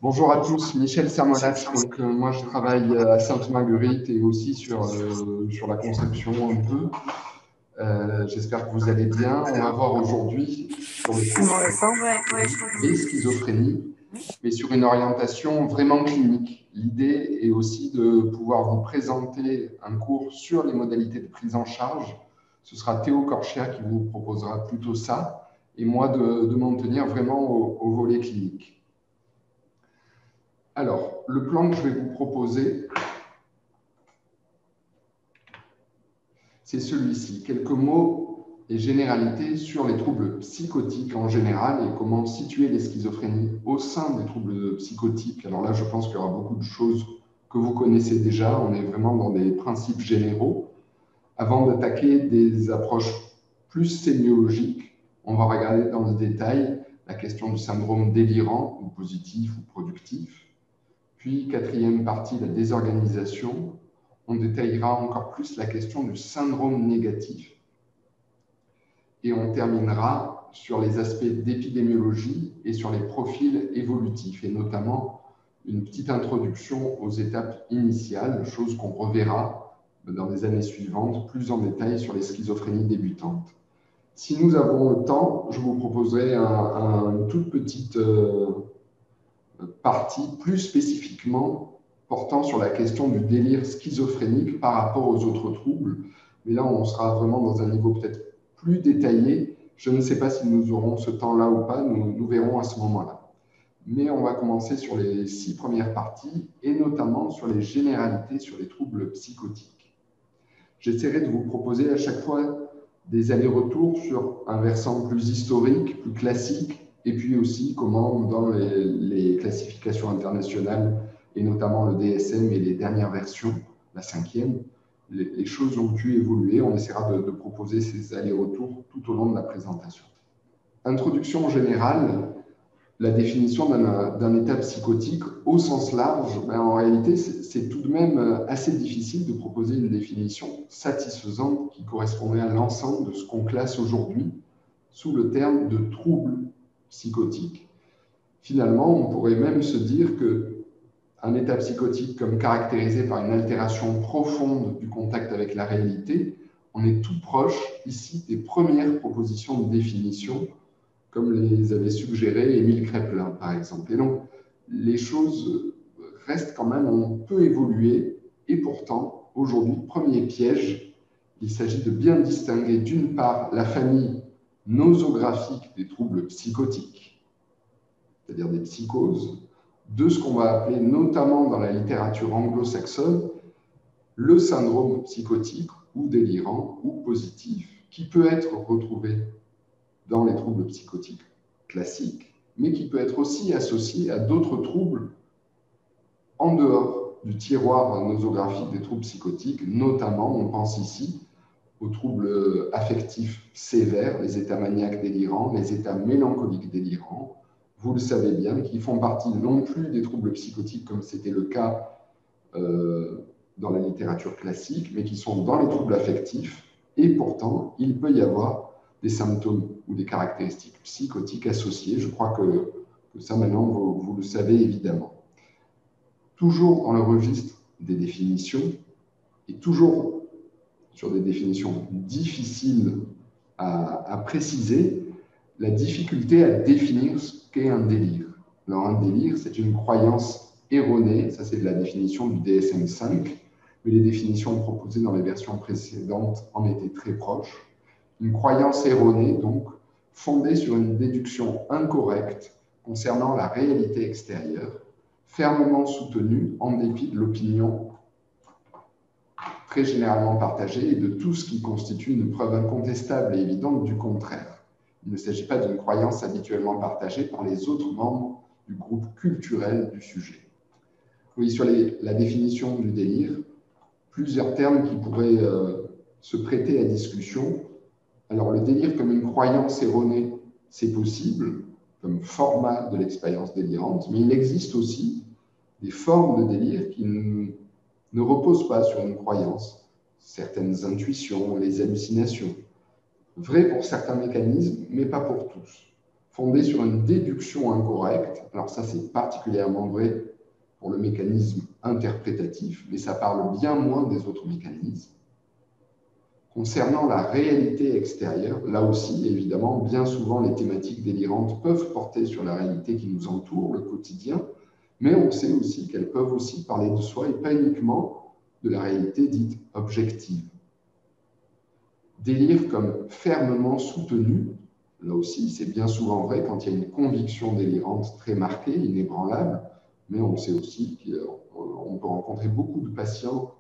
Bonjour à tous, Michel Sermolas. Moi, je travaille à Sainte-Marguerite et aussi sur la conception un peu. J'espère que vous allez bien. On va voir aujourd'hui sur le sujet des schizophrénies, mais sur une orientation vraiment clinique. L'idée est aussi de pouvoir vous présenter un cours sur les modalités de prise en charge. Ce sera Théo Corchia qui vous proposera plutôt ça, et moi de m'en tenir vraiment au volet clinique. Alors, le plan que je vais vous proposer, c'est celui-ci. Quelques mots et généralités sur les troubles psychotiques en général et comment situer les schizophrénies au sein des troubles psychotiques. Alors là, je pense qu'il y aura beaucoup de choses que vous connaissez déjà. On est vraiment dans des principes généraux. Avant d'attaquer des approches plus sémiologiques, on va regarder dans le détail la question du syndrome délirant, ou positif ou productif. Puis, quatrième partie, la désorganisation. On détaillera encore plus la question du syndrome négatif. Et on terminera sur les aspects d'épidémiologie et sur les profils évolutifs, et notamment une petite introduction aux étapes initiales, chose qu'on reverra dans les années suivantes, plus en détail sur les schizophrénies débutantes. Si nous avons le temps, je vous proposerai une toute petite partie plus spécifiquement portant sur la question du délire schizophrénique par rapport aux autres troubles. Mais là, on sera vraiment dans un niveau peut-être plus détaillé. Je ne sais pas si nous aurons ce temps-là ou pas, nous verrons à ce moment-là. Mais on va commencer sur les 6 premières parties et notamment sur les généralités sur les troubles psychotiques. J'essaierai de vous proposer à chaque fois des allers-retours sur un versant plus historique, plus classique, et puis aussi comment dans les classifications internationales, et notamment le DSM et les dernières versions, la 5e, les choses ont pu évoluer. On essaiera de proposer ces allers-retours tout au long de la présentation. Introduction générale, la définition d'un état psychotique au sens large, en réalité, c'est tout de même assez difficile de proposer une définition satisfaisante qui correspondrait à l'ensemble de ce qu'on classe aujourd'hui sous le terme de trouble psychotique. Finalement, on pourrait même se dire qu'un état psychotique comme caractérisé par une altération profonde du contact avec la réalité, on est tout proche ici des premières propositions de définition comme les avait suggéré Émile Kreplin, par exemple. Et donc, les choses restent quand même, on peut évoluer, et pourtant, aujourd'hui, premier piège, il s'agit de bien distinguer d'une part la famille nosographique des troubles psychotiques, c'est-à-dire des psychoses, de ce qu'on va appeler, notamment dans la littérature anglo-saxonne, le syndrome psychotique ou délirant ou positif, qui peut être retrouvé dans les troubles psychotiques classiques, mais qui peut être aussi associé à d'autres troubles en dehors du tiroir nosographique des troubles psychotiques, notamment, on pense ici aux troubles affectifs sévères, les états maniaques délirants, les états mélancoliques délirants, vous le savez bien, qui font partie non plus des troubles psychotiques comme c'était le cas dans la littérature classique, mais qui sont dans les troubles affectifs, et pourtant, il peut y avoir des symptômes ou des caractéristiques psychotiques associées. Je crois que ça, maintenant, vous le savez évidemment. Toujours dans le registre des définitions, et toujours sur des définitions difficiles à préciser, la difficulté à définir ce qu'est un délire. Alors, un délire, c'est une croyance erronée, ça c'est de la définition du DSM-5, mais les définitions proposées dans les versions précédentes en étaient très proches. Une croyance erronée, donc, fondée sur une déduction incorrecte concernant la réalité extérieure, fermement soutenue en dépit de l'opinion très généralement partagée et de tout ce qui constitue une preuve incontestable et évidente du contraire. Il ne s'agit pas d'une croyance habituellement partagée par les autres membres du groupe culturel du sujet. Oui, sur la définition du délire, plusieurs termes qui pourraient se prêter à discussion. Alors, le délire comme une croyance erronée, c'est possible, comme format de l'expérience délirante, mais il existe aussi des formes de délire qui ne reposent pas sur une croyance, certaines intuitions, les hallucinations. Vrai pour certains mécanismes, mais pas pour tous. fondée sur une déduction incorrecte. Alors ça, c'est particulièrement vrai pour le mécanisme interprétatif, mais ça parle bien moins des autres mécanismes. Concernant la réalité extérieure, là aussi, évidemment, bien souvent, les thématiques délirantes peuvent porter sur la réalité qui nous entoure, le quotidien, mais on sait aussi qu'elles peuvent aussi parler de soi et pas uniquement de la réalité dite objective. Délire comme fermement soutenu, là aussi, c'est bien souvent vrai quand il y a une conviction délirante très marquée, inébranlable, mais on sait aussi qu'on peut rencontrer beaucoup de patients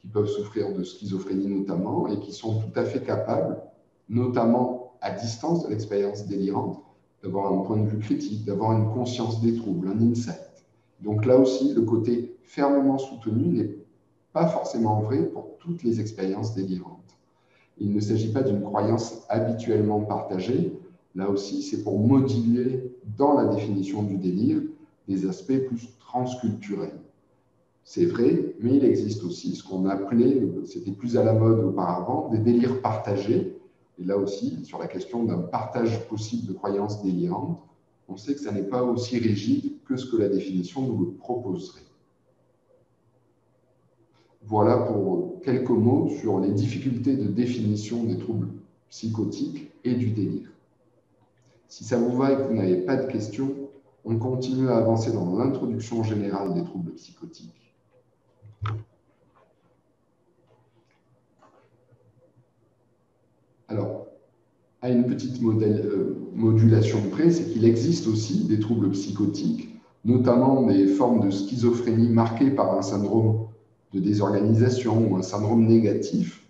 qui peuvent souffrir de schizophrénie notamment et qui sont tout à fait capables, notamment à distance de l'expérience délirante, d'avoir un point de vue critique, d'avoir une conscience des troubles, un insight. Donc là aussi, le côté fermement soutenu n'est pas forcément vrai pour toutes les expériences délirantes. Il ne s'agit pas d'une croyance habituellement partagée. Là aussi, c'est pour moduler dans la définition du délire des aspects plus transculturels. C'est vrai, mais il existe aussi ce qu'on appelait, c'était plus à la mode auparavant, des délires partagés. Et là aussi, sur la question d'un partage possible de croyances délirantes, on sait que ça n'est pas aussi rigide que ce que la définition nous le proposerait. Voilà pour quelques mots sur les difficultés de définition des troubles psychotiques et du délire. Si ça vous va et que vous n'avez pas de questions, on continue à avancer dans l'introduction générale des troubles psychotiques. Alors, à une petite modulation près, c'est qu'il existe aussi des troubles psychotiques, notamment des formes de schizophrénie marquées par un syndrome de désorganisation ou un syndrome négatif.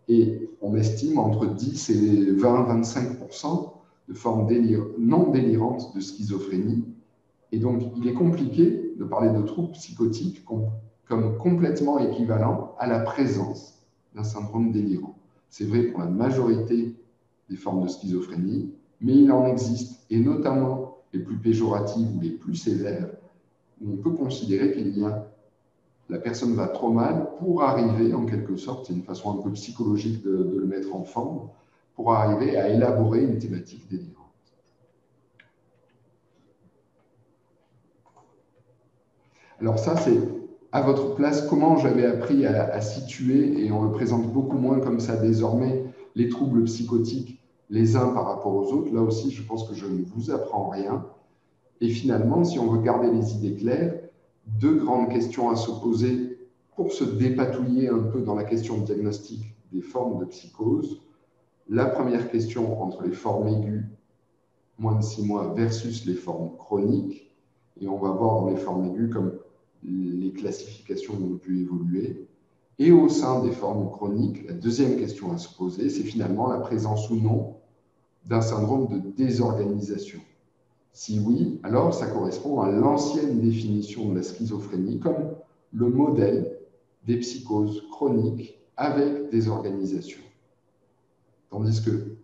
Et on estime entre 10 et 20-25% de formes non délirantes de schizophrénie. Et donc, il est compliqué de parler de troubles psychotiques comme complètement équivalents à la présence d'un syndrome délirant. C'est vrai pour la majorité des formes de schizophrénie, mais il en existe, et notamment les plus péjoratives ou les plus sévères, où on peut considérer la personne va trop mal pour arriver, en quelque sorte, c'est une façon un peu psychologique de le mettre en forme, pour arriver à élaborer une thématique délirante. Alors ça, c'est à votre place comment j'avais appris à situer, et on le présente beaucoup moins comme ça désormais, les troubles psychotiques les uns par rapport aux autres. Là aussi, je pense que je ne vous apprends rien. Et finalement, si on veut garder les idées claires, deux grandes questions à se poser pour se dépatouiller un peu dans la question diagnostique des formes de psychose. La première question entre les formes aiguës, moins de 6 mois, versus les formes chroniques. Et on va voir dans les formes aiguës comme les classifications ont pu évoluer. Et au sein des formes chroniques, la deuxième question à se poser, c'est finalement la présence ou non d'un syndrome de désorganisation. Si oui, alors ça correspond à l'ancienne définition de la schizophrénie comme le modèle des psychoses chroniques avec désorganisation. Tandis que,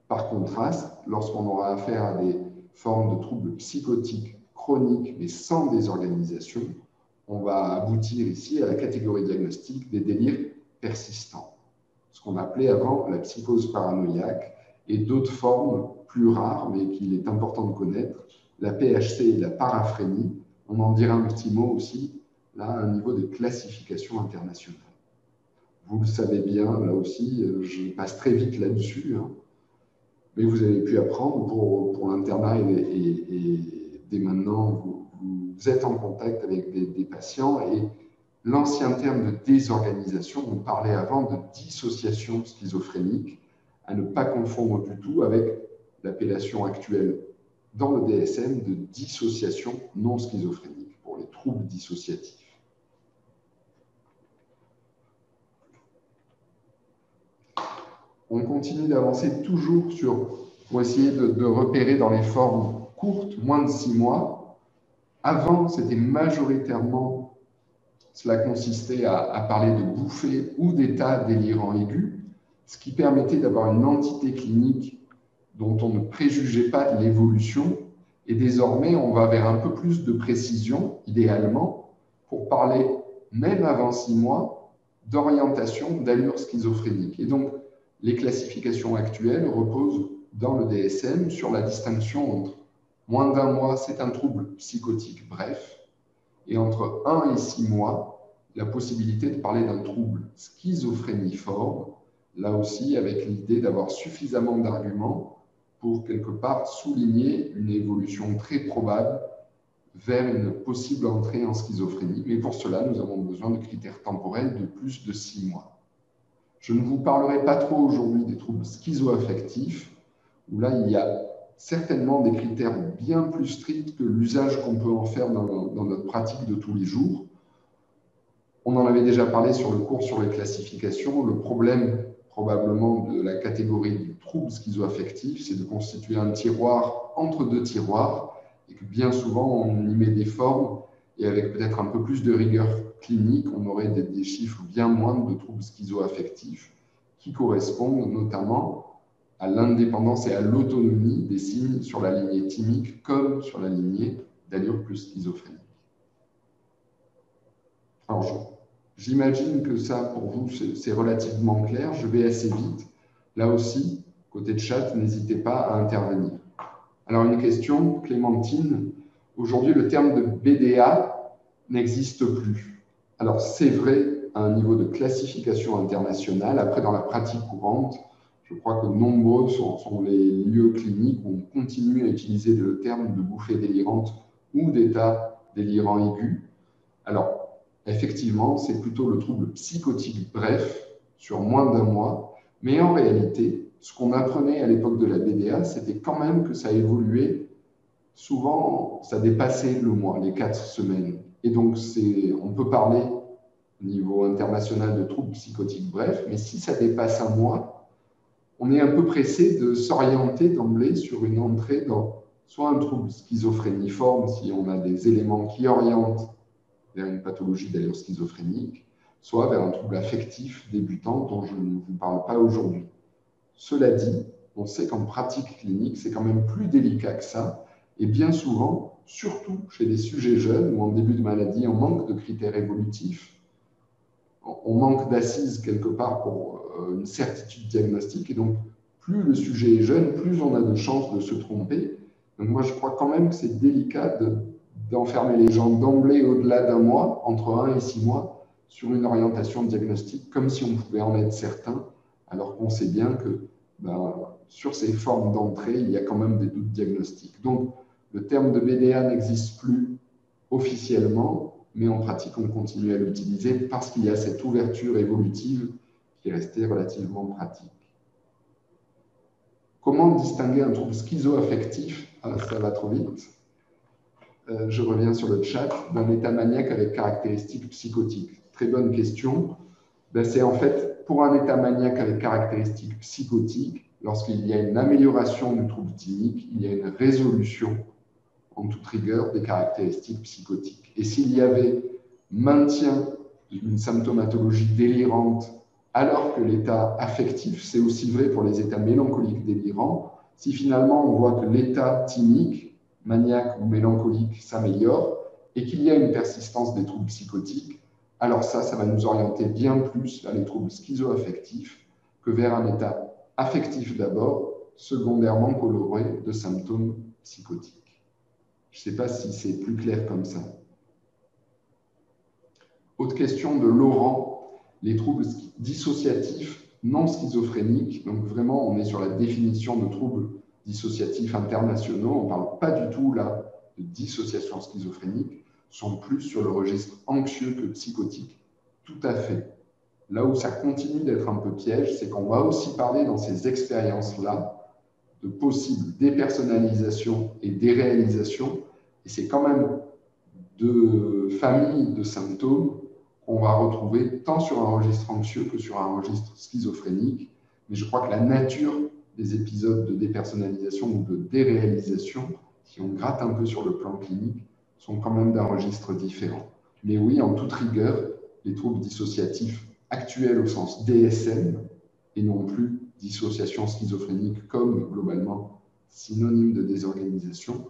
par contraste, lorsqu'on aura affaire à des formes de troubles psychotiques chroniques mais sans désorganisation, on va aboutir ici à la catégorie diagnostique des délires persistants, ce qu'on appelait avant la psychose paranoïaque, et d'autres formes plus rares, mais qu'il est important de connaître, la PHC et la paraphrénie. On en dira un petit mot aussi, là, à un niveau de classification internationale. Vous le savez bien, là aussi, je passe très vite là-dessus, hein, mais vous avez pu apprendre pour l'internat et dès maintenant, vous êtes en contact avec des patients, et l'ancien terme de désorganisation, on parlait avant de dissociation schizophrénique, à ne pas confondre du tout avec l'appellation actuelle dans le DSM de dissociation non schizophrénique pour les troubles dissociatifs. On continue d'avancer toujours pour essayer de repérer dans les formes courtes, moins de 6 mois. Avant, c'était majoritairement, cela consistait à parler de bouffées ou d'états délirants aigus, ce qui permettait d'avoir une entité clinique dont on ne préjugeait pas de l'évolution. Et désormais, on va vers un peu plus de précision, idéalement, pour parler, même avant 6 mois, d'orientation, d'allure schizophrénique. Et donc, les classifications actuelles reposent dans le DSM sur la distinction entre moins d'1 mois, c'est un trouble psychotique bref, et entre 1 et 6 mois, la possibilité de parler d'un trouble schizophréniforme, là aussi avec l'idée d'avoir suffisamment d'arguments pour quelque part souligner une évolution très probable vers une possible entrée en schizophrénie. Mais pour cela, nous avons besoin de critères temporels de plus de 6 mois. Je ne vous parlerai pas trop aujourd'hui des troubles schizoaffectifs, où là, il y a certainement des critères bien plus stricts que l'usage qu'on peut en faire dans notre pratique de tous les jours. On en avait déjà parlé sur le cours sur les classifications. Le problème, probablement, de la catégorie du trouble schizoaffectif, c'est de constituer un tiroir entre deux tiroirs, et que bien souvent, on y met des formes, et avec peut-être un peu plus de rigueur clinique, on aurait des chiffres bien moindres de troubles schizoaffectifs qui correspondent notamment à l'indépendance et à l'autonomie des signes sur la lignée thymique comme sur la lignée d'allure plus schizophrénique. Alors, j'imagine que ça, pour vous, c'est relativement clair. Je vais assez vite. Là aussi, côté de chat, n'hésitez pas à intervenir. Alors, une question, Clémentine. Aujourd'hui, le terme de BDA n'existe plus. Alors, c'est vrai à un niveau de classification internationale. Après, dans la pratique courante, je crois que nombreux sont les lieux cliniques où on continue à utiliser le terme de bouffée délirante ou d'état délirant aigu. Alors, effectivement, c'est plutôt le trouble psychotique bref, sur moins d'1 mois, mais en réalité, ce qu'on apprenait à l'époque de la BDA, c'était quand même que ça évoluait. Souvent, ça dépassait le mois, les 4 semaines. Et donc, on peut parler au niveau international de troubles psychotiques bref, mais si ça dépasse 1 mois, on est un peu pressé de s'orienter d'emblée sur une entrée dans soit un trouble schizophréniforme, si on a des éléments qui orientent vers une pathologie d'allure schizophrénique, soit vers un trouble affectif débutant dont je ne vous parle pas aujourd'hui. Cela dit, on sait qu'en pratique clinique, c'est quand même plus délicat que ça, et bien souvent, surtout chez des sujets jeunes ou en début de maladie, on manque de critères évolutifs, on manque d'assises quelque part pour une certitude diagnostique, et donc plus le sujet est jeune, plus on a de chances de se tromper. Donc moi, je crois quand même que c'est délicat d'enfermer les gens d'emblée au-delà d'1 mois, entre 1 et 6 mois, sur une orientation diagnostique, comme si on pouvait en être certain, alors qu'on sait bien que sur ces formes d'entrée, il y a quand même des doutes diagnostiques. Donc, le terme de BDA n'existe plus officiellement, mais en pratique, on continue à l'utiliser parce qu'il y a cette ouverture évolutive qui est restée relativement pratique. Comment distinguer un trouble schizoaffectif, ça va trop vite, je reviens sur le chat, d'un état maniaque avec caractéristiques psychotiques? Très bonne question. C'est en fait, pour un état maniaque avec caractéristiques psychotiques, lorsqu'il y a une amélioration du trouble thymique, il y a une résolution en toute rigueur des caractéristiques psychotiques. Et s'il y avait maintien d'une symptomatologie délirante alors que l'état affectif, c'est aussi vrai pour les états mélancoliques délirants, si finalement on voit que l'état thymique, maniaque ou mélancolique s'améliore et qu'il y a une persistance des troubles psychotiques, alors ça va nous orienter bien plus vers les troubles schizoaffectifs que vers un état affectif d'abord, secondairement coloré de symptômes psychotiques. Je ne sais pas si c'est plus clair comme ça. Autre question de Laurent, les troubles dissociatifs non schizophréniques. Donc vraiment, on est sur la définition de troubles dissociatifs internationaux. On ne parle pas du tout là de dissociation schizophrénique, sont plus sur le registre anxieux que psychotique. Tout à fait. Là où ça continue d'être un peu piège, c'est qu'on va aussi parler dans ces expériences-là de possibles dépersonnalisation et déréalisation. Et c'est quand même de familles de symptômes qu'on va retrouver tant sur un registre anxieux que sur un registre schizophrénique. Mais je crois que la nature des épisodes de dépersonnalisation ou de déréalisation, si on gratte un peu sur le plan clinique, sont quand même d'un registre différent. Mais oui, en toute rigueur, les troubles dissociatifs actuels au sens DSM, et non plus dissociation schizophrénique comme globalement synonyme de désorganisation.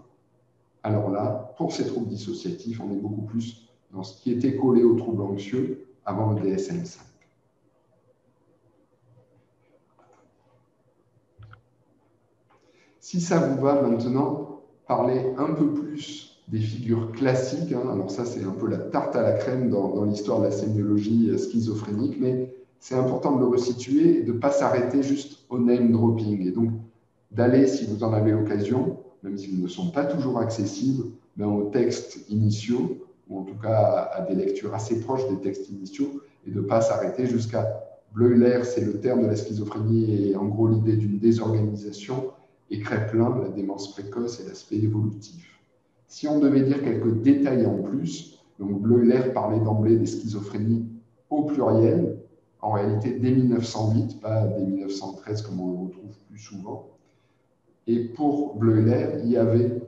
Alors là, pour ces troubles dissociatifs, on est beaucoup plus dans ce qui était collé aux troubles anxieux avant le DSM-5. Si ça vous va maintenant, parler un peu plus des figures classiques, hein. Alors ça, c'est un peu la tarte à la crème dans l'histoire de la sémiologie schizophrénique, mais c'est important de le resituer et de ne pas s'arrêter juste au name dropping. Et donc, d'aller, si vous en avez l'occasion, même s'ils ne sont pas toujours accessibles, aux textes initiaux, ou en tout cas à des lectures assez proches des textes initiaux, et de ne pas s'arrêter jusqu'à Bleuler, c'est le terme de la schizophrénie, et en gros l'idée d'une désorganisation, et Kraepelin, la démence précoce et l'aspect évolutif. Si on devait dire quelques détails en plus, donc Bleuler parlait d'emblée des schizophrénies au pluriel, en réalité dès 1908, pas dès 1913 comme on le retrouve plus souvent. Et pour Bleuler, il y avait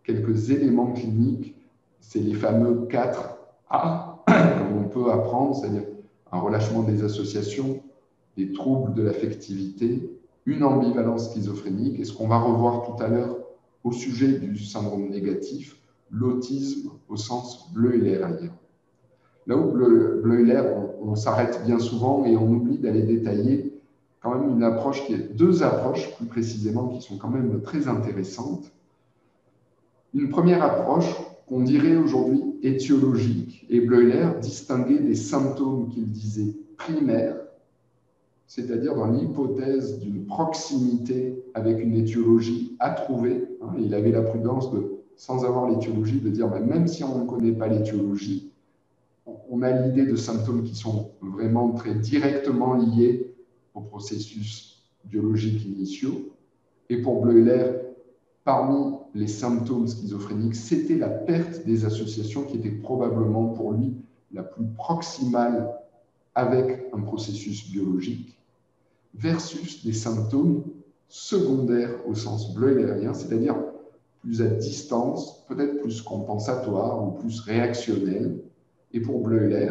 quelques éléments cliniques, c'est les fameux 4A, comme on peut apprendre, c'est-à-dire un relâchement des associations, des troubles de l'affectivité, une ambivalence schizophrénique, et ce qu'on va revoir tout à l'heure au sujet du syndrome négatif, l'autisme au sens bleulerien. Là où Bleuler, on s'arrête bien souvent et on oublie d'aller détailler quand même une approche deux approches plus précisément qui sont quand même très intéressantes. Une première approche qu'on dirait aujourd'hui étiologique, et Bleuler distinguait des symptômes qu'il disait primaires, c'est-à-dire dans l'hypothèse d'une proximité avec une étiologie à trouver. Il avait la prudence, sans avoir l'étiologie, de dire même si on ne connaît pas l'étiologie, on a l'idée de symptômes qui sont vraiment très directement liés aux processus biologiques initiaux. Et pour Bleuler, parmi les symptômes schizophréniques, c'était la perte des associations qui était probablement pour lui la plus proximale avec un processus biologique, versus des symptômes secondaires au sens bleulerien, c'est-à-dire plus à distance, peut-être plus compensatoires ou plus réactionnels. Et pour Bleuler,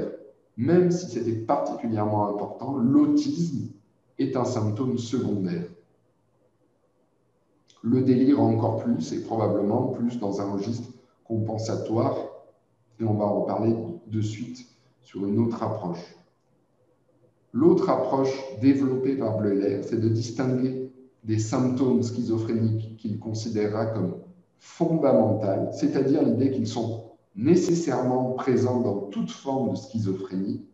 même si c'était particulièrement important, l'autisme est un symptôme secondaire. Le délire encore plus, et probablement plus dans un registre compensatoire, et on va en parler de suite sur une autre approche. L'autre approche développée par Bleuler, c'est de distinguer des symptômes schizophréniques qu'il considérera comme fondamentaux, c'est-à-dire l'idée qu'ils sont nécessairement présents dans toute forme de schizophrénie.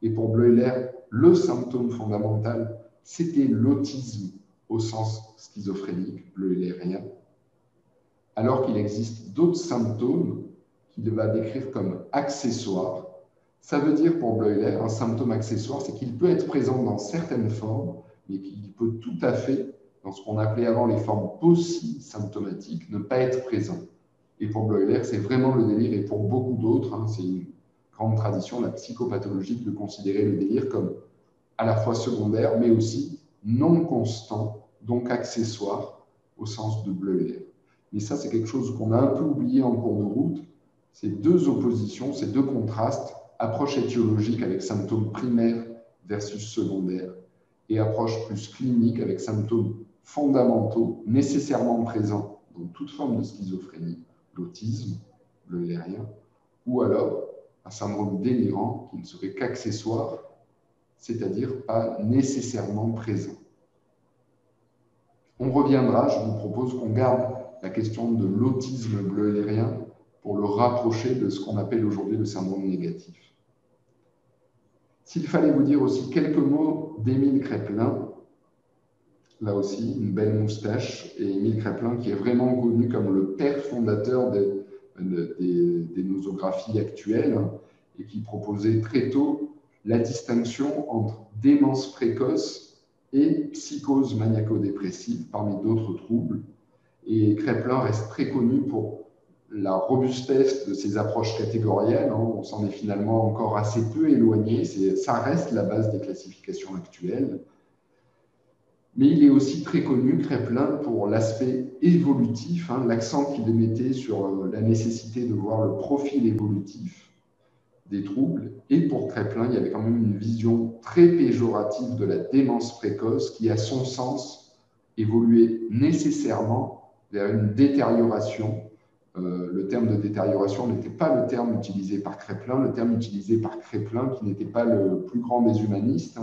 Et pour Bleuler, le symptôme fondamental, c'était l'autisme au sens schizophrénique, bleulérien, alors qu'il existe d'autres symptômes qu'il va décrire comme accessoires. Ça veut dire pour Bleuler, un symptôme accessoire, c'est qu'il peut être présent dans certaines formes, mais qu'il peut tout à fait, dans ce qu'on appelait avant les formes pauci-symptomatiques, ne pas être présent. Et pour Bleuler, c'est vraiment le délire, et pour beaucoup d'autres, c'est une grande tradition, la psychopathologie, de considérer le délire comme à la fois secondaire, mais aussi non constant, donc accessoire, au sens de Bleuler. Mais ça, c'est quelque chose qu'on a un peu oublié en cours de route. Ces deux oppositions, ces deux contrastes, approche étiologique avec symptômes primaires versus secondaires, et approche plus clinique avec symptômes fondamentaux, nécessairement présents dans toute forme de schizophrénie, l'autisme, bleulérien, ou alors un syndrome délirant qui ne serait qu'accessoire, c'est-à-dire pas nécessairement présent. On reviendra, je vous propose qu'on garde la question de l'autisme bleulérien pour le rapprocher de ce qu'on appelle aujourd'hui le syndrome négatif. S'il fallait vous dire aussi quelques mots d'Émile Kraepelin, là aussi une belle moustache, et Émile Kraepelin qui est vraiment connu comme le père fondateur des nosographies actuelles et qui proposait très tôt la distinction entre démence précoce et psychose maniaco-dépressive parmi d'autres troubles. Et Kraepelin reste très connu pour la robustesse de ces approches catégorielles. On s'en est finalement encore assez peu éloigné. Ça reste la base des classifications actuelles. Mais il est aussi très connu, Kraepelin, pour l'aspect évolutif, l'accent qu'il mettait sur la nécessité de voir le profil évolutif des troubles. Et pour Kraepelin, il y avait quand même une vision très péjorative de la démence précoce qui, à son sens, évoluait nécessairement vers une détérioration. Le terme de détérioration n'était pas le terme utilisé par Kraepelin. Le terme utilisé par Kraepelin, qui n'était pas le plus grand des humanistes,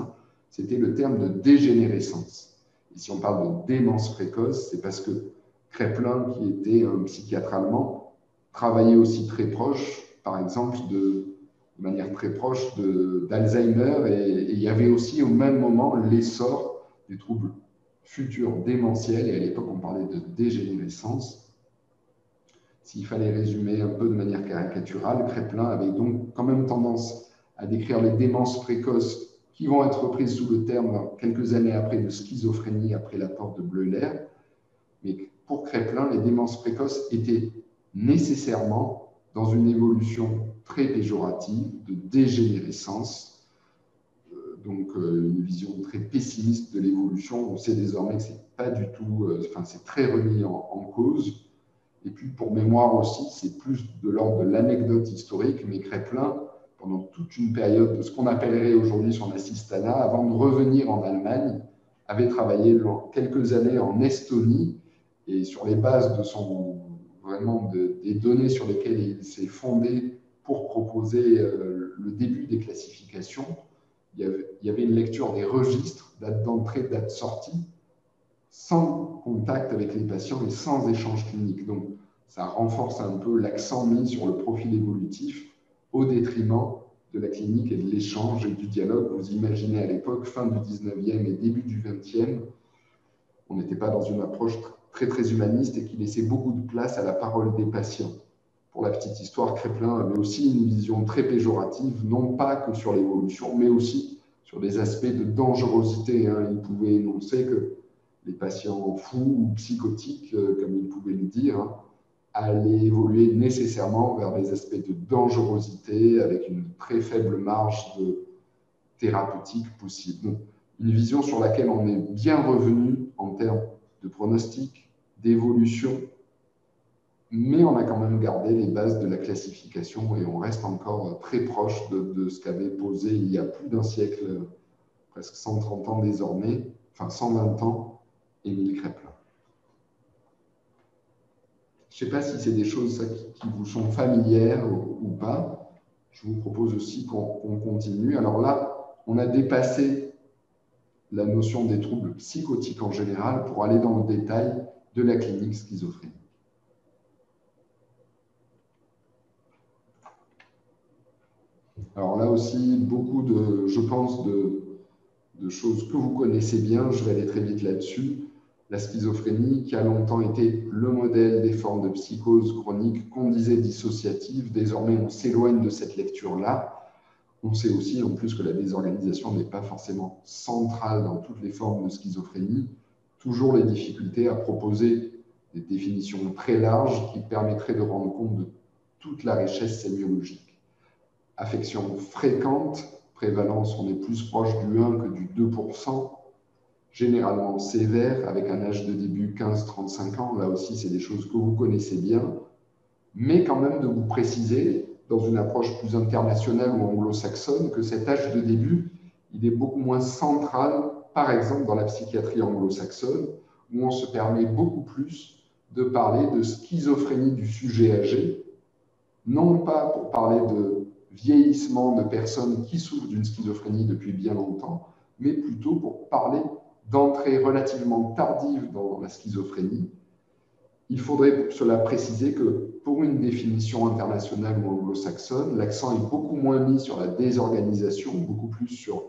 c'était le terme de dégénérescence. Et si on parle de démence précoce, c'est parce que Kraepelin, qui était un psychiatre allemand, travaillait aussi très proche, par exemple, de manière très proche d'Alzheimer, et il y avait aussi au même moment l'essor des troubles futurs démentiels, et à l'époque on parlait de dégénérescence. S'il fallait résumer un peu de manière caricaturale, Kraepelin avait donc quand même tendance à décrire les démences précoces qui vont être reprises sous le terme quelques années après de schizophrénie après l'apport de Bleuler. Mais pour Kraepelin, les démences précoces étaient nécessairement dans une évolution très péjorative de dégénérescence, donc une vision très pessimiste de l'évolution. On sait désormais que c'est pas du tout, c'est très remis en cause. Et puis pour mémoire aussi, c'est plus de l'ordre de l'anecdote historique, mais Kraepelin, pendant toute une période de ce qu'on appellerait aujourd'hui son assistanat, avant de revenir en Allemagne, avait travaillé quelques années en Estonie, et sur les bases de des données sur lesquelles il s'est fondé pour proposer le début des classifications, il y avait une lecture des registres, date d'entrée, date sortie, sans contact avec les patients et sans échange clinique. Donc, ça renforce un peu l'accent mis sur le profil évolutif au détriment de la clinique et de l'échange et du dialogue. Vous imaginez à l'époque, fin du 19e et début du 20e, on n'était pas dans une approche très humaniste et qui laissait beaucoup de place à la parole des patients. Pour la petite histoire, Kraepelin avait aussi une vision très péjorative, non pas que sur l'évolution, mais aussi sur des aspects de dangerosité. Il pouvait énoncer que les patients fous ou psychotiques, comme il pouvait le dire, allaient évoluer nécessairement vers des aspects de dangerosité avec une très faible marge de thérapeutique possible. Donc, une vision sur laquelle on est bien revenu en termes de pronostic, d'évolution, mais on a quand même gardé les bases de la classification et on reste encore très proche de ce qu'avait posé il y a plus d'un siècle, presque 130 ans désormais, enfin 120 ans, Émile Kraepelin. Je ne sais pas si c'est des choses qui vous sont familières ou pas. Je vous propose aussi qu'on continue. Alors là, on a dépassé la notion des troubles psychotiques en général pour aller dans le détail de la clinique schizophrénie. Alors là aussi, beaucoup je pense, de choses que vous connaissez bien. Je vais aller très vite là-dessus. La schizophrénie, qui a longtemps été le modèle des formes de psychose chronique qu'on disait dissociative. Désormais, on s'éloigne de cette lecture-là. On sait aussi, en plus, que la désorganisation n'est pas forcément centrale dans toutes les formes de schizophrénie. Toujours les difficultés à proposer des définitions très larges qui permettraient de rendre compte de toute la richesse sémiologique. Affection fréquente, prévalence, on est plus proche du 1 que du 2%, généralement sévère, avec un âge de début 15-35 ans. Là aussi, c'est des choses que vous connaissez bien, mais quand même de vous préciser, dans une approche plus internationale ou anglo-saxonne, que cet âge de début, il est beaucoup moins central, par exemple dans la psychiatrie anglo-saxonne, où on se permet beaucoup plus de parler de schizophrénie du sujet âgé, non pas pour parler de vieillissement de personnes qui souffrent d'une schizophrénie depuis bien longtemps, mais plutôt pour parler d'entrée relativement tardive dans la schizophrénie. Il faudrait pour cela préciser que pour une définition internationale ou anglo-saxonne, l'accent est beaucoup moins mis sur la désorganisation, beaucoup plus sur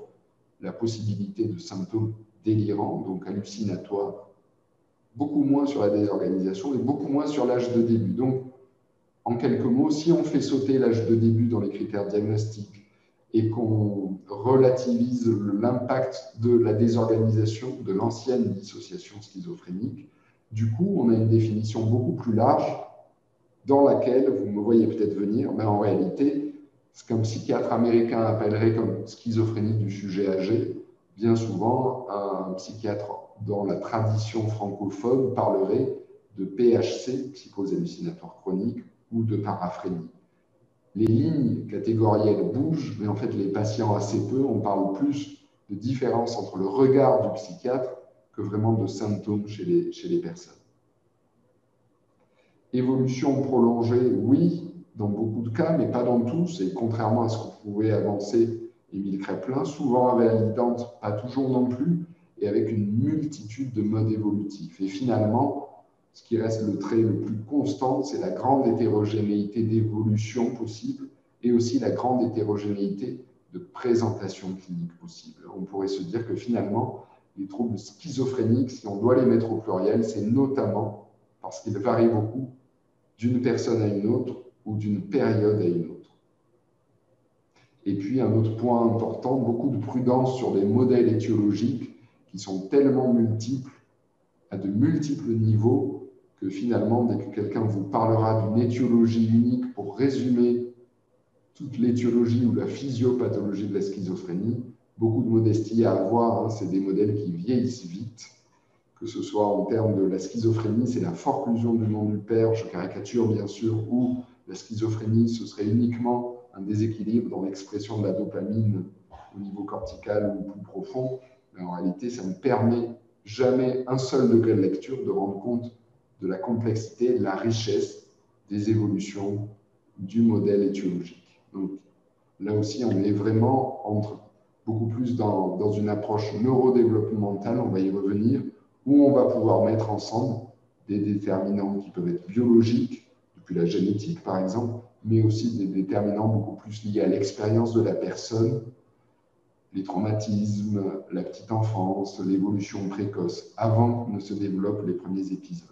la possibilité de symptômes délirants, donc hallucinatoires, beaucoup moins sur la désorganisation et beaucoup moins sur l'âge de début. Donc, en quelques mots, si on fait sauter l'âge de début dans les critères diagnostiques et qu'on relativise l'impact de la désorganisation, de l'ancienne dissociation schizophrénique, du coup, on a une définition beaucoup plus large dans laquelle, vous me voyez peut-être venir, mais en réalité, ce qu'un psychiatre américain appellerait comme schizophrénie du sujet âgé, bien souvent, un psychiatre dans la tradition francophone parlerait de PHC, psychose hallucinatoire chronique, ou de paraphrénie. Les lignes catégorielles bougent, mais en fait, les patients assez peu, on parle plus de différence entre le regard du psychiatre que vraiment de symptômes chez les personnes. Évolution prolongée, oui, dans beaucoup de cas, mais pas dans tous, et contrairement à ce que pouvait avancer Émile Kraepelin, souvent invalidante, pas toujours non plus, et avec une multitude de modes évolutifs. Et finalement, ce qui reste le trait le plus constant, c'est la grande hétérogénéité d'évolution possible et aussi la grande hétérogénéité de présentation clinique possible. On pourrait se dire que finalement, les troubles schizophréniques, si on doit les mettre au pluriel, c'est notamment parce qu'ils varient beaucoup d'une personne à une autre ou d'une période à une autre. Et puis, un autre point important, beaucoup de prudence sur les modèles étiologiques qui sont tellement multiples, à de multiples niveaux, que finalement, dès que quelqu'un vous parlera d'une étiologie unique pour résumer toute l'étiologie ou la physiopathologie de la schizophrénie, beaucoup de modestie à avoir, hein, c'est des modèles qui vieillissent vite, que ce soit en termes de la schizophrénie, c'est la forclusion du nom du père, je caricature bien sûr, ou la schizophrénie, ce serait uniquement un déséquilibre dans l'expression de la dopamine au niveau cortical ou plus profond. Mais en réalité, ça ne permet jamais un seul degré de lecture de rendre compte de la complexité, de la richesse des évolutions du modèle étiologique. Donc là aussi, on est vraiment entre beaucoup plus dans une approche neurodéveloppementale, on va y revenir, où on va pouvoir mettre ensemble des déterminants qui peuvent être biologiques, depuis la génétique par exemple, mais aussi des déterminants beaucoup plus liés à l'expérience de la personne, les traumatismes, la petite enfance, l'évolution précoce, avant que ne se développent les premiers épisodes.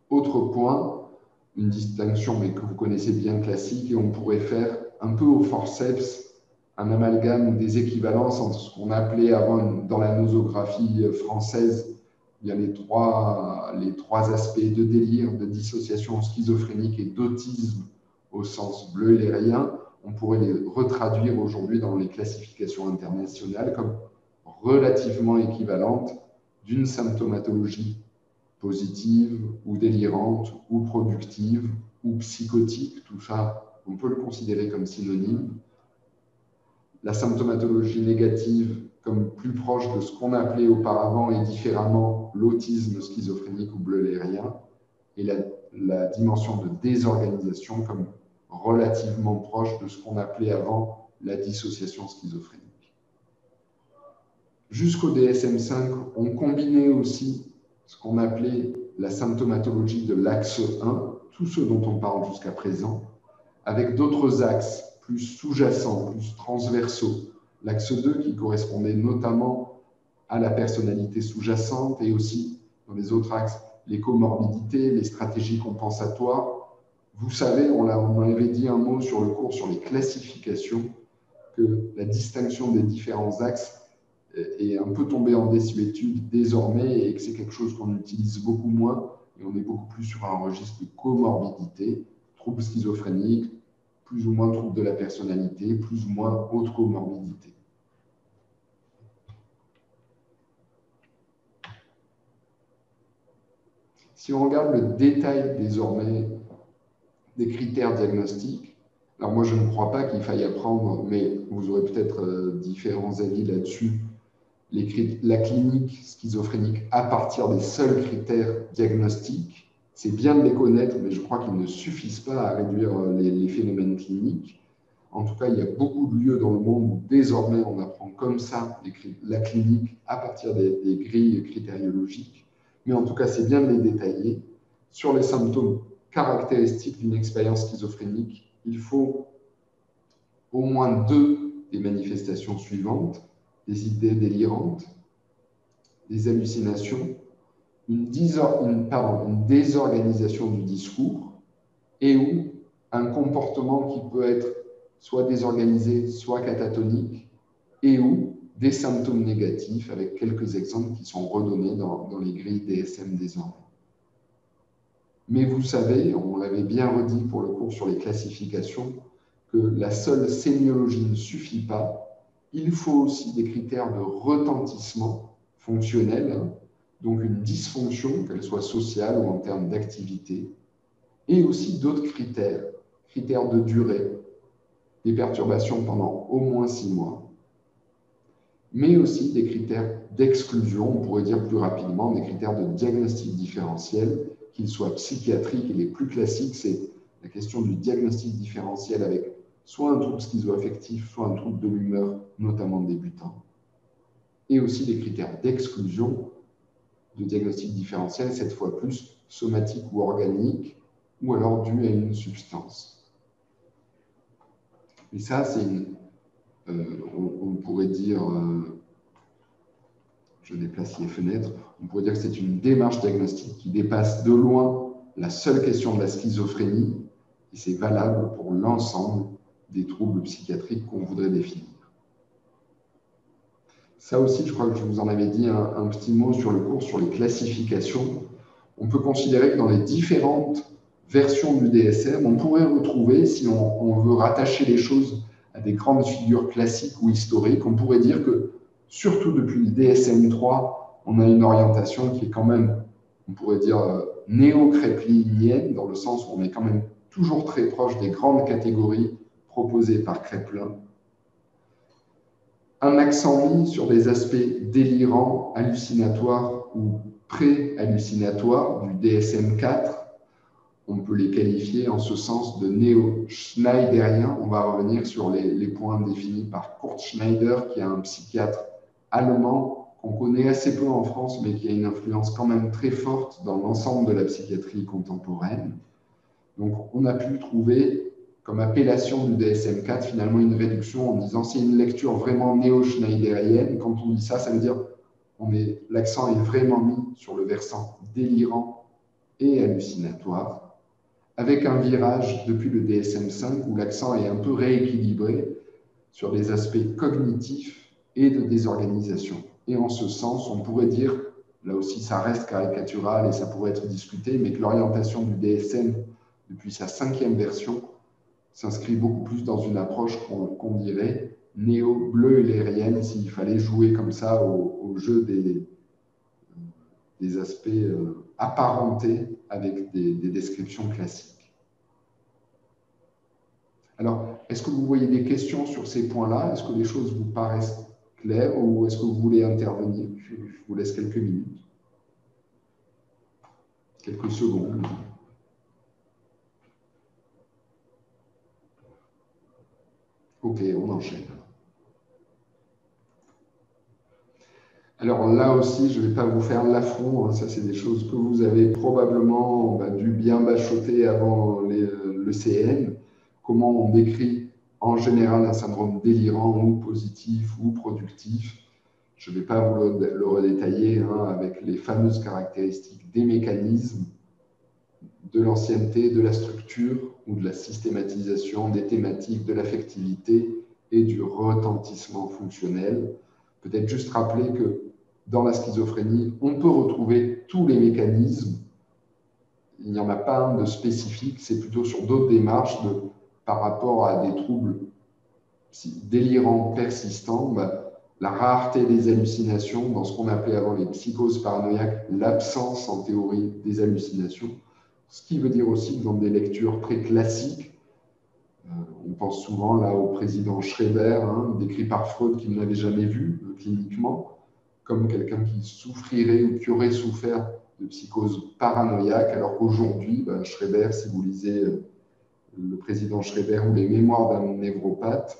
Autre point, une distinction mais que vous connaissez bien classique, et on pourrait faire un peu au forceps un amalgame des équivalences entre ce qu'on appelait avant dans la nosographie française, il y a les trois aspects de délire, de dissociation schizophrénique et d'autisme au sens bleu-lérien. On pourrait les retraduire aujourd'hui dans les classifications internationales comme relativement équivalentes d'une symptomatologie positive ou délirante ou productive ou psychotique. Tout ça, on peut le considérer comme synonyme. La symptomatologie négative comme plus proche de ce qu'on appelait auparavant et différemment l'autisme schizophrénique ou bleu-lérien, et la dimension de désorganisation comme relativement proche de ce qu'on appelait avant la dissociation schizophrénique. Jusqu'au DSM-5, on combinait aussi ce qu'on appelait la symptomatologie de l'axe 1, tout ce dont on parle jusqu'à présent, avec d'autres axes plus sous-jacents, plus transversaux. L'axe 2 qui correspondait notamment à la personnalité sous-jacente et aussi dans les autres axes, les comorbidités, les stratégies compensatoires. Vous savez, on avait dit un mot sur le cours sur les classifications, que la distinction des différents axes est un peu tombée en désuétude désormais et que c'est quelque chose qu'on utilise beaucoup moins et on est beaucoup plus sur un registre de comorbidité, troubles schizophréniques, plus ou moins troubles de la personnalité, plus ou moins autres comorbidités. Si on regarde le détail désormais des critères diagnostiques, alors moi je ne crois pas qu'il faille apprendre, mais vous aurez peut-être différents avis là-dessus, la clinique schizophrénique à partir des seuls critères diagnostiques. C'est bien de les connaître, mais je crois qu'ils ne suffisent pas à réduire les phénomènes cliniques. En tout cas, il y a beaucoup de lieux dans le monde où désormais on apprend comme ça la clinique à partir des grilles critériologiques. Mais en tout cas, c'est bien de les détailler. Sur les symptômes caractéristiques d'une expérience schizophrénique, il faut au moins 2 des manifestations suivantes: des idées délirantes, des hallucinations, une désorganisation du discours et ou un comportement qui peut être soit désorganisé, soit catatonique, et ou des symptômes négatifs, avec quelques exemples qui sont redonnés dans les grilles DSM désormais. Mais vous savez, on l'avait bien redit pour le cours sur les classifications, que la seule sémiologie ne suffit pas. Il faut aussi des critères de retentissement fonctionnel, donc une dysfonction, qu'elle soit sociale ou en termes d'activité, et aussi d'autres critères de durée, des perturbations pendant au moins 6 mois, mais aussi des critères d'exclusion, on pourrait dire plus rapidement, des critères de diagnostic différentiel, qu'ils soient psychiatriques, et les plus classiques, c'est la question du diagnostic différentiel avec soit un trouble schizoaffectif, soit un trouble de l'humeur, notamment débutant. Et aussi des critères d'exclusion de diagnostic différentiel, cette fois plus somatique ou organique, ou alors dû à une substance. Et ça, c'est on pourrait dire, je déplace les fenêtres, on pourrait dire que c'est une démarche diagnostique qui dépasse de loin la seule question de la schizophrénie, et c'est valable pour l'ensemble des troubles psychiatriques qu'on voudrait définir. Ça aussi, je crois que je vous en avais dit un petit mot sur le cours, sur les classifications. On peut considérer que dans les différentes versions du DSM, on pourrait retrouver, si on veut rattacher les choses à des grandes figures classiques ou historiques, on pourrait dire que, surtout depuis le DSM-3, on a une orientation qui est quand même, on pourrait dire, néo-créplinienne, dans le sens où on est quand même toujours très proche des grandes catégories proposées par Kraepelin. Un accent mis sur des aspects délirants, hallucinatoires ou pré-hallucinatoires du DSM-4. On peut les qualifier en ce sens de néo-schneideriens. On va revenir sur les points définis par Kurt Schneider, qui est un psychiatre allemand qu'on connaît assez peu en France, mais qui a une influence quand même très forte dans l'ensemble de la psychiatrie contemporaine. Donc, on a pu trouver comme appellation du DSM-4 finalement une réduction en disant c'est une lecture vraiment néo-schneiderienne. Quand on dit ça, ça veut dire l'accent est vraiment mis sur le versant délirant et hallucinatoire, avec un virage depuis le DSM-5 où l'accent est un peu rééquilibré sur des aspects cognitifs et de désorganisation. Et en ce sens, on pourrait dire, là aussi ça reste caricatural et ça pourrait être discuté, mais que l'orientation du DSM depuis sa 5e version s'inscrit beaucoup plus dans une approche qu'on dirait néo-bleu-ehlérienne, s'il fallait jouer comme ça au jeu des aspects apparentés avec des descriptions classiques. Alors, est-ce que vous voyez des questions sur ces points-là? Est-ce que les choses vous paraissent claires ou est-ce que vous voulez intervenir? Je vous laisse quelques minutes, quelques secondes. Ok, on enchaîne. Alors là aussi, je ne vais pas vous faire l'affront, ça c'est des choses que vous avez probablement dû bien bachoter avant le CN. Comment on décrit en général un syndrome délirant ou positif ou productif. Je ne vais pas vous le redétailler avec les fameuses caractéristiques des mécanismes, de l'ancienneté, de la structure ou de la systématisation, des thématiques, de l'affectivité et du retentissement fonctionnel. Peut-être juste rappeler que dans la schizophrénie, on peut retrouver tous les mécanismes. Il n'y en a pas un de spécifique, c'est plutôt sur d'autres démarches par rapport à des troubles délirants persistants. La rareté des hallucinations, dans ce qu'on appelait avant les psychoses paranoïaques, l'absence en théorie des hallucinations. Ce qui veut dire aussi que dans des lectures très classiques, on pense souvent là au président Schreber, décrit par Freud qu'il n'avait jamais vu cliniquement, comme quelqu'un qui souffrirait ou qui aurait souffert de psychose paranoïaque, alors qu'aujourd'hui, Schreber, si vous lisez le président Schreber ou les mémoires d'un névropathe,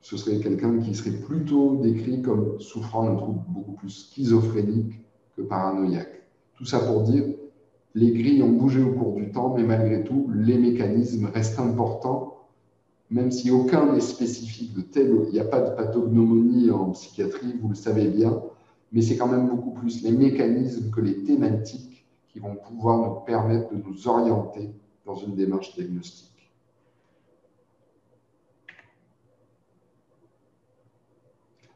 ce serait quelqu'un qui serait plutôt décrit comme souffrant d'un trouble beaucoup plus schizophrénique que paranoïaque. Tout ça pour dire, les grilles ont bougé au cours du temps, mais malgré tout, les mécanismes restent importants, même si aucun n'est spécifique de tel. Il n'y a pas de pathognomonie en psychiatrie, vous le savez bien, mais c'est quand même beaucoup plus les mécanismes que les thématiques qui vont pouvoir nous permettre de nous orienter dans une démarche diagnostique.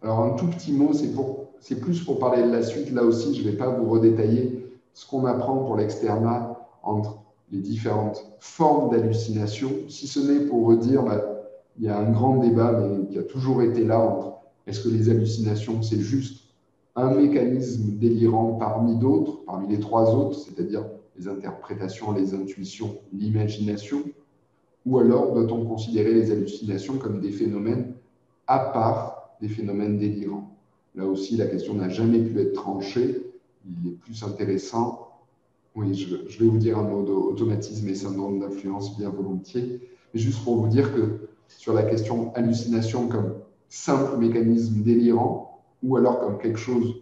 Alors, un tout petit mot, c'est plus pour parler de la suite. Là aussi, je ne vais pas vous redétailler ce qu'on apprend pour l'externat entre les différentes formes d'hallucination, si ce n'est pour redire, il y a un grand débat, mais qui a toujours été là, entre est-ce que les hallucinations, c'est juste un mécanisme délirant parmi d'autres, parmi les 3 autres, c'est-à-dire les interprétations, les intuitions, l'imagination, ou alors doit-on considérer les hallucinations comme des phénomènes à part des phénomènes délirants. Là aussi, la question n'a jamais pu être tranchée. Il est plus intéressant. Oui, je vais vous dire un mot d'automatisme et syndrome d'influence bien volontiers. Mais juste pour vous dire que sur la question hallucination comme simple mécanisme délirant, ou alors comme quelque chose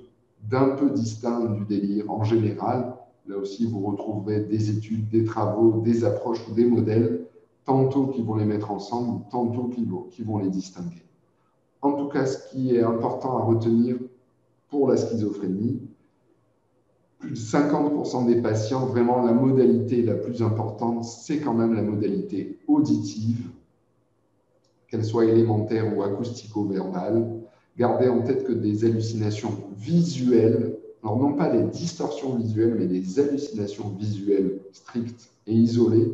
d'un peu distinct du délire en général, là aussi vous retrouverez des études, des travaux, des approches ou des modèles, tantôt qui vont les mettre ensemble, tantôt qui vont les distinguer. En tout cas, ce qui est important à retenir pour la schizophrénie, plus de 50% des patients, vraiment la modalité la plus importante, c'est quand même la modalité auditive, qu'elle soit élémentaire ou acoustico-verbale. Gardez en tête que des hallucinations visuelles, alors non pas des distorsions visuelles, mais des hallucinations visuelles strictes et isolées,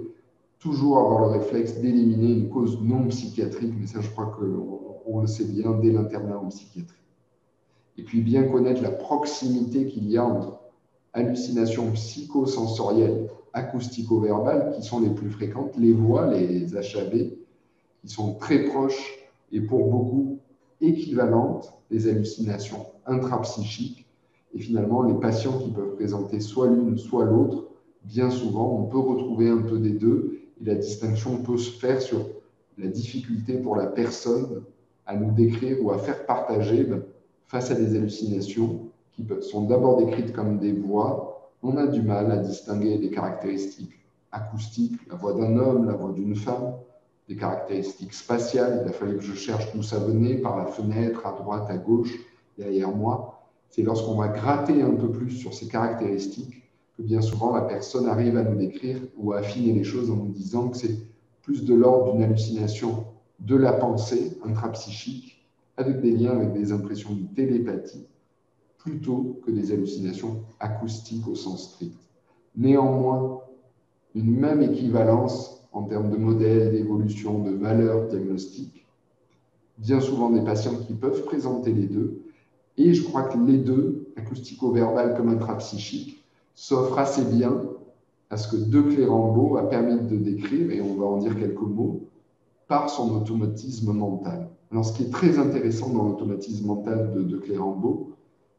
toujours avoir le réflexe d'éliminer une cause non psychiatrique, mais ça je crois qu'on le sait bien dès l'internat en psychiatrie. Et puis bien connaître la proximité qu'il y a entre hallucinations psychosensorielles, acoustico-verbales, qui sont les plus fréquentes, les voix, les HAV, qui sont très proches et pour beaucoup équivalentes des hallucinations intrapsychiques. Et finalement, les patients qui peuvent présenter soit l'une, soit l'autre, bien souvent, on peut retrouver un peu des deux, et la distinction peut se faire sur la difficulté pour la personne à nous décrire ou à faire partager face à des hallucinations qui sont d'abord décrites comme des voix. On a du mal à distinguer les caractéristiques acoustiques, la voix d'un homme, la voix d'une femme, des caractéristiques spatiales. Il a fallu que je cherche d'où ça venait, par la fenêtre, à droite, à gauche, derrière moi. C'est lorsqu'on va gratter un peu plus sur ces caractéristiques que bien souvent la personne arrive à nous décrire ou à affiner les choses en nous disant que c'est plus de l'ordre d'une hallucination de la pensée intrapsychique avec des liens avec des impressions de télépathie plutôt que des hallucinations acoustiques au sens strict. Néanmoins, une même équivalence en termes de modèles, d'évolution, de valeurs diagnostiques, bien souvent des patients qui peuvent présenter les deux, et je crois que les deux, acoustico-verbal comme intrapsychique, s'offrent assez bien à ce que De Clérambault a permis de décrire, et on va en dire quelques mots, par son automatisme mental. Alors, ce qui est très intéressant dans l'automatisme mental de Clérambault,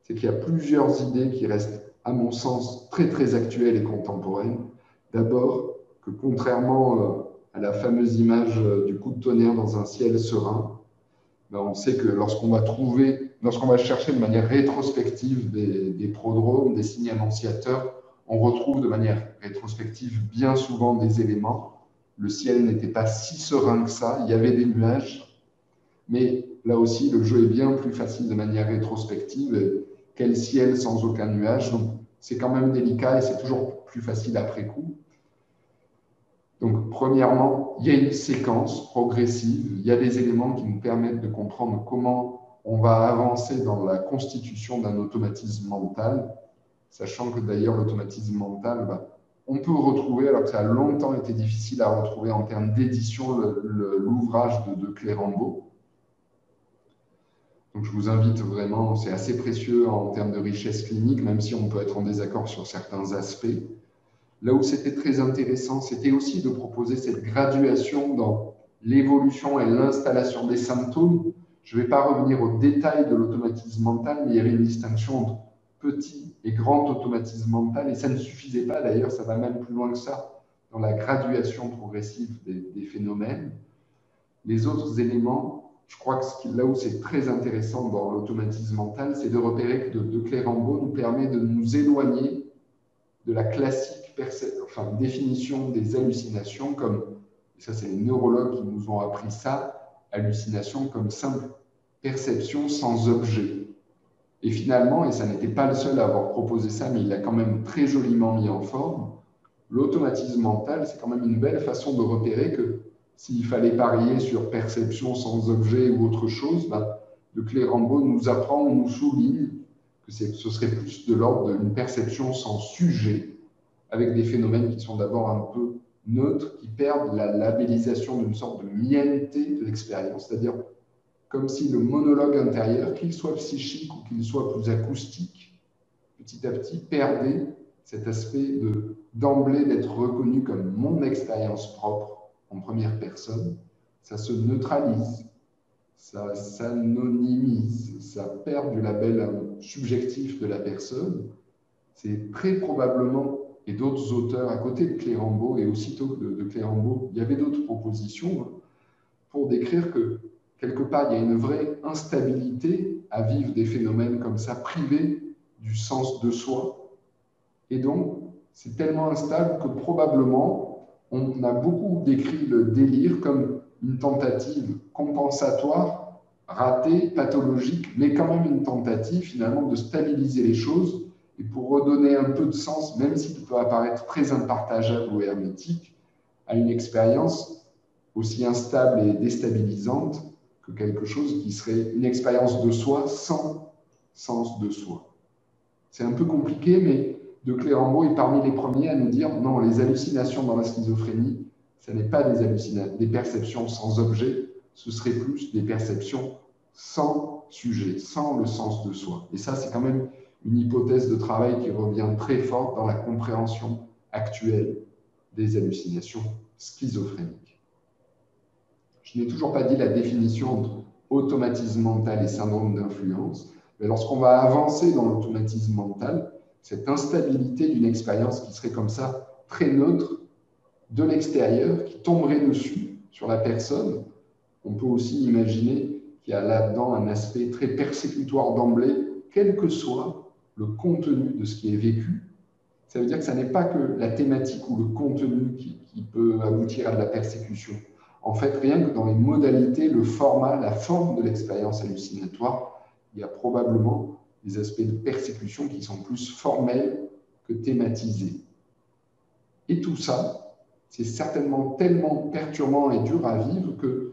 c'est qu'il y a plusieurs idées qui restent, à mon sens, très, très actuelles et contemporaines. D'abord, que contrairement à la fameuse image du coup de tonnerre dans un ciel serein, ben on sait que lorsqu'on va chercher de manière rétrospective des prodromes, des signes annonciateurs, on retrouve de manière rétrospective bien souvent des éléments. Le ciel n'était pas si serein que ça, il y avait des nuages, mais là aussi, le jeu est bien plus facile de manière rétrospective. Quel ciel sans aucun nuage? Donc, c'est quand même délicat et c'est toujours plus facile après coup. Donc, premièrement, il y a une séquence progressive, il y a des éléments qui nous permettent de comprendre comment on va avancer dans la constitution d'un automatisme mental, sachant que d'ailleurs, l'automatisme mental, on peut retrouver, alors que ça a longtemps été difficile à retrouver en termes d'édition, l'ouvrage de Clérambault. Donc, je vous invite vraiment, c'est assez précieux en termes de richesse clinique, même si on peut être en désaccord sur certains aspects. Là où c'était très intéressant, c'était aussi de proposer cette graduation dans l'évolution et l'installation des symptômes. Je ne vais pas revenir au détail de l'automatisme mental, mais il y avait une distinction entre petit et grand automatisme mental, et ça ne suffisait pas, d'ailleurs, ça va même plus loin que ça, dans la graduation progressive des phénomènes. Les autres éléments, je crois que là où c'est très intéressant dans l'automatisme mental, c'est de repérer que De Clérambault nous permet de nous éloigner de la classique définition des hallucinations comme, et ça c'est les neurologues qui nous ont appris ça, hallucination comme simple perception sans objet. Et finalement, et ça n'était pas le seul à avoir proposé ça, mais il l'a quand même très joliment mis en forme, l'automatisme mental, c'est quand même une belle façon de repérer que s'il fallait parier sur perception sans objet ou autre chose, De Clérambault nous apprend ou nous souligne que ce serait plus de l'ordre d'une perception sans sujet, avec des phénomènes qui sont d'abord un peu neutres, qui perdent la labellisation d'une sorte de mienneté de l'expérience, c'est-à-dire comme si le monologue intérieur, qu'il soit psychique ou qu'il soit plus acoustique, petit à petit perdait cet aspect d'emblée d'être reconnu comme mon expérience propre en première personne. Ça se neutralise, ça s'anonymise, ça perd du label subjectif de la personne. C'est très probablement et d'autres auteurs à côté de Clérambault, et aussitôt de Clérambault, il y avait d'autres propositions pour décrire que, quelque part, il y a une vraie instabilité à vivre des phénomènes comme ça, privés du sens de soi. Et donc, c'est tellement instable que probablement, on a beaucoup décrit le délire comme une tentative compensatoire, ratée, pathologique, mais quand même une tentative finalement de stabiliser les choses et pour redonner un peu de sens, même s'il peut apparaître très impartageable ou hermétique, à une expérience aussi instable et déstabilisante que quelque chose qui serait une expérience de soi sans sens de soi. C'est un peu compliqué, mais de Clérambault est parmi les premiers à nous dire non, les hallucinations dans la schizophrénie, ce n'est pas des perceptions sans objet, ce serait plus des perceptions sans sujet, sans le sens de soi. Et ça, c'est quand même une hypothèse de travail qui revient très forte dans la compréhension actuelle des hallucinations schizophréniques. Je n'ai toujours pas dit la définition entre automatisme mental et syndrome d'influence, mais lorsqu'on va avancer dans l'automatisme mental, cette instabilité d'une expérience qui serait comme ça très neutre de l'extérieur, qui tomberait dessus sur la personne, on peut aussi imaginer qu'il y a là-dedans un aspect très persécutoire d'emblée, quel que soit le contenu de ce qui est vécu. Ça veut dire que ce n'est pas que la thématique ou le contenu qui peut aboutir à de la persécution. En fait, rien que dans les modalités, le format, la forme de l'expérience hallucinatoire, il y a probablement des aspects de persécution qui sont plus formels que thématisés. Et tout ça, c'est certainement tellement perturbant et dur à vivre que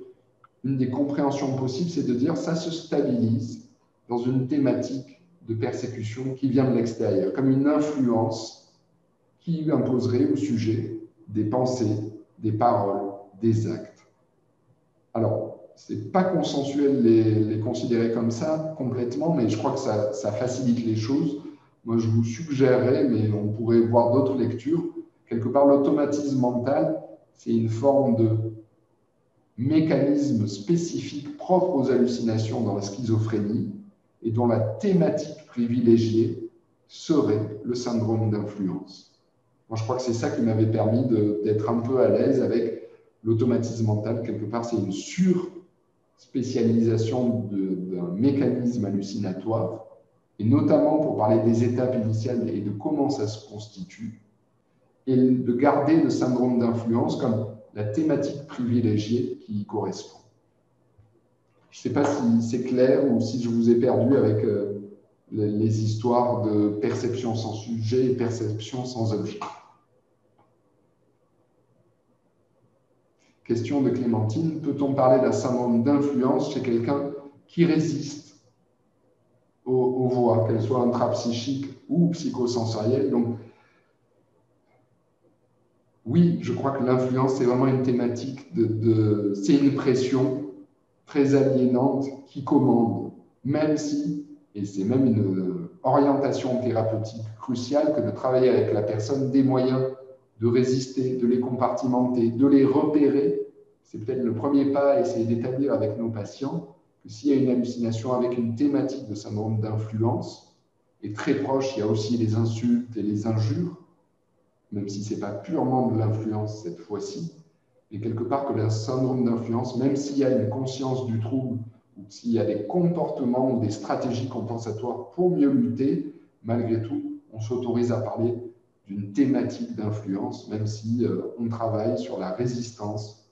une des compréhensions possibles, c'est de dire ça se stabilise dans une thématique de persécution qui vient de l'extérieur, comme une influence qui imposerait au sujet des pensées, des paroles, des actes. Alors, ce n'est pas consensuel les considérer comme ça complètement, mais je crois que ça facilite les choses. Moi, je vous suggérerais, mais on pourrait voir d'autres lectures, quelque part, l'automatisme mental, c'est une forme de mécanisme spécifique propre aux hallucinations dans la schizophrénie et dont la thématique privilégiée serait le syndrome d'influence. Moi, je crois que c'est ça qui m'avait permis d'être un peu à l'aise avec l'automatisme mental. Quelque part, c'est une sur-spécialisation d'un mécanisme hallucinatoire, et notamment pour parler des étapes initiales et de comment ça se constitue, et de garder le syndrome d'influence comme la thématique privilégiée qui y correspond. Je ne sais pas si c'est clair ou si je vous ai perdu avec les histoires de perception sans sujet et perception sans objet. Question de Clémentine, peut-on parler d'un syndrome d'influence chez quelqu'un qui résiste aux voix, qu'elles soient intrapsychiques ou psychosensorielles? Donc, oui, je crois que l'influence, c'est vraiment une thématique c'est une pression très aliénante qui commande, même si, et c'est même une orientation thérapeutique cruciale que de travailler avec la personne des moyens de résister, de les compartimenter, de les repérer. C'est peut-être le premier pas à essayer d'établir avec nos patients que s'il y a une hallucination avec une thématique de syndrome d'influence, et très proche, il y a aussi les insultes et les injures, même si ce n'est pas purement de l'influence cette fois-ci, mais quelque part que le syndrome d'influence, même s'il y a une conscience du trouble, ou s'il y a des comportements ou des stratégies compensatoires pour mieux lutter, malgré tout, on s'autorise à parler d'une thématique d'influence, même si on travaille sur la résistance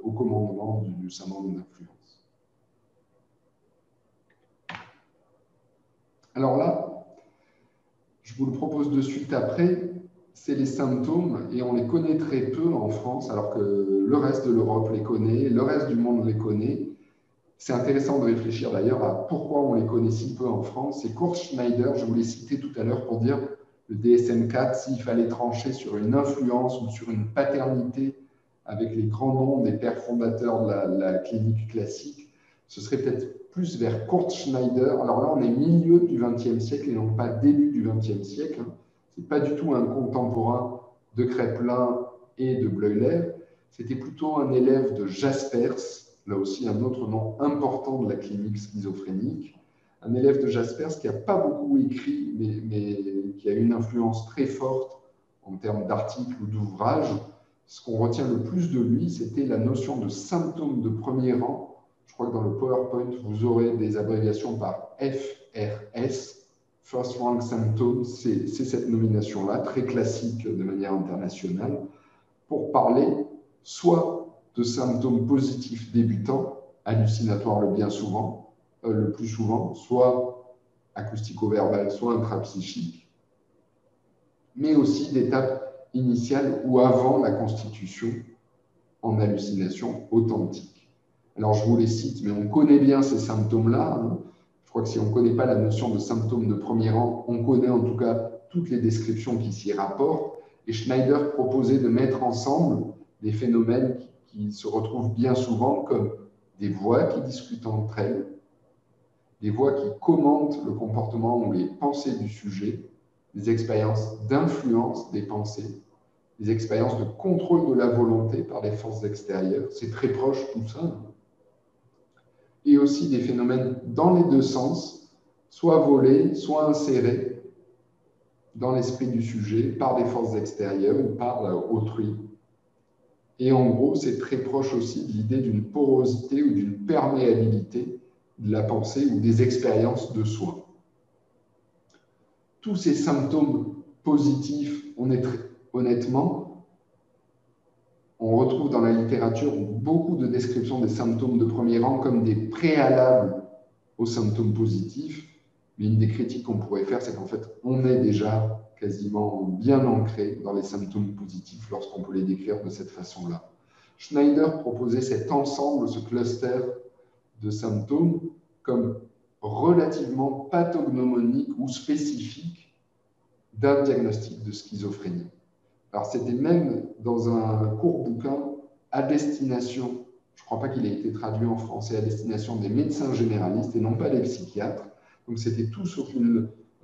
au commandement du syndrome d'influence. Alors là, je vous le propose de suite après, c'est les symptômes, et on les connaît très peu en France, alors que le reste de l'Europe les connaît, le reste du monde les connaît. C'est intéressant de réfléchir d'ailleurs à pourquoi on les connaît si peu en France. C'est Kurt Schneider, je vous l'ai cité tout à l'heure pour dire le DSM-4, s'il fallait trancher sur une influence ou sur une paternité avec les grands noms des pères fondateurs de la clinique classique, ce serait peut-être plus vers Kurt Schneider. Alors là, on est milieu du XXe siècle et non pas début du XXe siècle. Ce n'est pas du tout un contemporain de Kraepelin et de Bleuler. C'était plutôt un élève de Jaspers, là aussi un autre nom important de la clinique schizophrénique, un élève de Jaspers qui n'a pas beaucoup écrit, mais qui a une influence très forte en termes d'articles ou d'ouvrages, ce qu'on retient le plus de lui, c'était la notion de symptômes de premier rang. Je crois que dans le PowerPoint, vous aurez des abréviations par FRS, First Rank Symptoms, c'est cette nomination-là, très classique de manière internationale, pour parler soit de symptômes positifs débutants, hallucinatoires le plus souvent, soit acoustico-verbal, soit intrapsychique, mais aussi d'étapes initiales ou avant la constitution en hallucination authentique. Alors, je vous les cite, mais on connaît bien ces symptômes-là. Je crois que si on ne connaît pas la notion de symptômes de premier rang, on connaît en tout cas toutes les descriptions qui s'y rapportent. Et Schneider proposait de mettre ensemble des phénomènes qui se retrouvent bien souvent comme des voix qui discutent entre elles, des voix qui commentent le comportement ou les pensées du sujet, des expériences d'influence des pensées, des expériences de contrôle de la volonté par les forces extérieures. C'est très proche tout ça. Et aussi des phénomènes dans les deux sens, soit volés, soit insérés dans l'esprit du sujet par des forces extérieures ou par autrui. Et en gros, c'est très proche aussi de l'idée d'une porosité ou d'une perméabilité de la pensée ou des expériences de soi. Tous ces symptômes positifs, honnêtement, on retrouve dans la littérature beaucoup de descriptions des symptômes de premier rang comme des préalables aux symptômes positifs. Mais une des critiques qu'on pourrait faire, c'est qu'en fait, on est déjà quasiment bien ancré dans les symptômes positifs lorsqu'on peut les décrire de cette façon-là. Schneider proposait cet ensemble, ce cluster de symptômes comme relativement pathognomonique ou spécifique d'un diagnostic de schizophrénie. Alors, c'était même dans un court bouquin à destination, je ne crois pas qu'il ait été traduit en français, à destination des médecins généralistes et non pas des psychiatres. Donc, c'était tout sauf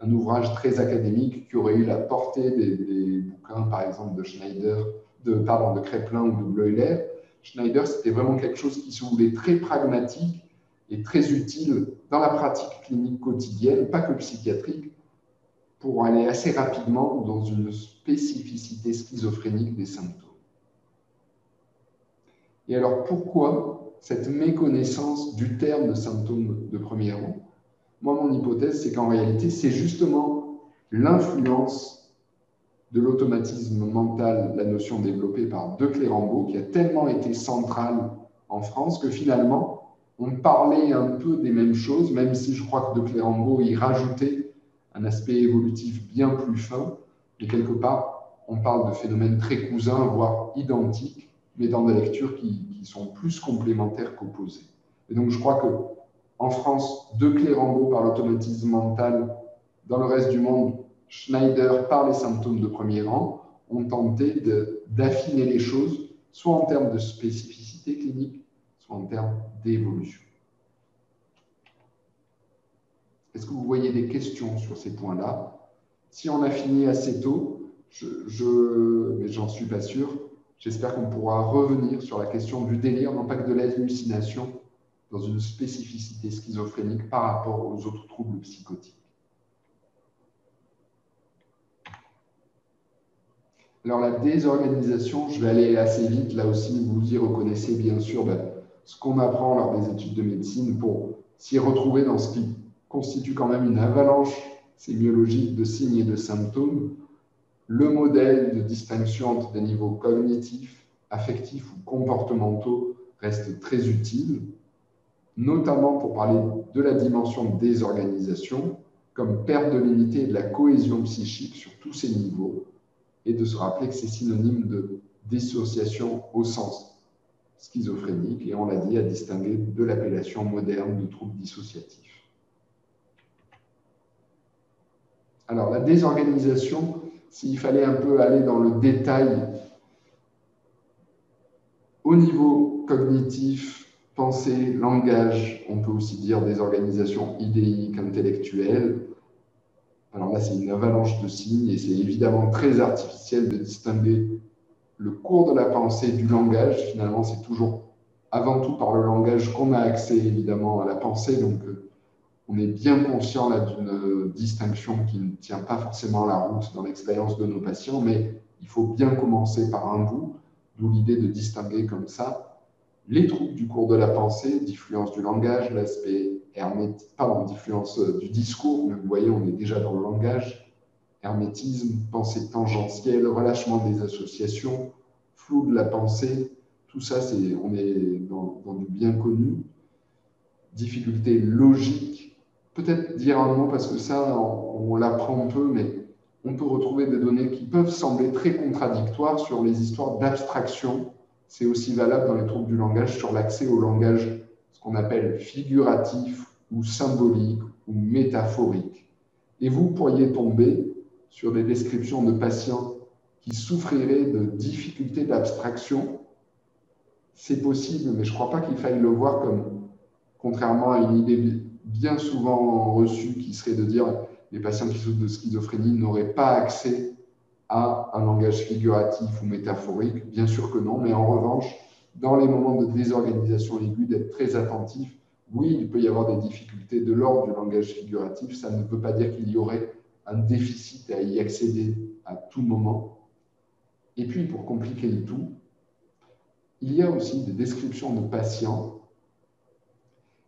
un ouvrage très académique qui aurait eu la portée des bouquins, par exemple, de Schneider, de Kraepelin ou de Bleuler. Schneider, c'était vraiment quelque chose qui se voulait très pragmatique et très utile dans la pratique clinique quotidienne, pas que psychiatrique, pour aller assez rapidement dans une spécificité schizophrénique des symptômes. Et alors, pourquoi cette méconnaissance du terme de symptômes de premier rang? Moi, mon hypothèse, c'est qu'en réalité, c'est justement l'influence de l'automatisme mental, la notion développée par De Clérambault, qui a tellement été centrale en France que finalement, on parlait un peu des mêmes choses, même si je crois que De Clérambault y rajoutait un aspect évolutif bien plus fin, mais quelque part, on parle de phénomènes très cousins, voire identiques, mais dans des lectures qui sont plus complémentaires qu'opposées. Et donc, je crois que en France, De Clérambault par l'automatisme mental, dans le reste du monde, Schneider par les symptômes de premier rang, ont tenté d'affiner les choses, soit en termes de spécificité clinique, soit en termes d'évolution. Est-ce que vous voyez des questions sur ces points-là? Si on a fini assez tôt, mais j'en suis pas sûr, j'espère qu'on pourra revenir sur la question du délire, non pas que de l'hallucination, dans une spécificité schizophrénique par rapport aux autres troubles psychotiques. Alors la désorganisation, je vais aller assez vite, là aussi vous y reconnaissez bien sûr ce qu'on apprend lors des études de médecine pour s'y retrouver dans ce qui constitue quand même une avalanche sémiologique de signes et de symptômes. Le modèle de distinction entre des niveaux cognitifs, affectifs ou comportementaux reste très utile, notamment pour parler de la dimension de désorganisation, comme perte de l'unité et de la cohésion psychique sur tous ces niveaux, et de se rappeler que c'est synonyme de dissociation au sens schizophrénique, et on l'a dit, à distinguer de l'appellation moderne de trouble dissociatif. Alors, la désorganisation, s'il fallait un peu aller dans le détail, au niveau cognitif, pensée, langage, on peut aussi dire désorganisation idéique, intellectuelle. Alors là, c'est une avalanche de signes et c'est évidemment très artificiel de distinguer le cours de la pensée du langage. Finalement, c'est toujours avant tout par le langage qu'on a accès évidemment à la pensée. Donc, on est bien conscient là d'une distinction qui ne tient pas forcément la route dans l'expérience de nos patients, mais il faut bien commencer par un bout, d'où l'idée de distinguer comme ça les troubles du cours de la pensée, diffluence du langage, l'aspect hermétique, pardon, diffluence du discours, mais vous voyez, on est déjà dans le langage, hermétisme, pensée tangentielle, relâchement des associations, flou de la pensée, tout ça, on est dans du bien connu. Difficulté logique, peut-être dire un mot parce que ça, on l'apprend un peu, mais on peut retrouver des données qui peuvent sembler très contradictoires sur les histoires d'abstraction. C'est aussi valable dans les troubles du langage sur l'accès au langage, ce qu'on appelle figuratif ou symbolique ou métaphorique. Et vous pourriez tomber sur des descriptions de patients qui souffriraient de difficultés d'abstraction. C'est possible, mais je ne crois pas qu'il faille le voir comme, contrairement à une idée bien souvent reçue qui serait de dire les patients qui souffrent de schizophrénie n'auraient pas accès à un langage figuratif ou métaphorique. Bien sûr que non, mais en revanche, dans les moments de désorganisation aiguë, d'être très attentif. Oui, il peut y avoir des difficultés de l'ordre du langage figuratif. Ça ne veut pas dire qu'il y aurait un déficit à y accéder à tout moment. Et puis, pour compliquer le tout, il y a aussi des descriptions de patients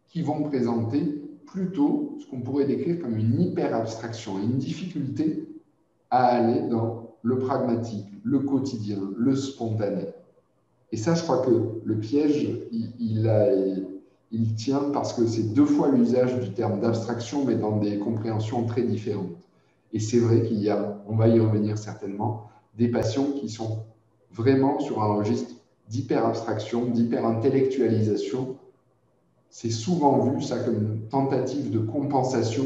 qui vont présenter plutôt ce qu'on pourrait décrire comme une hyper-abstraction, une difficulté à aller dans le pragmatique, le quotidien, le spontané. Et ça, je crois que le piège, il tient parce que c'est deux fois l'usage du terme d'abstraction, mais dans des compréhensions très différentes. Et c'est vrai qu'il y a, on va y revenir certainement, des patients qui sont vraiment sur un registre d'hyper-abstraction, d'hyper-intellectualisation. C'est souvent vu, ça, comme une tentative de compensation,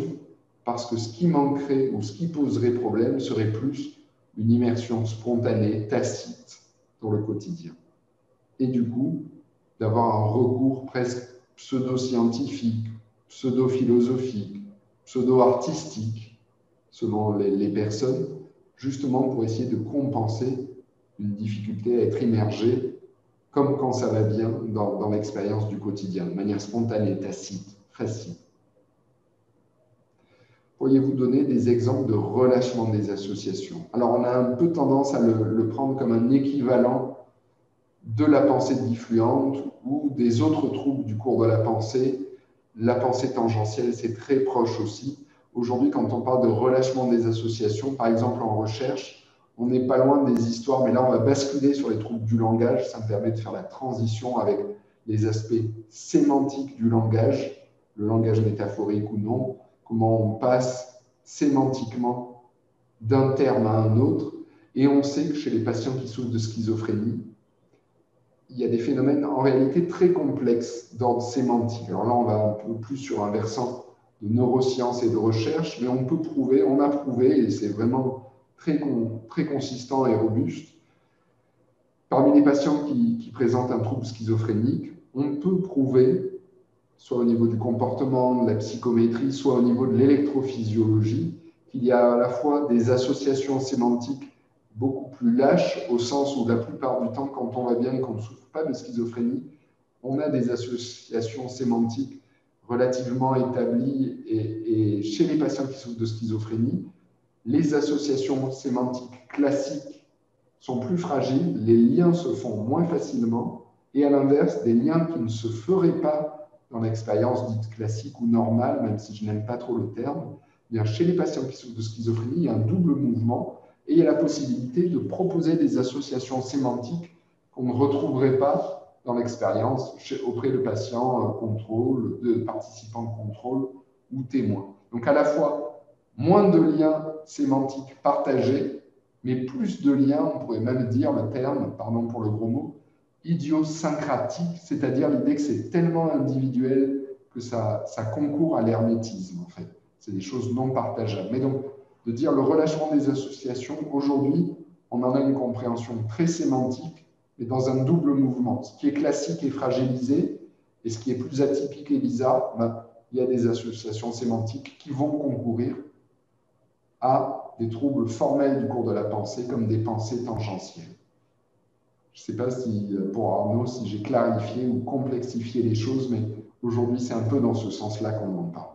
parce que ce qui manquerait ou ce qui poserait problème serait plus une immersion spontanée, tacite dans le quotidien. Et du coup, d'avoir un recours presque pseudo-scientifique, pseudo-philosophique, pseudo-artistique, selon les personnes, justement pour essayer de compenser une difficulté à être immergé, comme quand ça va bien dans l'expérience du quotidien, de manière spontanée, tacite, facile. Pourriez-vous donner des exemples de relâchement des associations? Alors, on a un peu tendance à le prendre comme un équivalent de la pensée diffluente ou des autres troubles du cours de la pensée. La pensée tangentielle, c'est très proche aussi. Aujourd'hui, quand on parle de relâchement des associations, par exemple en recherche, on n'est pas loin des histoires, mais là, on va basculer sur les troubles du langage. Ça me permet de faire la transition avec les aspects sémantiques du langage, le langage métaphorique ou non, comment on passe sémantiquement d'un terme à un autre. Et on sait que chez les patients qui souffrent de schizophrénie, il y a des phénomènes en réalité très complexes d'ordre sémantique. Alors là, on va un peu plus sur un versant de neurosciences et de recherche, mais on peut prouver, on a prouvé, et c'est vraiment très consistant et robuste. Parmi les patients qui présentent un trouble schizophrénique, on peut prouver, soit au niveau du comportement, de la psychométrie, soit au niveau de l'électrophysiologie, qu'il y a à la fois des associations sémantiques beaucoup plus lâches, au sens où la plupart du temps, quand on va bien et qu'on ne souffre pas de schizophrénie, on a des associations sémantiques relativement établies et chez les patients qui souffrent de schizophrénie, les associations sémantiques classiques sont plus fragiles, les liens se font moins facilement, et à l'inverse, des liens qui ne se feraient pas dans l'expérience dite classique ou normale, même si je n'aime pas trop le terme, bien, chez les patients qui souffrent de schizophrénie, il y a un double mouvement, et il y a la possibilité de proposer des associations sémantiques qu'on ne retrouverait pas dans l'expérience auprès de patients contrôle, de participants de contrôle ou témoins. Donc à la fois, moins de liens sémantiques partagés, mais plus de liens, on pourrait même dire le terme, pardon pour le gros mot, idiosyncratique, c'est-à-dire l'idée que c'est tellement individuel que ça concourt à l'hermétisme, en fait. C'est des choses non partageables. Mais donc, de dire le relâchement des associations, aujourd'hui, on en a une compréhension très sémantique, mais dans un double mouvement. Ce qui est classique est fragilisé, et ce qui est plus atypique et bizarre, il y a des associations sémantiques qui vont concourir à des troubles formels du cours de la pensée, comme des pensées tangentielles. Je ne sais pas si, pour Arnaud, si j'ai clarifié ou complexifié les choses, mais aujourd'hui, c'est un peu dans ce sens-là qu'on en parle.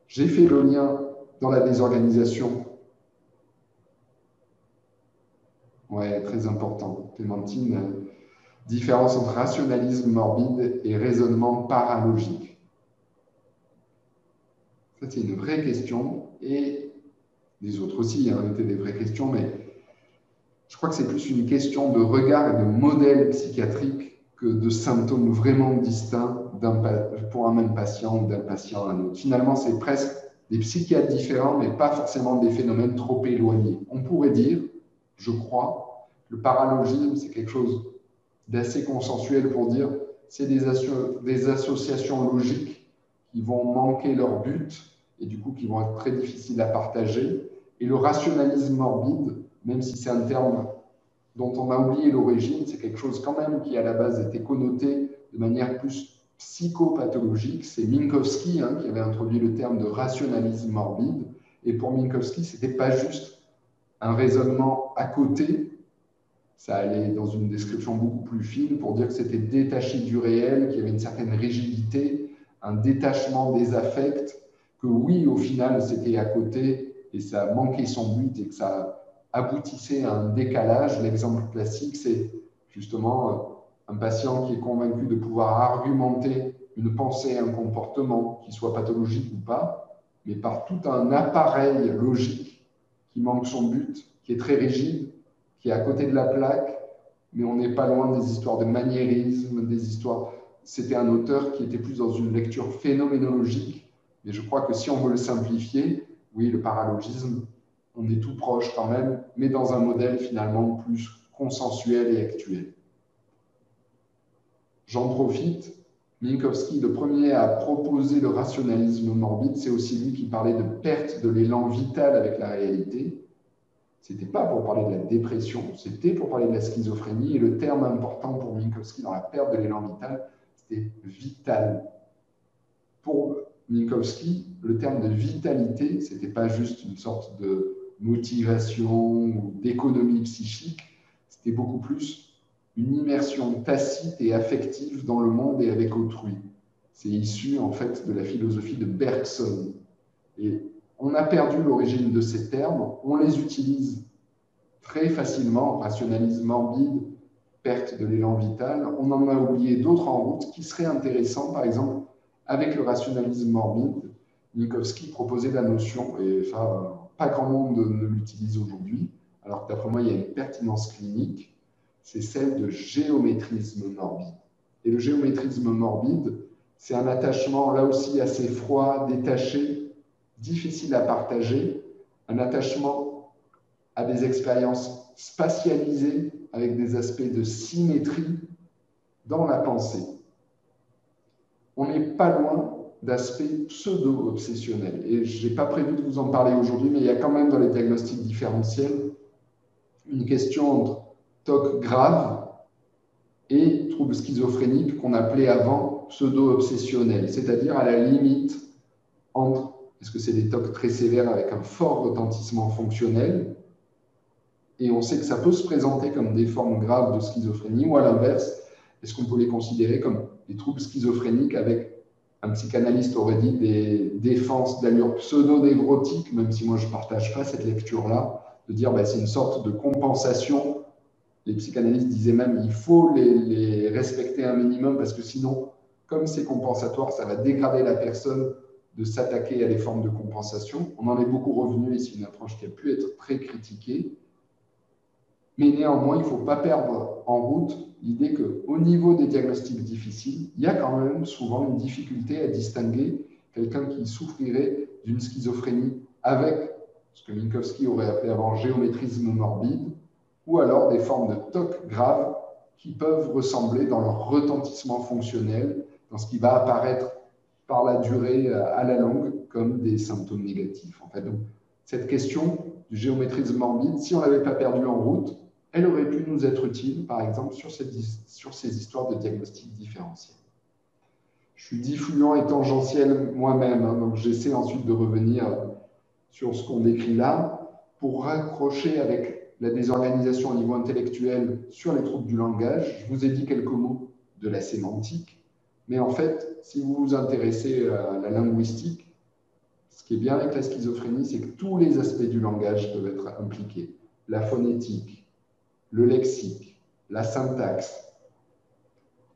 J'ai fait le lien dans la désorganisation Ouais, très important. Clémentine, différence entre rationalisme morbide et raisonnement paralogique. Ça, c'est une vraie question. Et les autres aussi étaient des vraies questions, mais je crois que c'est plus une question de regard et de modèle psychiatrique que de symptômes vraiment distincts pour un même patient ou d'un patient à un autre. Finalement, c'est presque des psychiatres différents, mais pas forcément des phénomènes trop éloignés. On pourrait dire, je crois, le paralogisme, c'est quelque chose d'assez consensuel pour dire c'est des associations logiques qui vont manquer leur but et du coup qui vont être très difficiles à partager. Et le rationalisme morbide, même si c'est un terme dont on a oublié l'origine, c'est quelque chose quand même qui à la base était connoté de manière plus psychopathologique. C'est Minkowski qui avait introduit le terme de rationalisme morbide. Et pour Minkowski, ce n'était pas juste un raisonnement à côté, ça allait dans une description beaucoup plus fine pour dire que c'était détaché du réel, qu'il y avait une certaine rigidité, un détachement des affects, que oui, au final, c'était à côté et ça manquait son but et que ça aboutissait à un décalage. L'exemple classique, c'est justement un patient qui est convaincu de pouvoir argumenter une pensée, un comportement, qui soit pathologique ou pas, mais par tout un appareil logique qui manque son but, qui est très rigide, qui est à côté de la plaque, mais on n'est pas loin des histoires de maniérisme, des histoires... C'était un auteur qui était plus dans une lecture phénoménologique, mais je crois que si on veut le simplifier, oui, le paralogisme, on est tout proche quand même, mais dans un modèle finalement plus consensuel et actuel. J'en profite, Minkowski, le premier à proposer le rationalisme morbide, c'est aussi lui qui parlait de perte de l'élan vital avec la réalité. C'était pas pour parler de la dépression, c'était pour parler de la schizophrénie. Et le terme important pour Minkowski dans la perte de l'élan vital, c'était vital. Pour Minkowski, le terme de vitalité, c'était pas juste une sorte de motivation ou d'économie psychique, c'était beaucoup plus une immersion tacite et affective dans le monde et avec autrui. C'est issu en fait de la philosophie de Bergson. Et on a perdu l'origine de ces termes, on les utilise très facilement, rationalisme morbide, perte de l'élan vital. On en a oublié d'autres en route qui seraient intéressants. Par exemple, avec le rationalisme morbide, Minkowski proposait la notion, et ça, pas grand monde ne l'utilise aujourd'hui, alors que d'après moi, il y a une pertinence clinique, c'est celle de géométrisme morbide. Et le géométrisme morbide, c'est un attachement là aussi assez froid, détaché, difficile à partager, un attachement à des expériences spatialisées avec des aspects de symétrie dans la pensée. On n'est pas loin d'aspects pseudo-obsessionnels. Et je n'ai pas prévu de vous en parler aujourd'hui, mais il y a quand même dans les diagnostics différentiels une question entre TOC grave et troubles schizophréniques qu'on appelait avant pseudo-obsessionnels, c'est-à-dire à la limite entre, est-ce que c'est des TOC très sévères avec un fort retentissement fonctionnel, et on sait que ça peut se présenter comme des formes graves de schizophrénie, ou à l'inverse, est-ce qu'on peut les considérer comme des troubles schizophréniques avec, un psychanalyste aurait dit, des défenses d'allure pseudo-névrotique, même si moi je ne partage pas cette lecture-là, de dire c'est une sorte de compensation. Les psychanalystes disaient même il faut les respecter un minimum parce que sinon, comme c'est compensatoire, ça va dégrader la personne de s'attaquer à des formes de compensation. On en est beaucoup revenu et c'est une approche qui a pu être très critiquée. Mais néanmoins, il ne faut pas perdre en route l'idée qu'au niveau des diagnostics difficiles, il y a quand même souvent une difficulté à distinguer quelqu'un qui souffrirait d'une schizophrénie avec ce que Minkowski aurait appelé avant géométrisme morbide, ou alors des formes de TOC graves qui peuvent ressembler dans leur retentissement fonctionnel, dans ce qui va apparaître par la durée à la longue comme des symptômes négatifs. En fait, donc, cette question du géométrisme morbide, si on ne l'avait pas perdu en route, elle aurait pu nous être utile, par exemple, sur ces histoires de diagnostic différentiel. Je suis diffluent et tangentiel moi-même, donc j'essaie ensuite de revenir sur ce qu'on décrit là, pour raccrocher avec la désorganisation au niveau intellectuel sur les troubles du langage. Je vous ai dit quelques mots de la sémantique, mais en fait, si vous vous intéressez à la linguistique, ce qui est bien avec la schizophrénie, c'est que tous les aspects du langage peuvent être impliqués. La phonétique, le lexique, la syntaxe,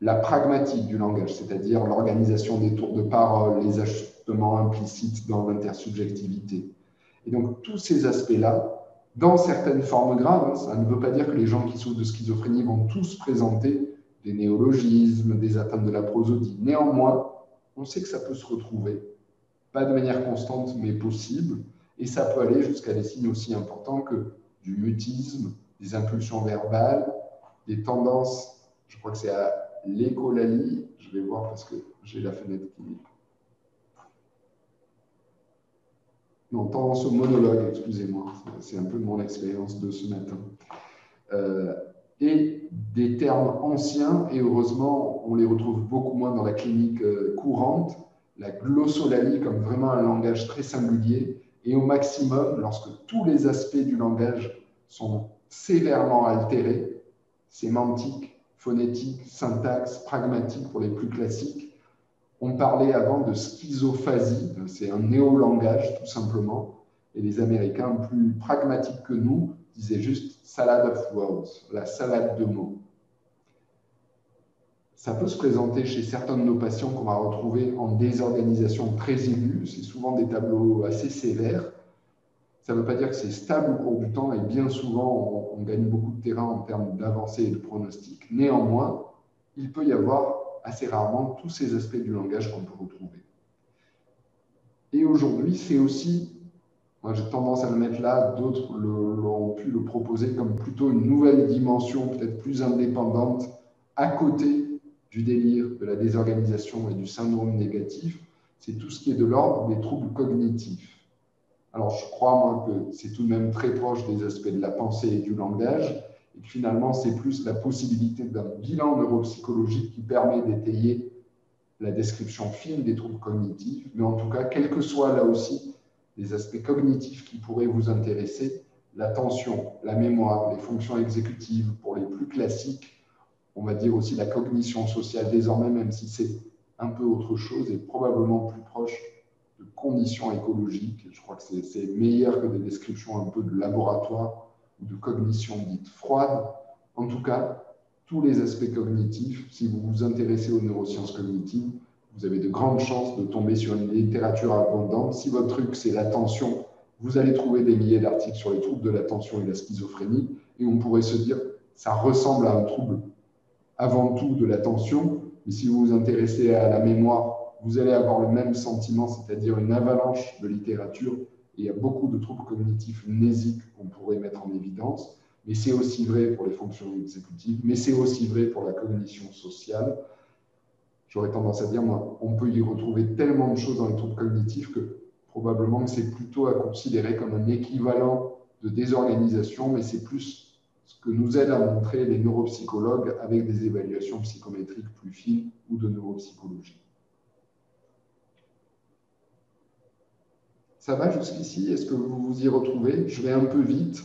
la pragmatique du langage, c'est-à-dire l'organisation des tours de parole, les ajustements implicites dans l'intersubjectivité. Et donc, tous ces aspects-là, dans certaines formes graves, ça ne veut pas dire que les gens qui souffrent de schizophrénie vont tous présenter des néologismes, des atteintes de la prosodie. Néanmoins, on sait que ça peut se retrouver, pas de manière constante, mais possible, et ça peut aller jusqu'à des signes aussi importants que du mutisme, des impulsions verbales, des tendances, je crois que c'est à l'écholalie, je vais voir parce que j'ai la fenêtre qui... Non, tendance au monologue, excusez-moi, c'est un peu mon expérience de ce matin. Et des termes anciens, et heureusement, on les retrouve beaucoup moins dans la clinique courante, la glossolalie comme vraiment un langage très singulier, et au maximum, lorsque tous les aspects du langage sont sévèrement altérés, sémantique, phonétique, syntaxe, pragmatique pour les plus classiques. On parlait avant de schizophasie, c'est un néolangage tout simplement, et les Américains plus pragmatiques que nous disaient juste salad of words, la salade de mots. Ça peut se présenter chez certains de nos patients qu'on va retrouver en désorganisation très aiguë, c'est souvent des tableaux assez sévères. Ça ne veut pas dire que c'est stable au cours du temps et bien souvent on gagne beaucoup de terrain en termes d'avancée et de pronostic. Néanmoins, il peut y avoir assez rarement tous ces aspects du langage qu'on peut retrouver. Et aujourd'hui, c'est aussi, moi j'ai tendance à le mettre là, d'autres ont pu le proposer comme plutôt une nouvelle dimension, peut-être plus indépendante, à côté du délire, de la désorganisation et du syndrome négatif, c'est tout ce qui est de l'ordre des troubles cognitifs. Alors, je crois, moi, que c'est tout de même très proche des aspects de la pensée et du langage, et que finalement, c'est plus la possibilité d'un bilan neuropsychologique qui permet d'étayer la description fine des troubles cognitifs, mais en tout cas, quels que soient là aussi les aspects cognitifs qui pourraient vous intéresser, l'attention, la mémoire, les fonctions exécutives pour les plus classiques, on va dire aussi la cognition sociale désormais, même si c'est un peu autre chose et probablement plus proche de conditions écologiques. Je crois que c'est meilleur que des descriptions un peu de laboratoire ou de cognition dite froide. En tout cas, tous les aspects cognitifs, si vous vous intéressez aux neurosciences cognitives, vous avez de grandes chances de tomber sur une littérature abondante. Si votre truc, c'est l'attention, vous allez trouver des milliers d'articles sur les troubles de l'attention et la schizophrénie, et on pourrait se dire, ça ressemble à un trouble avant tout de l'attention, mais si vous vous intéressez à la mémoire, vous allez avoir le même sentiment, c'est-à-dire une avalanche de littérature, et il y a beaucoup de troubles cognitifs mnésiques qu'on pourrait mettre en évidence, mais c'est aussi vrai pour les fonctions exécutives, mais c'est aussi vrai pour la cognition sociale. J'aurais tendance à dire, moi, on peut y retrouver tellement de choses dans les troubles cognitifs que probablement que c'est plutôt à considérer comme un équivalent de désorganisation, mais c'est plus ce que nous aident à montrer les neuropsychologues avec des évaluations psychométriques plus fines ou de neuropsychologie. Ça va jusqu'ici? Est-ce que vous vous y retrouvez? Je vais un peu vite.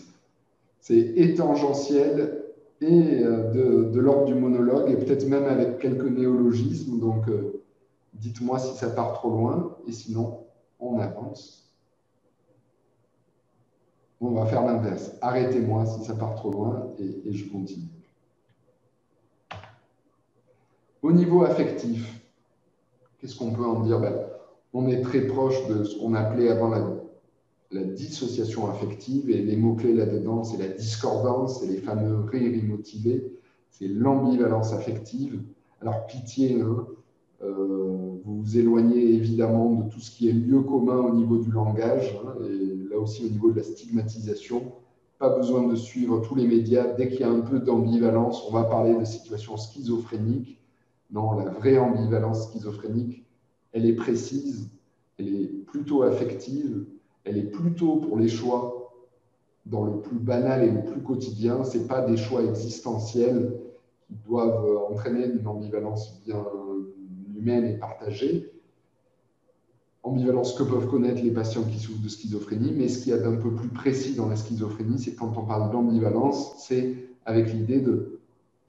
C'est étangentiel et de l'ordre du monologue, et peut-être même avec quelques néologismes. Donc, dites-moi si ça part trop loin, et sinon, on avance. On va faire l'inverse. Arrêtez-moi si ça part trop loin, et je continue. Au niveau affectif, qu'est-ce qu'on peut en dire? On est très proche de ce qu'on appelait avant la dissociation affective, et les mots-clés là-dedans, c'est la discordance, c'est les fameux rires immotivés, c'est l'ambivalence affective. Alors, pitié, hein, vous vous éloignez évidemment de tout ce qui est lieu commun au niveau du langage, hein, et là aussi au niveau de la stigmatisation. Pas besoin de suivre tous les médias. Dès qu'il y a un peu d'ambivalence, on va parler de situations schizophréniques. Non, la vraie ambivalence schizophrénique, elle est précise, elle est plutôt affective, elle est plutôt pour les choix dans le plus banal et le plus quotidien. Ce n'est pas des choix existentiels qui doivent entraîner une ambivalence bien humaine et partagée. Ambivalence que peuvent connaître les patients qui souffrent de schizophrénie, mais ce qu'il y a d'un peu plus précis dans la schizophrénie, c'est quand on parle d'ambivalence, c'est avec l'idée de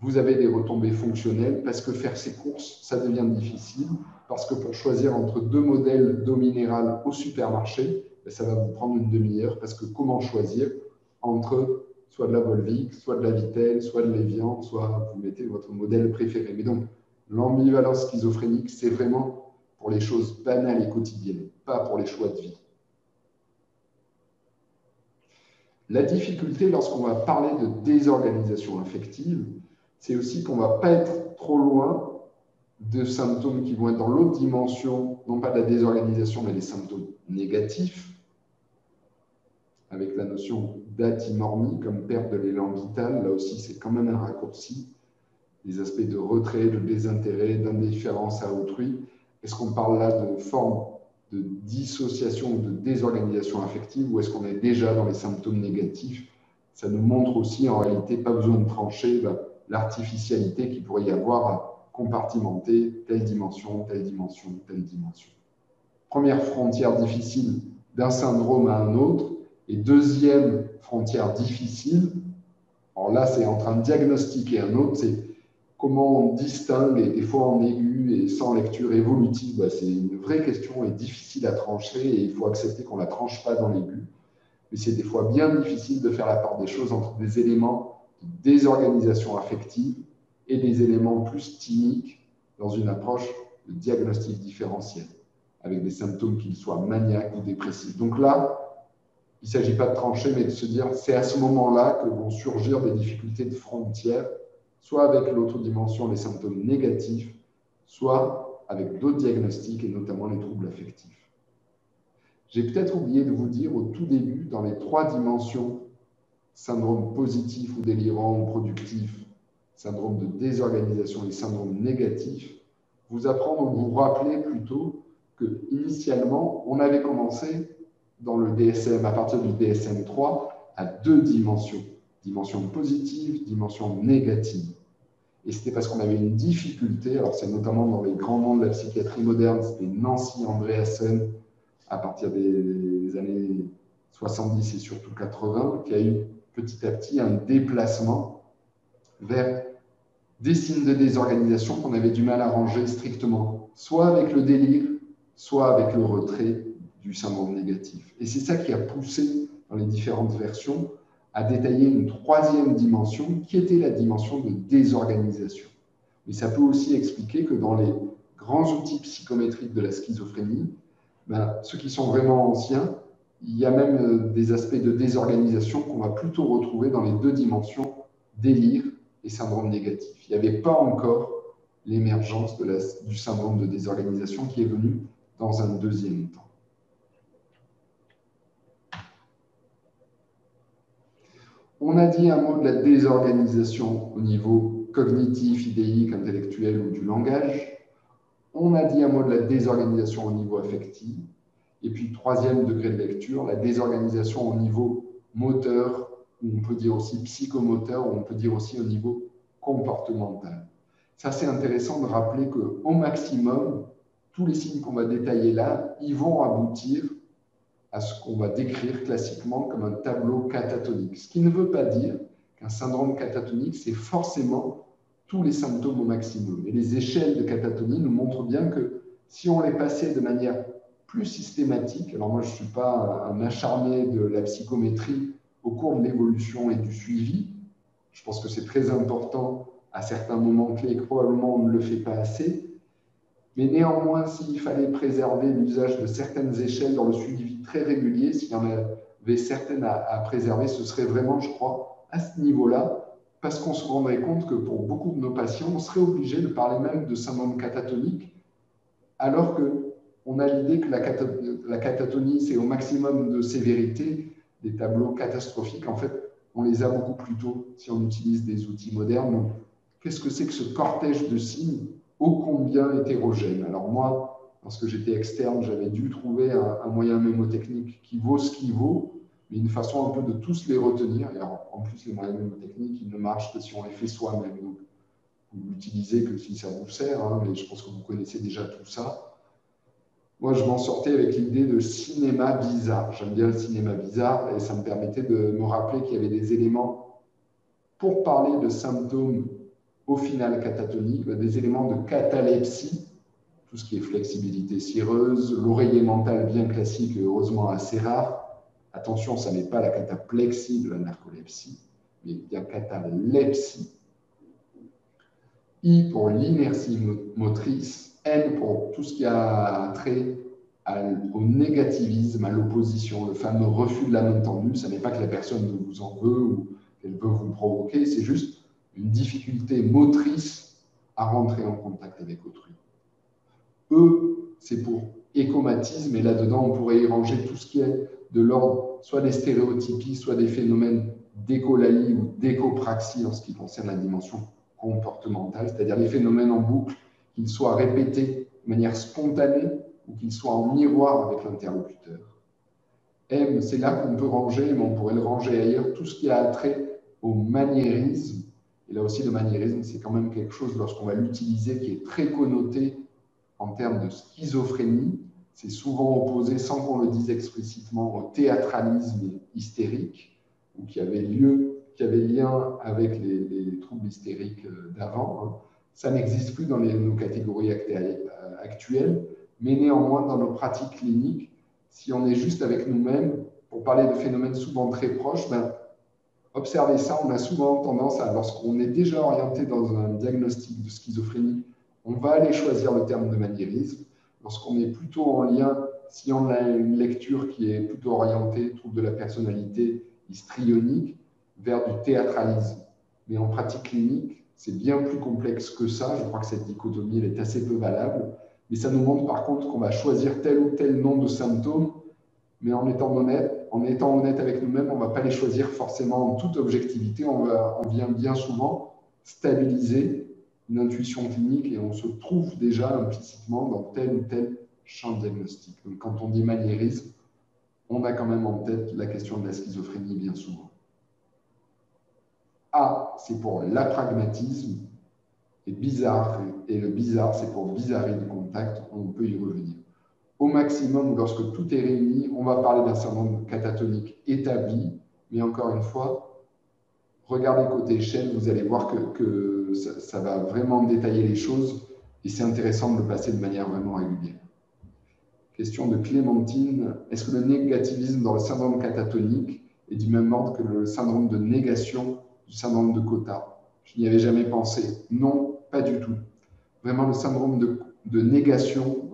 vous avez des retombées fonctionnelles parce que faire ses courses, ça devient difficile, parce que pour choisir entre deux modèles d'eau minérale au supermarché, ça va vous prendre une demi-heure, parce que comment choisir entre soit de la Volvic, soit de la Vittel, soit de l'Evian, soit vous mettez votre modèle préféré. Mais donc, l'ambivalence schizophrénique, c'est vraiment pour les choses banales et quotidiennes, pas pour les choix de vie. La difficulté lorsqu'on va parler de désorganisation affective, c'est aussi qu'on ne va pas être trop loin de symptômes qui vont être dans l'autre dimension, non pas de la désorganisation, mais des symptômes négatifs, avec la notion d'athymormie comme perte de l'élan vital. Là aussi, c'est quand même un raccourci. Les aspects de retrait, de désintérêt, d'indifférence à autrui. Est-ce qu'on parle là de forme de dissociation ou de désorganisation affective, ou est-ce qu'on est déjà dans les symptômes négatifs? Ça nous montre aussi, en réalité, pas besoin de trancher l'artificialité qu'il pourrait y avoir à compartimenter telle dimension, telle dimension, telle dimension. Première frontière difficile d'un syndrome à un autre, et deuxième frontière difficile, alors là, c'est en train de diagnostiquer un autre, c'est comment on distingue, et des fois en aigu et sans lecture évolutive. C'est une vraie question et difficile à trancher, et il faut accepter qu'on ne la tranche pas dans l'aigu. Mais c'est des fois bien difficile de faire la part des choses entre des éléments de désorganisation affective et des éléments plus cliniques dans une approche de diagnostic différentiel, avec des symptômes qu'ils soient maniaques ou dépressifs. Donc là, il ne s'agit pas de trancher, mais de se dire c'est à ce moment-là que vont surgir des difficultés de frontières, soit avec l'autre dimension, les symptômes négatifs, soit avec d'autres diagnostics, et notamment les troubles affectifs. J'ai peut-être oublié de vous dire au tout début, dans les trois dimensions, syndrome positif ou délirant ou productif, syndrome de désorganisation et syndrome négatif, vous apprendre ou vous rappeler plutôt que initialement, on avait commencé dans le DSM, à partir du DSM-3, à deux dimensions. Dimension positive, dimension négative. Et c'était parce qu'on avait une difficulté, alors c'est notamment dans les grands noms de la psychiatrie moderne, c'était Nancy Andreasen, à partir des années 70 et surtout 80, qui a eu petit à petit un déplacement vers des signes de désorganisation qu'on avait du mal à ranger strictement, soit avec le délire, soit avec le retrait du syndrome négatif. Et c'est ça qui a poussé, dans les différentes versions, à détailler une troisième dimension, qui était la dimension de désorganisation. Mais ça peut aussi expliquer que dans les grands outils psychométriques de la schizophrénie, ceux qui sont vraiment anciens, il y a même des aspects de désorganisation qu'on va plutôt retrouver dans les deux dimensions, délire et syndrome négatif. Il n'y avait pas encore l'émergence du syndrome de désorganisation qui est venu dans un deuxième temps. On a dit un mot de la désorganisation au niveau cognitif, idéique, intellectuel ou du langage. On a dit un mot de la désorganisation au niveau affectif. Et puis, troisième degré de lecture, la désorganisation au niveau moteur, ou on peut dire aussi psychomoteur, ou on peut dire aussi au niveau comportemental. Ça, c'est intéressant de rappeler qu'au maximum, tous les signes qu'on va détailler là, ils vont aboutir à ce qu'on va décrire classiquement comme un tableau catatonique. Ce qui ne veut pas dire qu'un syndrome catatonique, c'est forcément tous les symptômes au maximum. Et les échelles de catatonie nous montrent bien que si on les passait de manière plus systématique, alors moi je ne suis pas un acharné de la psychométrie au cours de l'évolution et du suivi, je pense que c'est très important à certains moments clés, et que probablement on ne le fait pas assez, mais néanmoins, s'il fallait préserver l'usage de certaines échelles dans le suivi très régulier, s'il y en avait certaines à préserver, ce serait vraiment, je crois, à ce niveau-là, parce qu'on se rendrait compte que pour beaucoup de nos patients, on serait obligé de parler même de syndrome catatonique, alors qu'on a l'idée que la catatonie, c'est au maximum de sévérité, des tableaux catastrophiques. En fait, on les a beaucoup plus tôt si on utilise des outils modernes. Donc, qu'est-ce que c'est que ce cortège de signes ô combien hétérogène? Alors moi, lorsque j'étais externe, j'avais dû trouver un moyen mémotechnique qui vaut ce qu'il vaut, mais une façon un peu de tous les retenir. Et alors, en plus, les moyens mémotechniques, ils ne marchent que si on les fait soi-même. Donc, vous l'utilisez que si ça vous sert, hein, mais je pense que vous connaissez déjà tout ça. Moi, je m'en sortais avec l'idée de cinéma bizarre. J'aime bien le cinéma bizarre et ça me permettait de me rappeler qu'il y avait des éléments pour parler de symptômes au final catatoniques, des éléments de catalepsie, tout ce qui est flexibilité cireuse, l'oreiller mental bien classique et heureusement assez rare. Attention, ça n'est pas la cataplexie de la narcolepsie. mais bien catalepsie. I pour l'inertie motrice, N pour tout ce qui a trait au négativisme, à l'opposition, le fameux refus de la main tendue. Ce n'est pas que la personne vous en veut ou qu'elle veut vous provoquer, c'est juste une difficulté motrice à rentrer en contact avec autrui. E, c'est pour écomatisme, et là-dedans, on pourrait y ranger tout ce qui est de l'ordre soit des stéréotypies, soit des phénomènes d'écolalie ou d'écopraxie en ce qui concerne la dimension comportementale, c'est-à-dire les phénomènes en boucle, qu'ils soient répétés de manière spontanée ou qu'ils soient en miroir avec l'interlocuteur. M, c'est là qu'on peut ranger, mais on pourrait le ranger ailleurs, tout ce qui a trait au maniérisme. Et là aussi, le maniérisme, c'est quand même quelque chose, lorsqu'on va l'utiliser, qui est très connoté en termes de schizophrénie. C'est souvent opposé, sans qu'on le dise explicitement, au théâtralisme hystérique, ou qui avait lien avec les troubles hystériques d'avant. Ça n'existe plus dans nos catégories actuelles, mais néanmoins, dans nos pratiques cliniques, si on est juste avec nous-mêmes, pour parler de phénomènes souvent très proches, observez ça, on a souvent tendance à, lorsqu'on est déjà orienté dans un diagnostic de schizophrénie, on va aller choisir le terme de maniérisme. Lorsqu'on est plutôt en lien, si on a une lecture qui est plutôt orientée, trouble de la personnalité histrionique, vers du théâtralisme. Mais en pratique clinique, c'est bien plus complexe que ça. Je crois que cette dichotomie, elle est assez peu valable. Mais ça nous montre par contre qu'on va choisir tel ou tel nom de symptômes, mais en étant honnête avec nous-mêmes, on ne va pas les choisir forcément en toute objectivité. On vient bien souvent stabiliser une intuition clinique et on se trouve déjà implicitement dans tel ou tel champ diagnostique. Donc quand on dit maniérisme, on a quand même en tête la question de la schizophrénie bien souvent. A, c'est pour l'apragmatisme, et bizarre, et le bizarre, c'est pour bizarrerie du contact, on peut y revenir. Au maximum, lorsque tout est réuni, on va parler d'un syndrome catatonique établi, mais encore une fois, regardez côté échelle, vous allez voir que ça va vraiment détailler les choses, et c'est intéressant de le passer de manière vraiment régulière. Question de Clémentine, est-ce que le négativisme dans le syndrome catatonique est du même ordre que le syndrome de négation du syndrome de Cotard? Je n'y avais jamais pensé. Non, pas du tout. Vraiment, le syndrome de négation,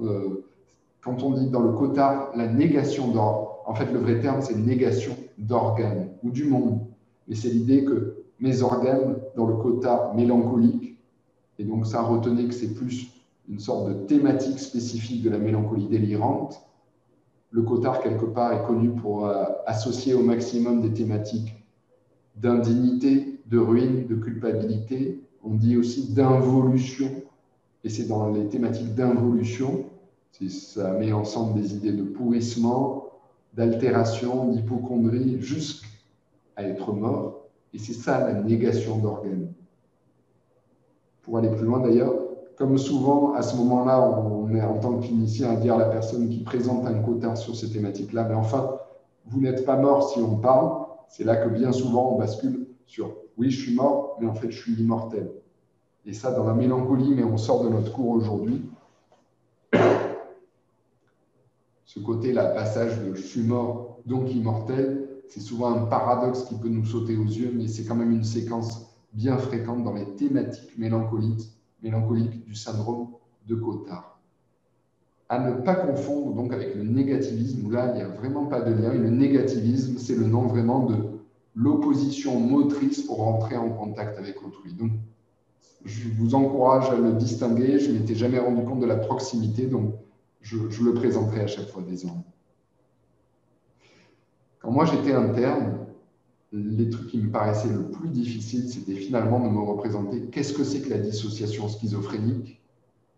quand on dit dans le Cotard la négation d'organes, en fait, le vrai terme, c'est négation d'organes ou du monde. Mais c'est l'idée que mes organes, dans le Cotard mélancolique, et donc ça, retenez que c'est plus une sorte de thématique spécifique de la mélancolie délirante. Le Cotard, quelque part, est connu pour associer au maximum des thématiques d'indignité, de ruine, de culpabilité. On dit aussi d'involution, et c'est dans les thématiques d'involution, ça met ensemble des idées de pourrissement, d'altération, d'hypocondrie, jusqu'à être mort. Et c'est ça la négation d'organes. Pour aller plus loin d'ailleurs, comme souvent, à ce moment-là, on est en tant que clinicien à dire à la personne qui présente un Cotard sur ces thématiques-là, mais enfin, vous n'êtes pas mort si on parle. C'est là que bien souvent, on bascule sur « oui, je suis mort, mais en fait, je suis immortel ». Et ça, dans la mélancolie, mais on sort de notre cours aujourd'hui. Ce côté-là, passage de « je suis mort, donc immortel », c'est souvent un paradoxe qui peut nous sauter aux yeux, mais c'est quand même une séquence bien fréquente dans les thématiques mélancoliques du syndrome de Cotard. À ne pas confondre donc avec le négativisme, où là, il n'y a vraiment pas de lien. Et le négativisme, c'est le nom vraiment de l'opposition motrice pour rentrer en contact avec autrui. Donc, je vous encourage à le distinguer. Je ne m'étais jamais rendu compte de la proximité, donc je le présenterai à chaque fois désormais. Quand moi j'étais interne, les trucs qui me paraissaient le plus difficile, c'était finalement de me représenter qu'est-ce que c'est que la dissociation schizophrénique.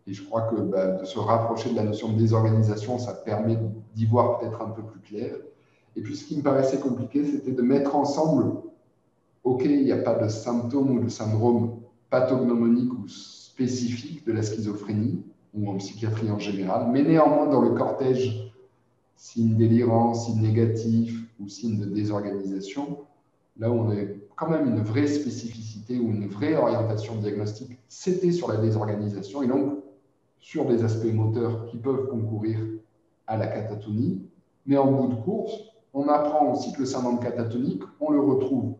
Et je crois que de se rapprocher de la notion de désorganisation, ça permet d'y voir peut-être un peu plus clair. Et puis ce qui me paraissait compliqué, c'était de mettre ensemble, ok, il n'y a pas de symptômes ou de syndrome pathognomonique ou spécifique de la schizophrénie, ou en psychiatrie en général, mais néanmoins dans le cortège, signe délirant, signe négatif ou signe de désorganisation, là où on a quand même une vraie spécificité ou une vraie orientation diagnostique, c'était sur la désorganisation et donc sur des aspects moteurs qui peuvent concourir à la catatonie. Mais en bout de course, on apprend aussi que le syndrome catatonique, on le retrouve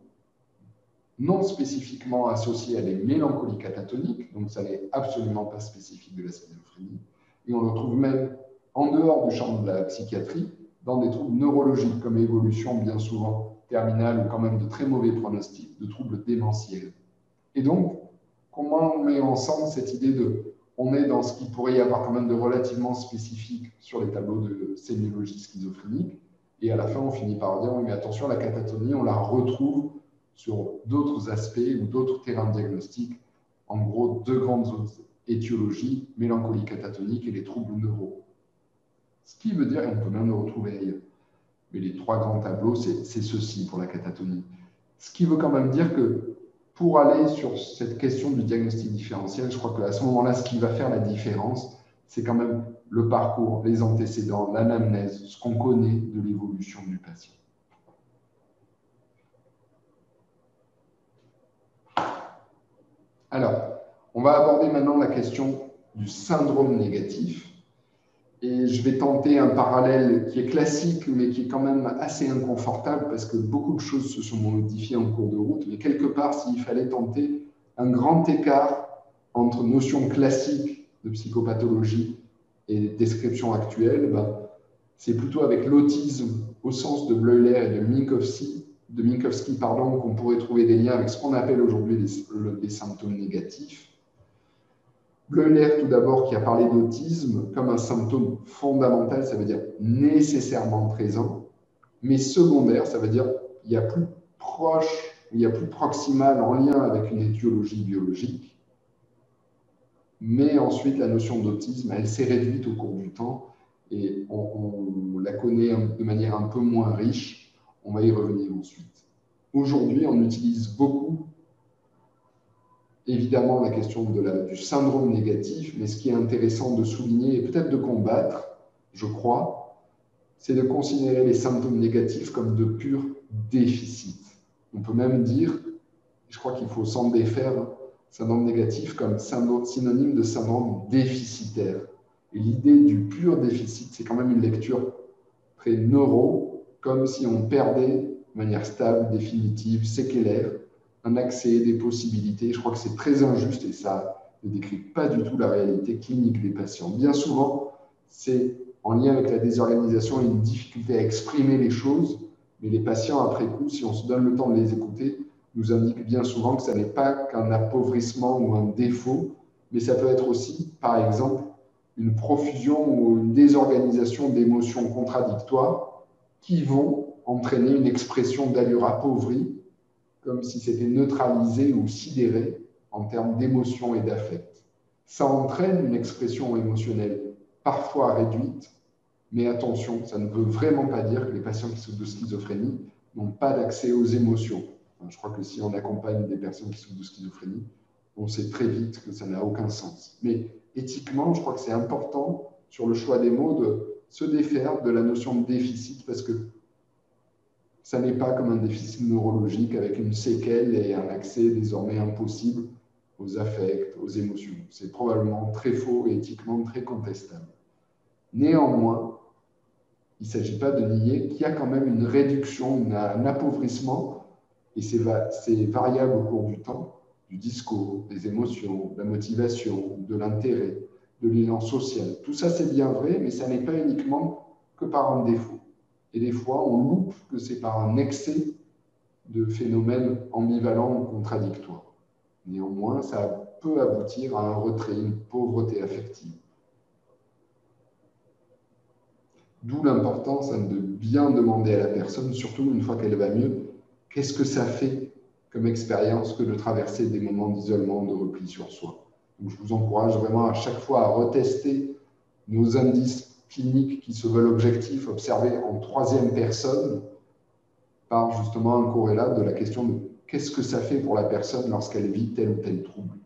non spécifiquement associé à des mélancolies catatoniques, donc ça n'est absolument pas spécifique de la schizophrénie, et on le retrouve même en dehors du champ de la psychiatrie, dans des troubles neurologiques comme évolution bien souvent terminale ou quand même de très mauvais pronostics, de troubles démentiels. Et donc, comment on met ensemble cette idée de, on est dans ce qui pourrait y avoir quand même de relativement spécifique sur les tableaux de sémiologie schizophrénique, et à la fin on finit par dire, oui mais attention, la catatonie, on la retrouve sur d'autres aspects ou d'autres terrains diagnostiques, en gros deux grandes étiologies, mélancolie catatonique et les troubles neuraux. Ce qui veut dire, et on peut même le retrouver ailleurs, mais les trois grands tableaux, c'est ceci pour la catatonie. Ce qui veut quand même dire que pour aller sur cette question du diagnostic différentiel, je crois qu'à ce moment-là, ce qui va faire la différence, c'est quand même le parcours, les antécédents, l'anamnèse, ce qu'on connaît de l'évolution du patient. Alors, on va aborder maintenant la question du syndrome négatif. Et je vais tenter un parallèle qui est classique, mais qui est quand même assez inconfortable parce que beaucoup de choses se sont modifiées en cours de route. Mais quelque part, s'il fallait tenter un grand écart entre notions classiques de psychopathologie et description actuelle, ben, c'est plutôt avec l'autisme au sens de Bleuler et de Minkowski, qu'on pourrait trouver des liens avec ce qu'on appelle aujourd'hui les symptômes négatifs. Bleuler, tout d'abord, qui a parlé d'autisme comme un symptôme fondamental, ça veut dire nécessairement présent, mais secondaire, ça veut dire il y a plus proche, il y a plus proximal en lien avec une étiologie biologique. Mais ensuite, la notion d'autisme, elle s'est réduite au cours du temps et on la connaît de manière un peu moins riche. On va y revenir ensuite. Aujourd'hui, on utilise beaucoup évidemment la question du syndrome négatif, mais ce qui est intéressant de souligner et peut-être de combattre, je crois, c'est de considérer les symptômes négatifs comme de purs déficits. On peut même dire, je crois qu'il faut s'en défaire, syndrome négatif comme synonyme de syndrome déficitaire. Et l'idée du pur déficit, c'est quand même une lecture très neuro, comme si on perdait de manière stable, définitive, séquelaire, un accès, des possibilités. Je crois que c'est très injuste et ça ne décrit pas du tout la réalité clinique des patients. Bien souvent, c'est en lien avec la désorganisation et une difficulté à exprimer les choses, mais les patients, après coup, si on se donne le temps de les écouter, nous indiquent bien souvent que ça n'est pas qu'un appauvrissement ou un défaut, mais ça peut être aussi, par exemple, une profusion ou une désorganisation d'émotions contradictoires qui vont entraîner une expression d'allure appauvrie, comme si c'était neutralisé ou sidéré en termes d'émotion et d'affect. Ça entraîne une expression émotionnelle parfois réduite, mais attention, ça ne veut vraiment pas dire que les patients qui souffrent de schizophrénie n'ont pas d'accès aux émotions. Enfin, je crois que si on accompagne des personnes qui souffrent de schizophrénie, on sait très vite que ça n'a aucun sens. Mais éthiquement, je crois que c'est important sur le choix des mots de se défaire de la notion de déficit parce que ça n'est pas comme un déficit neurologique avec une séquelle et un accès désormais impossible aux affects, aux émotions. C'est probablement très faux et éthiquement très contestable. Néanmoins, il ne s'agit pas de nier qu'il y a quand même une réduction, un appauvrissement, et c'est variable au cours du temps, du discours, des émotions, de la motivation, de l'intérêt, de l'élan social. Tout ça, c'est bien vrai, mais ça n'est pas uniquement que par un défaut. Et des fois, on loupe que c'est par un excès de phénomènes ambivalents ou contradictoires. Néanmoins, ça peut aboutir à un retrait, une pauvreté affective. D'où l'importance de bien demander à la personne, surtout une fois qu'elle va mieux, qu'est-ce que ça fait comme expérience que de traverser des moments d'isolement, de repli sur soi. Donc, je vous encourage vraiment à chaque fois à retester nos indices cliniques qui se veulent objectifs, observés en troisième personne, par justement un corrélat de la question de qu'est-ce que ça fait pour la personne lorsqu'elle vit tel ou tel trouble.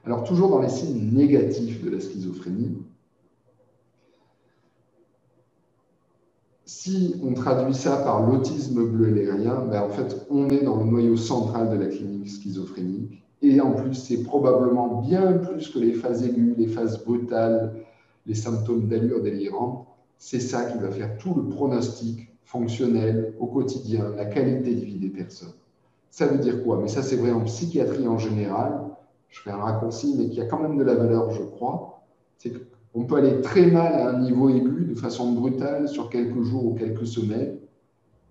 Alors, toujours dans les signes négatifs de la schizophrénie, si on traduit ça par l'autisme bleu-lérien, ben en fait, on est dans le noyau central de la clinique schizophrénique. Et en plus, c'est probablement bien plus que les phases aiguës, les phases brutales, les symptômes d'allure délirante. C'est ça qui va faire tout le pronostic fonctionnelle, au quotidien, la qualité de vie des personnes. Ça veut dire quoi? Mais ça, c'est vrai en psychiatrie en général. Je fais un raccourci, mais qui a quand même de la valeur, je crois. C'est qu'on peut aller très mal à un niveau aigu, de façon brutale, sur quelques jours ou quelques semaines.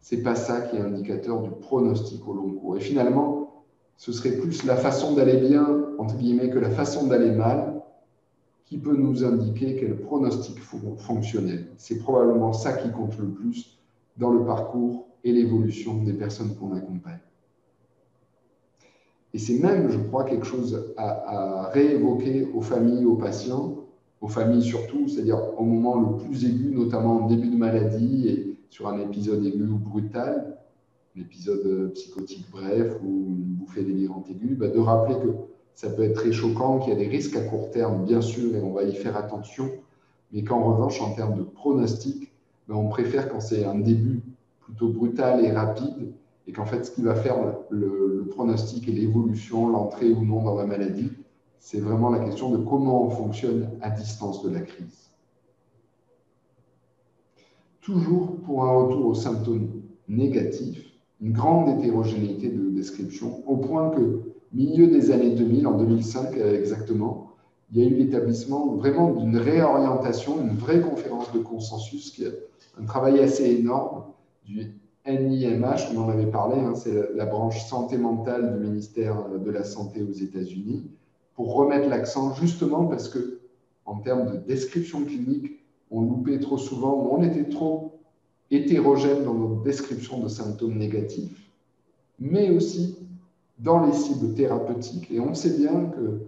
C'est pas ça qui est indicateur du pronostic au long cours. Et finalement, ce serait plus la façon d'aller bien, entre guillemets, que la façon d'aller mal, qui peut nous indiquer quel pronostic fonctionnel. C'est probablement ça qui compte le plus dans le parcours et l'évolution des personnes qu'on accompagne. Et c'est même, je crois, quelque chose à réévoquer aux familles, aux patients, aux familles surtout, c'est-à-dire au moment le plus aigu, notamment en début de maladie et sur un épisode aigu ou brutal, un épisode psychotique bref ou une bouffée délirante aiguë, de rappeler que ça peut être très choquant, qu'il y a des risques à court terme, bien sûr, et on va y faire attention, mais qu'en revanche, en termes de pronostic, on préfère quand c'est un début plutôt brutal et rapide, et qu'en fait, ce qui va faire le pronostic et l'évolution, l'entrée ou non dans la maladie, c'est vraiment la question de comment on fonctionne à distance de la crise. Toujours pour un retour aux symptômes négatifs, une grande hétérogénéité de description, au point que, milieu des années 2000, en 2005 exactement, il y a eu l'établissement vraiment d'une réorientation, une vraie conférence de consensus, qui est un travail assez énorme du NIMH, on en avait parlé, c'est la branche santé mentale du ministère de la Santé aux États-Unis, pour remettre l'accent justement parce que, en termes de description clinique, on loupait trop souvent, on était trop hétérogène dans notre description de symptômes négatifs, mais aussi dans les cibles thérapeutiques. Et on sait bien que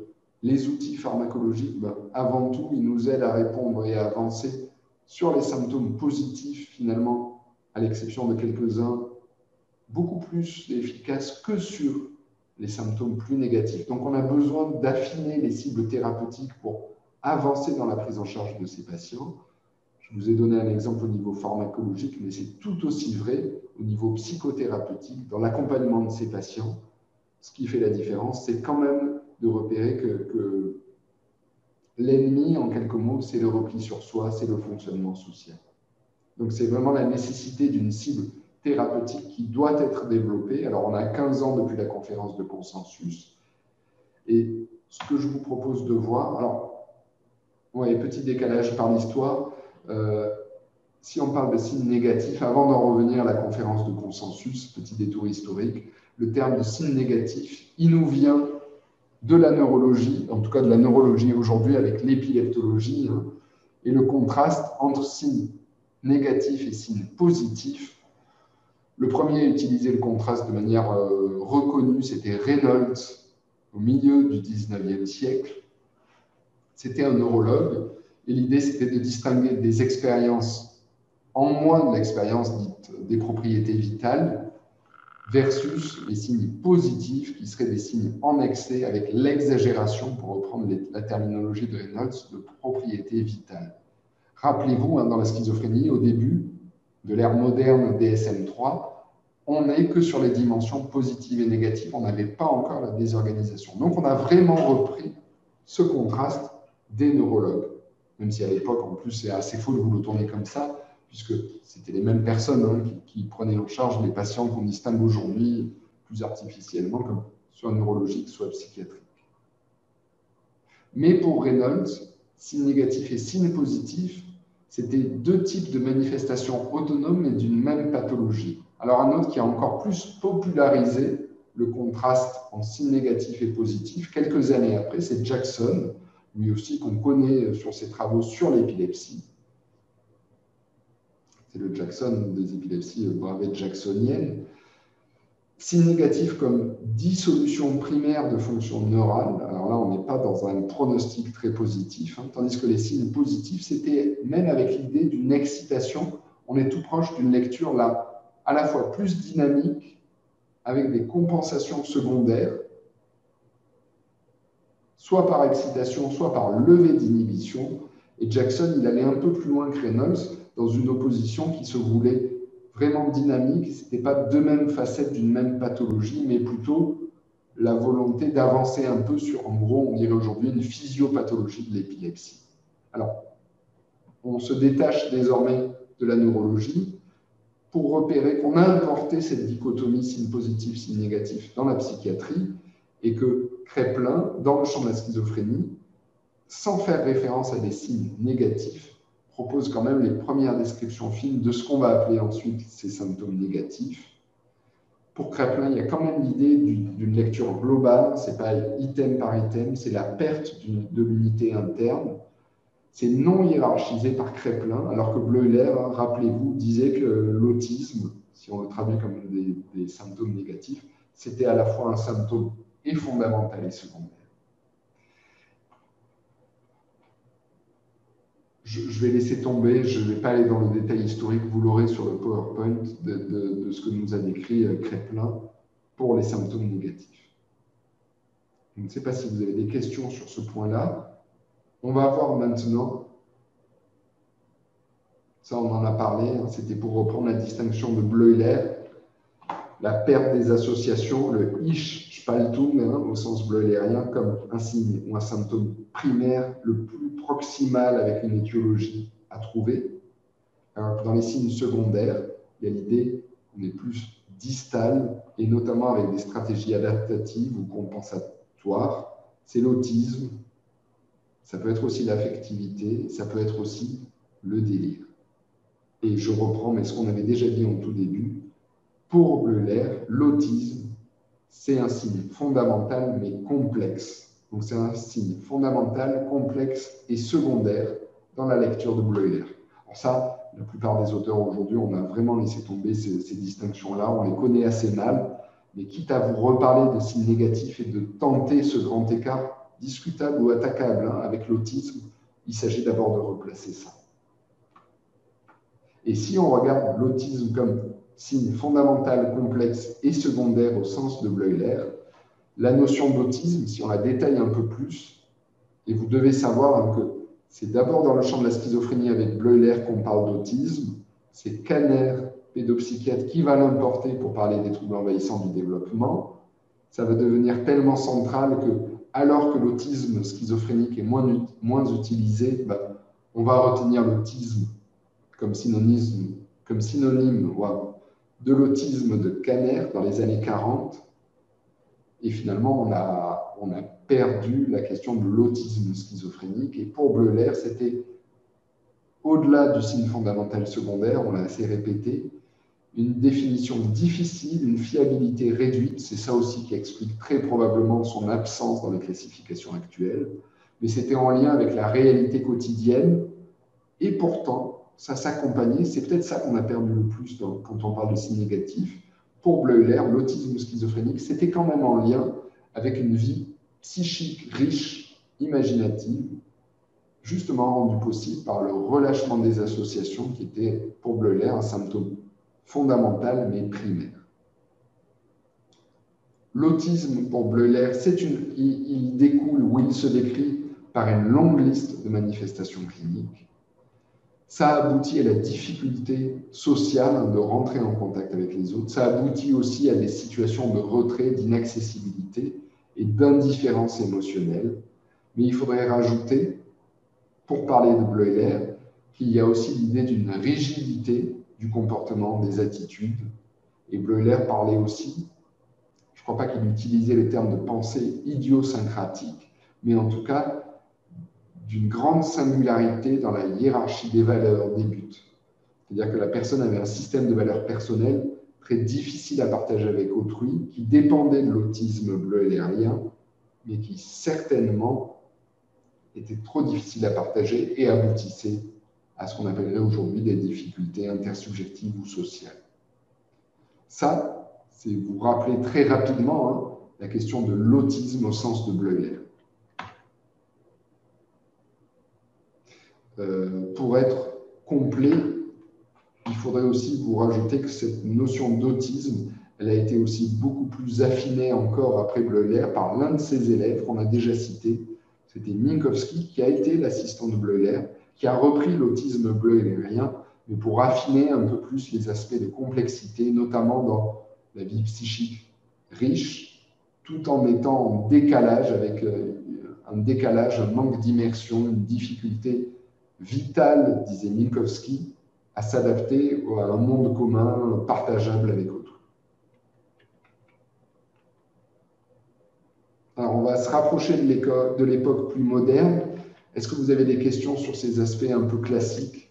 les outils pharmacologiques, avant tout, ils nous aident à répondre et à avancer sur les symptômes positifs, finalement, à l'exception de quelques-uns, beaucoup plus efficaces que sur les symptômes plus négatifs. Donc, on a besoin d'affiner les cibles thérapeutiques pour avancer dans la prise en charge de ces patients. Je vous ai donné un exemple au niveau pharmacologique, mais c'est tout aussi vrai au niveau psychothérapeutique, dans l'accompagnement de ces patients. Ce qui fait la différence, c'est quand même de repérer que l'ennemi, en quelques mots, c'est le repli sur soi, c'est le fonctionnement social. Donc, c'est vraiment la nécessité d'une cible thérapeutique qui doit être développée. Alors, on a 15 ans depuis la conférence de consensus. Et ce que je vous propose de voir, alors, petit décalage par l'histoire, si on parle de signes négatifs, avant d'en revenir à la conférence de consensus, petit détour historique, le terme de signe négatif, il nous vient de la neurologie, en tout cas de la neurologie aujourd'hui avec l'épileptologie, et le contraste entre signes négatifs et signes positifs. Le premier à utiliser le contraste de manière reconnue, c'était Reynolds, au milieu du 19e siècle. C'était un neurologue, et l'idée, c'était de distinguer des expériences en moins de l'expérience dite des propriétés vitales, versus les signes positifs, qui seraient des signes en excès, avec l'exagération, pour reprendre la terminologie de Reynolds, de propriétés vitales. Rappelez-vous, dans la schizophrénie, au début de l'ère moderne DSM-3, on n'est que sur les dimensions positives et négatives, on n'avait pas encore la désorganisation. Donc on a vraiment repris ce contraste des neurologues, même si à l'époque, en plus, c'est assez faux de vous le tourner comme ça, puisque c'était les mêmes personnes qui prenaient en charge les patients qu'on distingue aujourd'hui plus artificiellement, comme soit neurologiques, soit psychiatriques. Mais pour Reynolds, signe négatif et signe positif, c'était deux types de manifestations autonomes mais d'une même pathologie. Alors un autre qui a encore plus popularisé le contraste en signe négatif et positif, quelques années après, c'est Jackson, lui aussi qu'on connaît sur ses travaux sur l'épilepsie. C'est le Jackson des épilepsies bravées jacksoniennes. Signes négatifs comme dissolution primaire de fonction neurale. Alors là, on n'est pas dans un pronostic très positif, tandis que les signes positifs, c'était même avec l'idée d'une excitation. On est tout proche d'une lecture là, à la fois plus dynamique, avec des compensations secondaires, soit par excitation, soit par levée d'inhibition. Et Jackson, il allait un peu plus loin que Reynolds, dans une opposition qui se voulait vraiment dynamique. Ce n'était pas deux mêmes facettes d'une même pathologie, mais plutôt la volonté d'avancer un peu sur, en gros, on dirait aujourd'hui, une physiopathologie de l'épilepsie. Alors, on se détache désormais de la neurologie. pour repérer qu'on a importé cette dichotomie signe positif, signe négatif dans la psychiatrie, et que Kraepelin, dans le champ de la schizophrénie, sans faire référence à des signes négatifs, propose quand même les premières descriptions fines de ce qu'on va appeler ensuite ces symptômes négatifs. Pour Kraepelin, il y a quand même l'idée d'une lecture globale, ce n'est pas item par item, c'est la perte de l'unité interne. C'est non hiérarchisé par Kraepelin, alors que Bleuler, rappelez-vous, disait que l'autisme, si on le traduit comme des symptômes négatifs, c'était à la fois un symptôme et fondamental et secondaire. Je vais laisser tomber, je ne vais pas aller dans le détail historique, vous l'aurez sur le PowerPoint de ce que nous a décrit Kraepelin pour les symptômes négatifs. Je ne sais pas si vous avez des questions sur ce point-là. On va voir maintenant, ça on en a parlé, hein, c'était pour reprendre la distinction de Bleuler, la perte des associations, le Ich, Spaltung, hein, au sens bleulerien, comme un signe ou un symptôme primaire le plus proximal avec une étiologie à trouver. Alors, dans les signes secondaires, il y a l'idée qu'on est plus distal, et notamment avec des stratégies adaptatives ou compensatoires. C'est l'autisme, ça peut être aussi l'affectivité, ça peut être aussi le délire. Et je reprends, mais ce qu'on avait déjà dit en tout début, pour Bleuler, l'autisme, c'est un signe fondamental mais complexe. Donc c'est un signe fondamental, complexe et secondaire dans la lecture de Bleuler. Alors ça, la plupart des auteurs aujourd'hui, on a vraiment laissé tomber ces distinctions-là, on les connaît assez mal, mais quitte à vous reparler de signes négatifs et de tenter ce grand écart discutable ou attaquable hein, avec l'autisme, il s'agit d'abord de replacer ça. Et si on regarde l'autisme comme signe fondamental, complexe et secondaire au sens de Bleuler, la notion d'autisme, si on la détaille un peu plus, et vous devez savoir hein, que c'est d'abord dans le champ de la schizophrénie avec Bleuler qu'on parle d'autisme, c'est Kanner, pédopsychiatre, qui va l'importer pour parler des troubles envahissants du développement. Ça va devenir tellement central que, alors que l'autisme schizophrénique est moins utilisé, on va retenir l'autisme comme synonyme de l'autisme de Kanner dans les années 40. Et finalement, on a perdu la question de l'autisme schizophrénique. Et pour Bleuler, c'était au-delà du signe fondamental secondaire, on l'a assez répété, une définition difficile, une fiabilité réduite. C'est ça aussi qui explique très probablement son absence dans les classifications actuelles. Mais c'était en lien avec la réalité quotidienne. Et pourtant, ça s'accompagnait, c'est peut-être ça qu'on a perdu le plus quand on parle de signes négatifs. Pour Bleuler, l'autisme schizophrénique, c'était quand même en lien avec une vie psychique riche, imaginative, justement rendue possible par le relâchement des associations qui était pour Bleuler un symptôme fondamental mais primaire. L'autisme pour Bleuler, il découle ou il se décrit par une longue liste de manifestations cliniques. Ça aboutit à la difficulté sociale de rentrer en contact avec les autres. Ça aboutit aussi à des situations de retrait, d'inaccessibilité et d'indifférence émotionnelle. Mais il faudrait rajouter, pour parler de Bleuler, qu'il y a aussi l'idée d'une rigidité du comportement, des attitudes. Et Bleuler parlait aussi, je ne crois pas qu'il utilisait le terme de pensée idiosyncratique, mais en tout cas, d'une grande singularité dans la hiérarchie des valeurs, des buts. C'est-à-dire que la personne avait un système de valeurs personnelles très difficile à partager avec autrui, qui dépendait de l'autisme bleulerien, mais qui certainement était trop difficile à partager et aboutissait à ce qu'on appellerait aujourd'hui des difficultés intersubjectives ou sociales. Ça, c'est vous rappeler très rapidement hein, la question de l'autisme au sens de Bleuler. Pour être complet, il faudrait aussi vous rajouter que cette notion d'autisme, elle a été aussi beaucoup plus affinée encore après Bleuler par l'un de ses élèves qu'on a déjà cité, c'était Minkowski, qui a été l'assistant de Bleuler, qui a repris l'autisme bleulerien, mais pour affiner un peu plus les aspects de complexité, notamment dans la vie psychique riche, tout en mettant en décalage avec un manque d'immersion, une difficulté vitale, disait Minkowski, à s'adapter à un monde commun partageable avec autrui. Alors, on va se rapprocher de l'époque plus moderne. Est-ce que vous avez des questions sur ces aspects un peu classiques?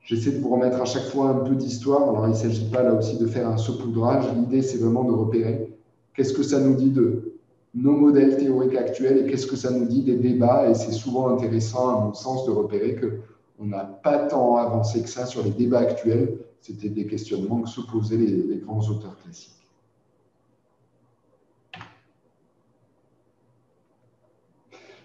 J'essaie de vous remettre à chaque fois un peu d'histoire. Alors, il ne s'agit pas là aussi de faire un saupoudrage. L'idée, c'est vraiment de repérer qu'est-ce que ça nous dit de nos modèles théoriques actuels et qu'est-ce que ça nous dit des débats. Et c'est souvent intéressant, à mon sens, de repérer qu'on n'a pas tant avancé que ça sur les débats actuels. C'était des questionnements que se posaient les grands auteurs classiques.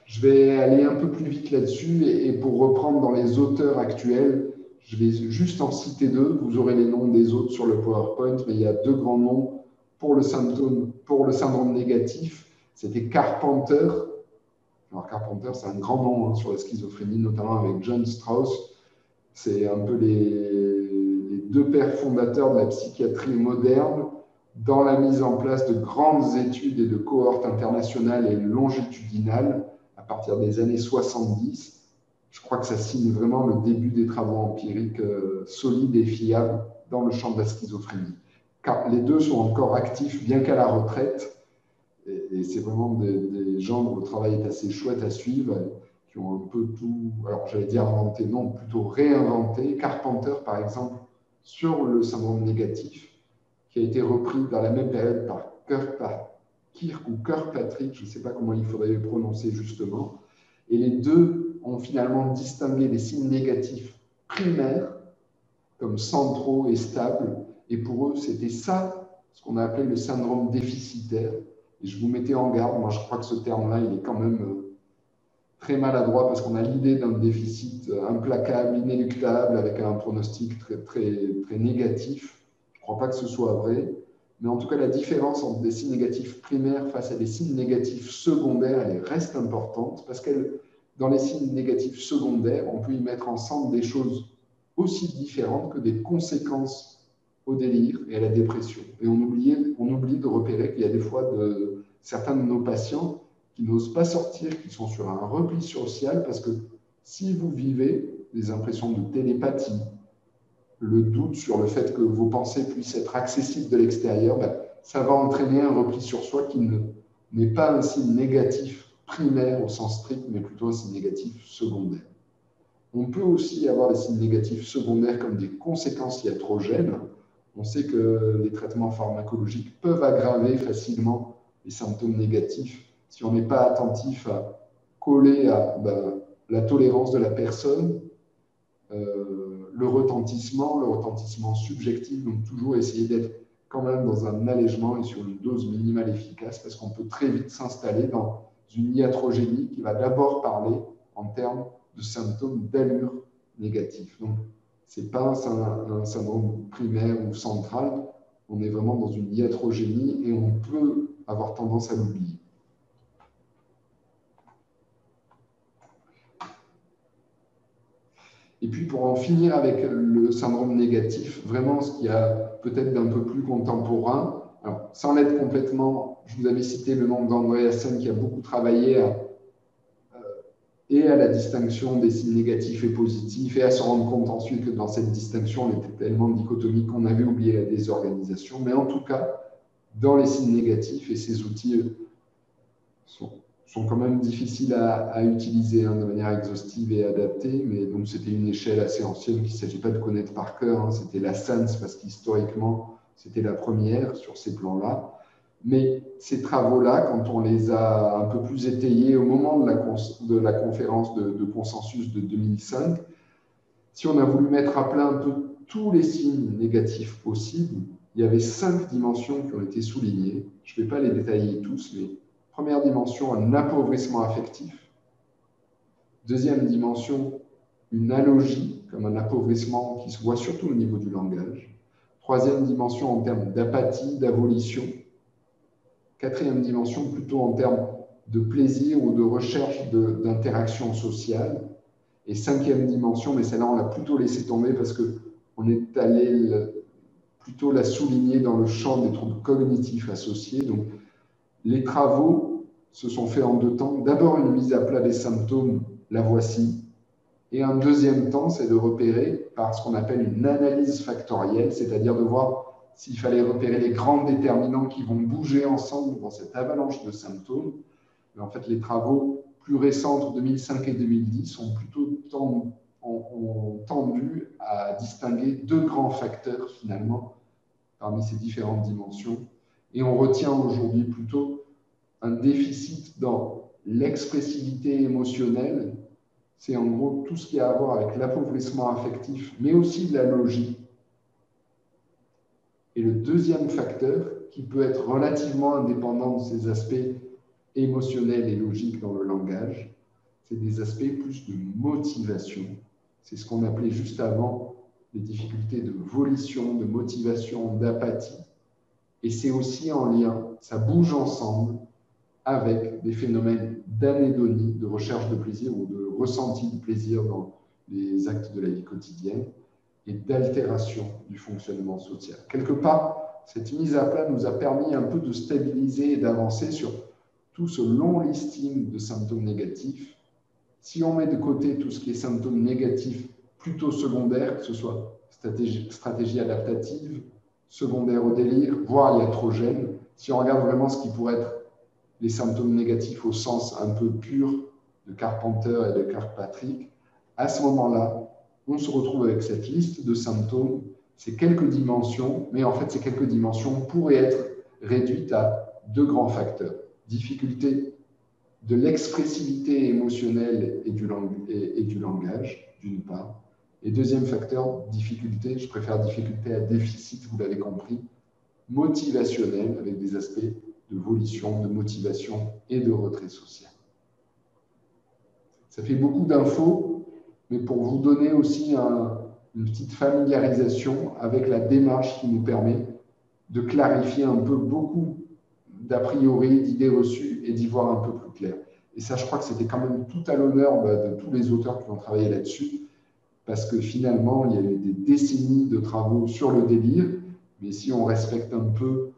Je vais aller un peu plus vite là-dessus et pour reprendre dans les auteurs actuels, je vais juste en citer deux. Vous aurez les noms des autres sur le PowerPoint, mais il y a deux grands noms pour le syndrome négatif. C'était Carpenter. Alors Carpenter, c'est un grand nom sur la schizophrénie, notamment avec John Strauss. C'est un peu les deux pères fondateurs de la psychiatrie moderne dans la mise en place de grandes études et de cohortes internationales et longitudinales à partir des années 70. Je crois que ça signe vraiment le début des travaux empiriques solides et fiables dans le champ de la schizophrénie. Car les deux sont encore actifs, bien qu'à la retraite, et c'est vraiment des gens dont le travail est assez chouette à suivre, qui ont un peu tout, alors j'allais dire inventé, non, plutôt réinventé. Carpenter, par exemple, sur le syndrome négatif, qui a été repris dans la même période par Kirk ou Kirkpatrick, je ne sais pas comment il faudrait le prononcer justement. Et les deux ont finalement distingué les signes négatifs primaires comme centraux et stables. Et pour eux, c'était ça, ce qu'on a appelé le syndrome déficitaire. Et je vous mettais en garde, moi je crois que ce terme-là, il est quand même très maladroit parce qu'on a l'idée d'un déficit implacable, inéluctable, avec un pronostic très négatif. Je ne crois pas que ce soit vrai. Mais en tout cas, la différence entre des signes négatifs primaires face à des signes négatifs secondaires, elle reste importante parce que dans les signes négatifs secondaires, on peut y mettre ensemble des choses aussi différentes que des conséquences au délire et à la dépression. Et on oublie de repérer qu'il y a des fois certains de nos patients qui n'osent pas sortir, qui sont sur un repli social parce que si vous vivez des impressions de télépathie, le doute sur le fait que vos pensées puissent être accessibles de l'extérieur, ça va entraîner un repli sur soi qui n'est pas un signe négatif primaire au sens strict, mais plutôt un signe négatif secondaire. On peut aussi avoir des signes négatifs secondaires comme des conséquences iatrogènes. On sait que les traitements pharmacologiques peuvent aggraver facilement les symptômes négatifs si on n'est pas attentif à coller à la tolérance de la personne, le retentissement subjectif, donc toujours essayer d'être quand même dans un allègement et sur une dose minimale efficace parce qu'on peut très vite s'installer dans une iatrogénie qui va d'abord parler en termes de symptômes d'allure négative. Donc, ce n'est pas un syndrome primaire ou central, on est vraiment dans une iatrogénie et on peut avoir tendance à l'oublier. Et puis, pour en finir avec le syndrome négatif, vraiment ce qu'il y a peut-être d'un peu plus contemporain, alors, sans l'être complètement, je vous avais cité le nom d'Andreasen qui a beaucoup travaillé et à la distinction des signes négatifs et positifs, et à se rendre compte ensuite que dans cette distinction, elle était tellement dichotomique qu'on avait oublié la désorganisation. Mais en tout cas, dans les signes négatifs, et ces outils sont quand même difficiles à utiliser de manière exhaustive et adaptée, mais donc c'était une échelle assez ancienne qu'il ne s'agit pas de connaître par cœur, c'était la SANS parce qu'historiquement c'était la première sur ces plans-là. Mais ces travaux-là, quand on les a un peu plus étayés au moment de la conférence de consensus de 2005, si on a voulu mettre à plat un peu tous les signes négatifs possibles, il y avait 5 dimensions qui ont été soulignées. Je ne vais pas les détailler tous, mais première dimension, un appauvrissement affectif. Deuxième dimension, une allogie, comme un appauvrissement qui se voit surtout au niveau du langage. Troisième dimension en termes d'apathie, d'abolition. Quatrième dimension, plutôt en termes de plaisir ou de recherche d'interaction sociale. Et cinquième dimension, mais celle-là, on l'a plutôt laissé tomber parce qu'on est allé plutôt la souligner dans le champ des troubles cognitifs associés. Donc, les travaux se sont faits en 2 temps. D'abord, une mise à plat des symptômes, la voici. Et un deuxième temps, c'est de repérer par ce qu'on appelle une analyse factorielle, c'est-à-dire de voir s'il fallait repérer les grands déterminants qui vont bouger ensemble dans cette avalanche de symptômes. Mais en fait, les travaux plus récents entre 2005 et 2010 ont plutôt ont tendu à distinguer deux grands facteurs finalement parmi ces différentes dimensions. Et on retient aujourd'hui plutôt un déficit dans l'expressivité émotionnelle. C'est en gros tout ce qui a à voir avec l'appauvrissement affectif, mais aussi de la logique. Et le deuxième facteur, qui peut être relativement indépendant de ces aspects émotionnels et logiques dans le langage, c'est des aspects plus de motivation. C'est ce qu'on appelait juste avant les difficultés de volition, de motivation, d'apathie. Et c'est aussi en lien, ça bouge ensemble avec des phénomènes d'anédonie, de recherche de plaisir ou de ressenti de plaisir dans les actes de la vie quotidienne et d'altération du fonctionnement social. Quelque part, cette mise à plat nous a permis un peu de stabiliser et d'avancer sur tout ce long listing de symptômes négatifs. Si on met de côté tout ce qui est symptômes négatifs plutôt secondaires, que ce soit stratégie adaptative, secondaire au délire, voire iatrogène, si on regarde vraiment ce qui pourrait être les symptômes négatifs au sens un peu pur de Carpenter et de Kirkpatrick, à ce moment-là, on se retrouve avec cette liste de symptômes, ces quelques dimensions, mais en fait, ces quelques dimensions pourraient être réduites à deux grands facteurs. Difficulté de l'expressivité émotionnelle et du langage, d'une part, et deuxième facteur, difficulté, je préfère difficulté à déficit, vous l'avez compris, motivationnel, avec des aspects de volition, de motivation et de retrait social. Ça fait beaucoup d'infos, mais pour vous donner aussi une petite familiarisation avec la démarche qui nous permet de clarifier un peu beaucoup d'a priori, d'idées reçues et d'y voir un peu plus clair. Et ça, je crois que c'était quand même tout à l'honneur de tous les auteurs qui ont travaillé là-dessus, parce que finalement, il y a eu des décennies de travaux sur le délire, mais si on respecte un peu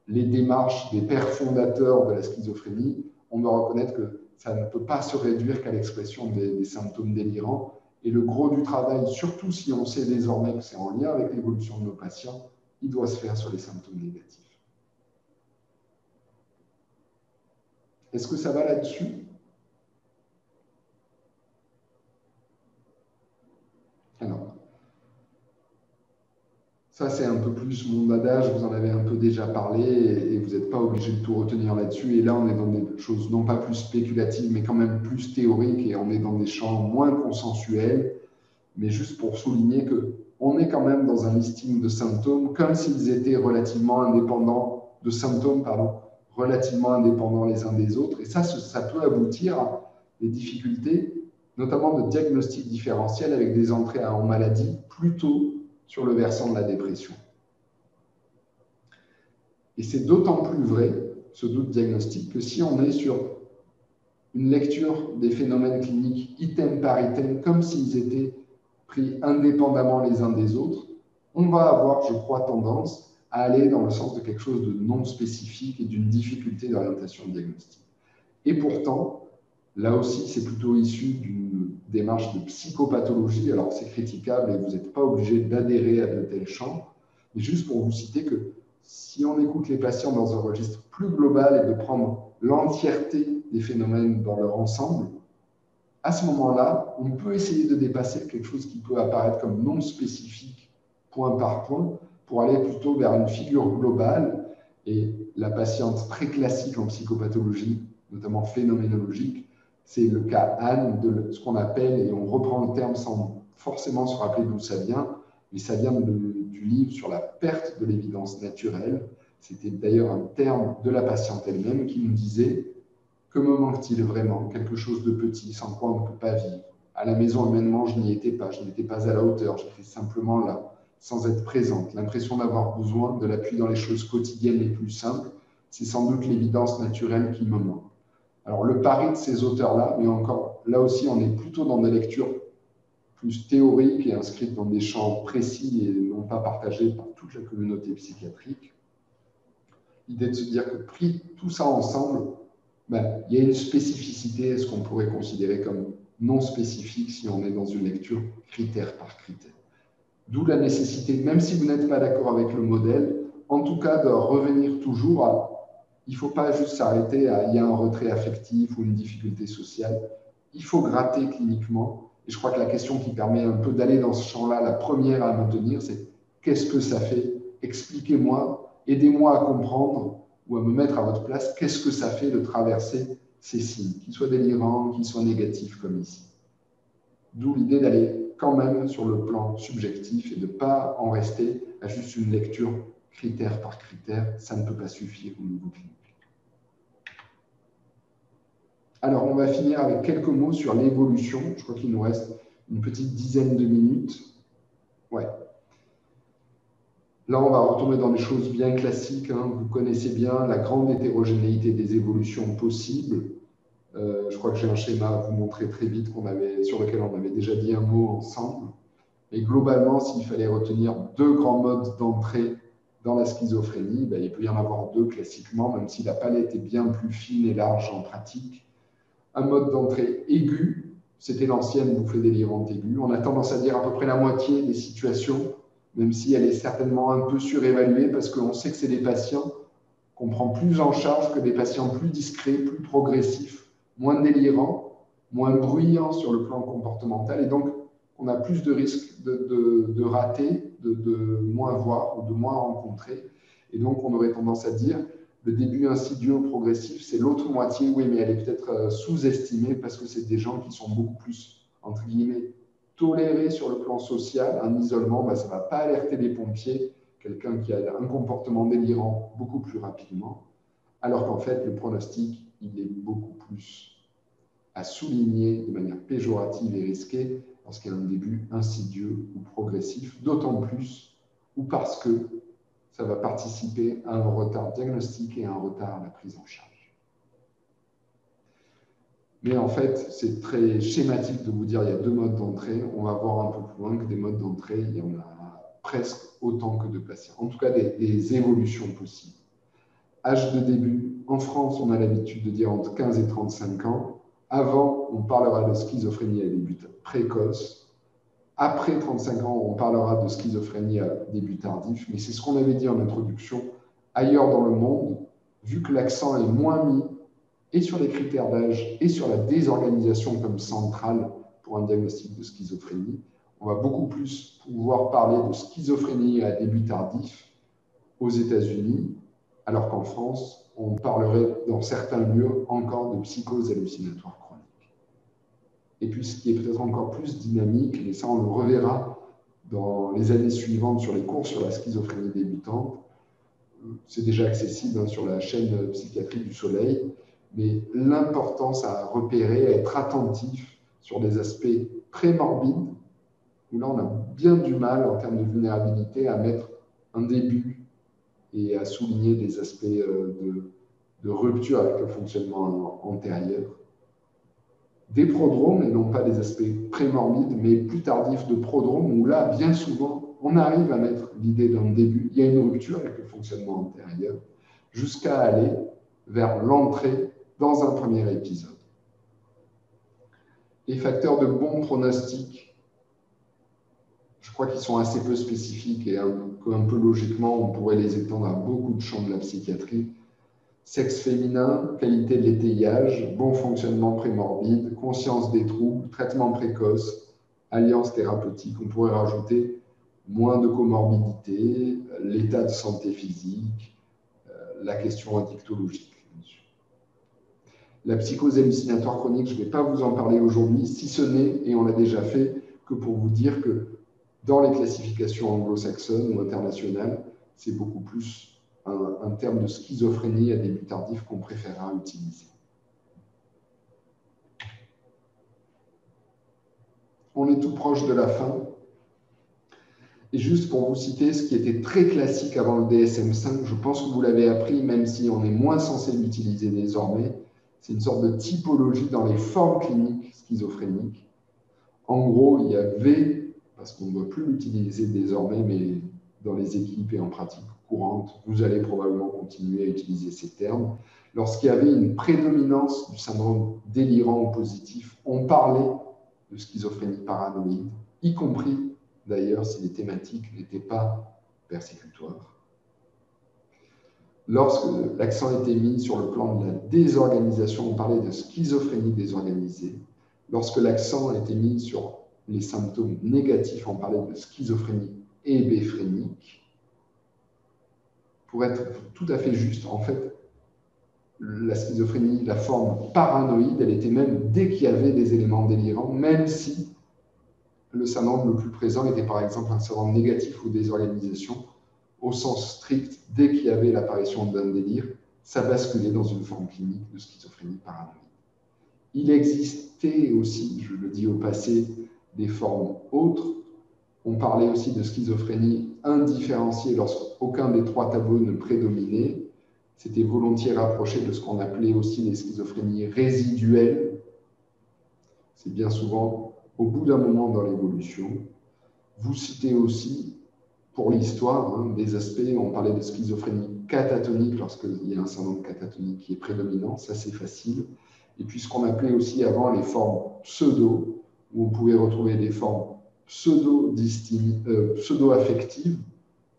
les démarches des pères fondateurs de la schizophrénie, on doit reconnaître que ça ne peut pas se réduire qu'à l'expression des symptômes délirants. Et le gros du travail, surtout si on sait désormais que c'est en lien avec l'évolution de nos patients, il doit se faire sur les symptômes négatifs. Est-ce que ça va là-dessus? Alors, ça c'est un peu plus mon adage, vous en avez un peu déjà parlé et vous n'êtes pas obligé de tout retenir là-dessus. Et là, on est dans des choses non pas plus spéculatives, mais quand même plus théoriques et on est dans des champs moins consensuels. Mais juste pour souligner qu'on est quand même dans un listing de symptômes comme s'ils étaient relativement indépendants, de symptômes, pardon, relativement indépendants les uns des autres. Et ça peut aboutir à des difficultés, notamment de diagnostic différentiel avec des entrées en maladie plutôt sur le versant de la dépression. Et c'est d'autant plus vrai, ce doute diagnostique, que si on est sur une lecture des phénomènes cliniques item par item, comme s'ils étaient pris indépendamment les uns des autres, on va avoir, je crois, tendance à aller dans le sens de quelque chose de non spécifique et d'une difficulté d'orientation diagnostique. Et pourtant, là aussi, c'est plutôt issu d'une démarche de psychopathologie. Alors, c'est critiquable et vous n'êtes pas obligé d'adhérer à de tels champs. Mais juste pour vous citer que si on écoute les patients dans un registre plus global et de prendre l'entièreté des phénomènes dans leur ensemble, à ce moment-là, on peut essayer de dépasser quelque chose qui peut apparaître comme non spécifique, point par point, pour aller plutôt vers une figure globale. Et la patiente très classique en psychopathologie, notamment phénoménologique, c'est le cas Anne de ce qu'on appelle, et on reprend le terme sans forcément se rappeler d'où ça vient, mais ça vient du livre sur la perte de l'évidence naturelle. C'était d'ailleurs un terme de la patiente elle-même qui nous disait: que me manque-t-il vraiment? Quelque chose de petit, sans quoi on ne peut pas vivre. À la maison, humainement, je n'y étais pas, je n'étais pas à la hauteur, j'étais simplement là, sans être présente. L'impression d'avoir besoin de l'appui dans les choses quotidiennes les plus simples, c'est sans doute l'évidence naturelle qui me manque. Alors, le pari de ces auteurs-là, mais encore, là aussi, on est plutôt dans des lectures plus théoriques et inscrites dans des champs précis et non pas partagés par toute la communauté psychiatrique. L'idée de se dire que pris tout ça ensemble, il y a une spécificité, ce qu'on pourrait considérer comme non spécifique si on est dans une lecture critère par critère. D'où la nécessité, même si vous n'êtes pas d'accord avec le modèle, en tout cas de revenir toujours à, il ne faut pas juste s'arrêter à il y a un retrait affectif ou une difficulté sociale, il faut gratter cliniquement. Et je crois que la question qui permet un peu d'aller dans ce champ-là, la première à me tenir, c'est qu'est-ce que ça fait? Expliquez-moi, aidez-moi à comprendre ou à me mettre à votre place, qu'est-ce que ça fait de traverser ces signes, qu'ils soient délirants, qu'ils soient négatifs comme ici. D'où l'idée d'aller quand même sur le plan subjectif et de ne pas en rester à juste une lecture critère par critère. Ça ne peut pas suffire au niveau clinique. Alors, on va finir avec quelques mots sur l'évolution. Je crois qu'il nous reste une petite dizaine de minutes. Ouais. Là, on va retomber dans des choses bien classiques. Hein. Vous connaissez bien la grande hétérogénéité des évolutions possibles. Je crois que j'ai un schéma à vous montrer très vite sur lequel on avait déjà dit un mot ensemble. Mais globalement, s'il fallait retenir deux grands modes d'entrée dans la schizophrénie, ben, il peut y en avoir deux classiquement, même si la palette est bien plus fine et large en pratique. Un mode d'entrée aigu, c'était l'ancienne bouffée délirante aiguë. On a tendance à dire à peu près la moitié des situations, même si elle est certainement un peu surévaluée, parce qu'on sait que c'est des patients qu'on prend plus en charge que des patients plus discrets, plus progressifs, moins délirants, moins bruyants sur le plan comportemental, et donc on a plus de risques de rater, de moins voir ou de moins rencontrer. Et donc on aurait tendance à dire le début insidieux ou progressif, c'est l'autre moitié, oui, mais elle est peut-être sous-estimée parce que c'est des gens qui sont beaucoup plus, entre guillemets, tolérés sur le plan social. Un isolement, ben, ça ne va pas alerter les pompiers, quelqu'un qui a un comportement délirant beaucoup plus rapidement, alors qu'en fait, le pronostic, il est beaucoup plus à souligner de manière péjorative et risquée lorsqu'il y a un début insidieux ou progressif, d'autant plus ou parce que ça va participer à un retard diagnostique et à un retard à la prise en charge. Mais en fait, c'est très schématique de vous dire il y a deux modes d'entrée. On va voir un peu plus loin que des modes d'entrée, il y en a presque autant que de patients. En tout cas, des évolutions possibles. Âge de début, en France, on a l'habitude de dire entre 15 et 35 ans. Avant, on parlera de schizophrénie à début précoce. Après 35 ans, on parlera de schizophrénie à début tardif, mais c'est ce qu'on avait dit en introduction. Ailleurs dans le monde, vu que l'accent est moins mis et sur les critères d'âge et sur la désorganisation comme centrale pour un diagnostic de schizophrénie, on va beaucoup plus pouvoir parler de schizophrénie à début tardif aux États-Unis, alors qu'en France, on parlerait dans certains lieux encore de psychose hallucinatoire chronique. Et puis, ce qui est peut-être encore plus dynamique, et ça on le reverra dans les années suivantes sur les cours sur la schizophrénie débutante, c'est déjà accessible hein, sur la chaîne Psychiatrie du Soleil, mais l'importance à repérer, à être attentif sur des aspects prémorbides, où là on a bien du mal en termes de vulnérabilité à mettre un début et à souligner des aspects de rupture avec le fonctionnement antérieur. Des prodromes, et non pas des aspects prémorbides, mais plus tardifs de prodromes, où là, bien souvent, on arrive à mettre l'idée d'un début, il y a une rupture avec le fonctionnement antérieur, jusqu'à aller vers l'entrée dans un premier épisode. Les facteurs de bon pronostic, je crois qu'ils sont assez peu spécifiques et un peu logiquement, on pourrait les étendre à beaucoup de champs de la psychiatrie. Sexe féminin, qualité de l'étayage, bon fonctionnement prémorbide, conscience des troubles, traitement précoce, alliance thérapeutique. On pourrait rajouter moins de comorbidité, l'état de santé physique, la question addictologique. La psychose hallucinatoire chronique, je ne vais pas vous en parler aujourd'hui, si ce n'est, et on l'a déjà fait, que pour vous dire que dans les classifications anglo-saxonnes ou internationales, c'est beaucoup plus un terme de schizophrénie à début tardif qu'on préférera utiliser. On est tout proche de la fin. Et juste pour vous citer ce qui était très classique avant le DSM-5, je pense que vous l'avez appris, même si on est moins censé l'utiliser désormais, c'est une sorte de typologie dans les formes cliniques schizophréniques. En gros, il y a V, parce qu'on ne doit plus l'utiliser désormais, mais dans les équipes et en pratique courante, vous allez probablement continuer à utiliser ces termes. Lorsqu'il y avait une prédominance du syndrome délirant ou positif, on parlait de schizophrénie paranoïde, y compris d'ailleurs si les thématiques n'étaient pas persécutoires. Lorsque l'accent était mis sur le plan de la désorganisation, on parlait de schizophrénie désorganisée. Lorsque l'accent était mis sur les symptômes négatifs, on parlait de schizophrénie hébéphrénique. Pour être tout à fait juste, en fait, la schizophrénie, la forme paranoïde, elle était même dès qu'il y avait des éléments délirants, même si le syndrome le plus présent était par exemple un syndrome négatif ou désorganisation, au sens strict, dès qu'il y avait l'apparition d'un délire, ça basculait dans une forme clinique de schizophrénie paranoïde. Il existait aussi, je le dis au passé, des formes autres. On parlait aussi de schizophrénie indifférenciée lorsqu'aucun des trois tableaux ne prédominait. C'était volontiers rapproché de ce qu'on appelait aussi les schizophrénies résiduelles. C'est bien souvent au bout d'un moment dans l'évolution. Vous citez aussi, pour l'histoire, des aspects, on parlait de schizophrénie catatonique lorsqu'il y a un syndrome catatonique qui est prédominant, ça c'est facile. Et puis ce qu'on appelait aussi avant les formes pseudo, où on pouvait retrouver des formes pseudo-affectives,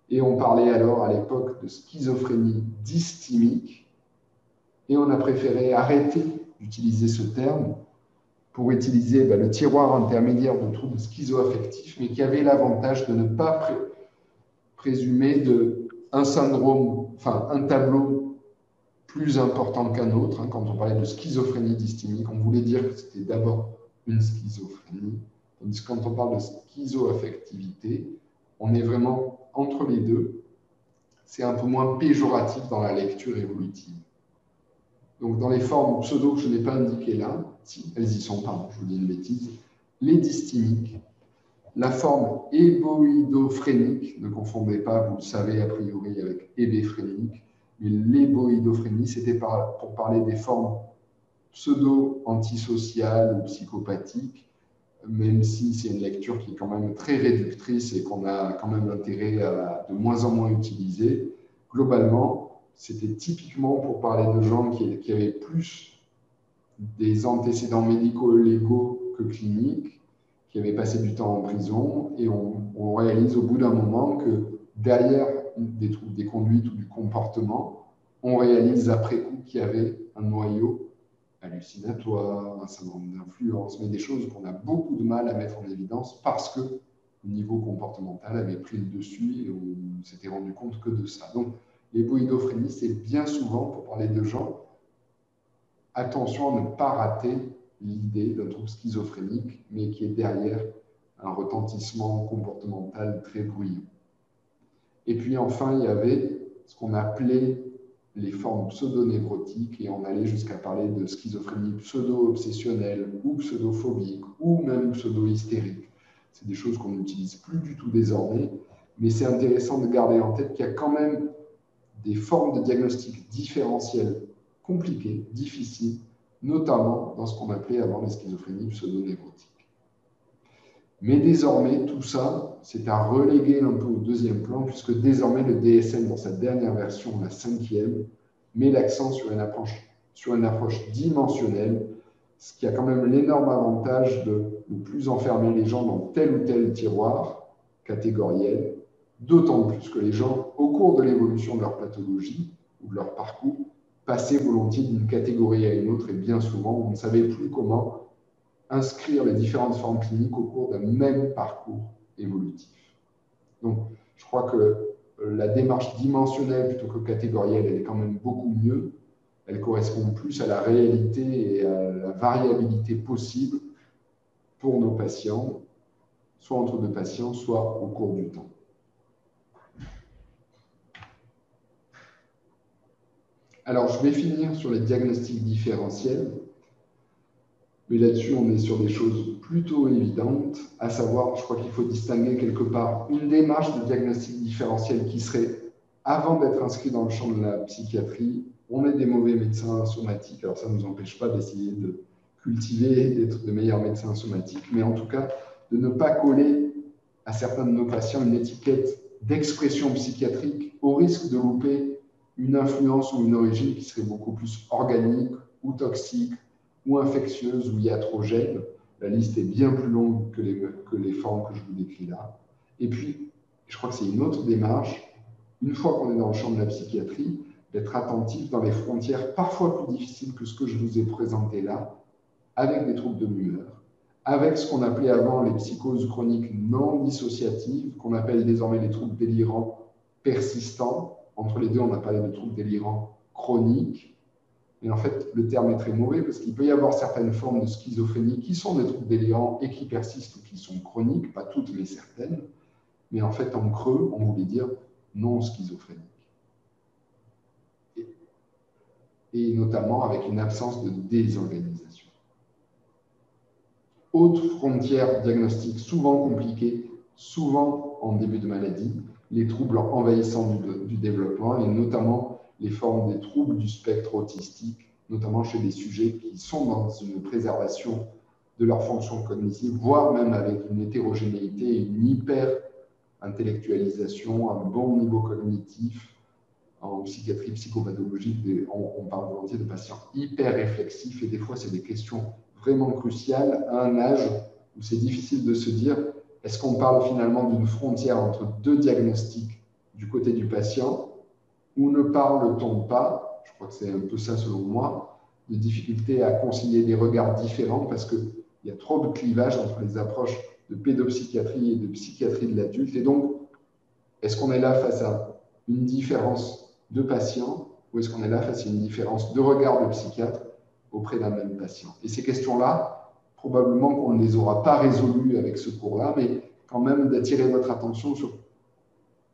et on parlait alors à l'époque de schizophrénie dysthymique, et on a préféré arrêter d'utiliser ce terme pour utiliser le tiroir intermédiaire de troubles schizoaffectifs, mais qui avait l'avantage de ne pas présumer un syndrome, enfin un tableau plus important qu'un autre. Quand on parlait de schizophrénie dysthymique, on voulait dire que c'était d'abord une schizophrénie, tandis que quand on parle de schizoaffectivité, on est vraiment entre les deux. C'est un peu moins péjoratif dans la lecture évolutive. Donc dans les formes pseudo que je n'ai pas indiquées là, si elles y sont, pardon, je vous dis une bêtise, les dysthymiques, la forme héboïdophrénique, ne confondez pas, vous le savez a priori avec hébéphrénique, mais l'héboïdophrénie, c'était pour parler des formes pseudo-antisociales ou psychopathiques, même si c'est une lecture qui est quand même très réductrice et qu'on a quand même intérêt à de moins en moins utiliser. Globalement, c'était typiquement pour parler de gens qui avaient plus des antécédents médico-légaux que cliniques, qui avaient passé du temps en prison, et on réalise au bout d'un moment que derrière des troubles des conduites ou du comportement, on réalise après coup qu'il y avait un noyau hallucinatoire, un syndrome d'influence, mais des choses qu'on a beaucoup de mal à mettre en évidence parce que le niveau comportemental avait pris le dessus et on ne s'était rendu compte que de ça. Donc, l'héboïdophrénie, c'est bien souvent, pour parler de gens, attention à ne pas rater l'idée d'un trouble schizophrénique, mais qui est derrière un retentissement comportemental très bruyant. Et puis enfin, il y avait ce qu'on appelait les formes pseudo-névrotiques, et on allait jusqu'à parler de schizophrénie pseudo-obsessionnelle ou pseudo-phobique ou même pseudo-hystérique. C'est des choses qu'on n'utilise plus du tout désormais, mais c'est intéressant de garder en tête qu'il y a quand même des formes de diagnostic différentielles compliquées, difficiles, notamment dans ce qu'on appelait avant les schizophrénies pseudo-névrotiques. Mais désormais, tout ça, c'est à reléguer un peu au deuxième plan, puisque désormais le DSM, dans sa dernière version, la 5e, met l'accent sur une approche dimensionnelle, ce qui a quand même l'énorme avantage de ne plus enfermer les gens dans tel ou tel tiroir catégoriel, d'autant plus que les gens, au cours de l'évolution de leur pathologie ou de leur parcours, passaient volontiers d'une catégorie à une autre, et bien souvent, on ne savait plus comment inscrire les différentes formes cliniques au cours d'un même parcours évolutif. Donc, je crois que la démarche dimensionnelle plutôt que catégorielle, elle est quand même beaucoup mieux. Elle correspond plus à la réalité et à la variabilité possible pour nos patients, soit entre deux patients, soit au cours du temps. Alors, je vais finir sur les diagnostics différentiels. Mais là-dessus, on est sur des choses plutôt évidentes, à savoir, je crois qu'il faut distinguer quelque part une démarche de diagnostic différentiel qui serait, avant d'être inscrit dans le champ de la psychiatrie, on est des mauvais médecins somatiques, alors ça ne nous empêche pas d'essayer de cultiver et d'être de meilleurs médecins somatiques, mais en tout cas, de ne pas coller à certains de nos patients une étiquette d'expression psychiatrique au risque de louper une influence ou une origine qui serait beaucoup plus organique ou toxique, ou infectieuse ou iatrogène, La liste est bien plus longue que les formes que je vous décris là. Et puis, je crois que c'est une autre démarche, une fois qu'on est dans le champ de la psychiatrie, d'être attentif dans les frontières parfois plus difficiles que ce que je vous ai présenté là, avec des troubles de l'humeur, avec ce qu'on appelait avant les psychoses chroniques non dissociatives, qu'on appelle désormais les troubles délirants persistants. Entre les deux, on a parlé de troubles délirants chroniques. Mais en fait, le terme est très mauvais parce qu'il peut y avoir certaines formes de schizophrénie qui sont des troubles délirants et qui persistent ou qui sont chroniques, pas toutes mais certaines. Mais en fait, en creux, on voulait dire non schizophrénique. Et notamment avec une absence de désorganisation. Autre frontière diagnostique souvent compliquée, souvent en début de maladie, les troubles envahissants du développement et notamment les formes des troubles du spectre autistique, notamment chez des sujets qui sont dans une préservation de leur fonction cognitive, voire même avec une hétérogénéité, une hyper-intellectualisation, un bon niveau cognitif. En psychiatrie psychopathologique, on parle volontiers de patients hyper réflexifs et des fois, c'est des questions vraiment cruciales à un âge où c'est difficile de se dire est-ce qu'on parle finalement d'une frontière entre deux diagnostics du côté du patient ou ne parle-t-on pas, je crois que c'est un peu ça selon moi, de difficulté à concilier des regards différents parce qu'il y a trop de clivage entre les approches de pédopsychiatrie et de psychiatrie de l'adulte. Et donc, est-ce qu'on est là face à une différence de patients ou est-ce qu'on est là face à une différence de regard de psychiatre auprès d'un même patient? Et ces questions-là, probablement qu'on ne les aura pas résolues avec ce cours-là, mais quand même d'attirer votre attention sur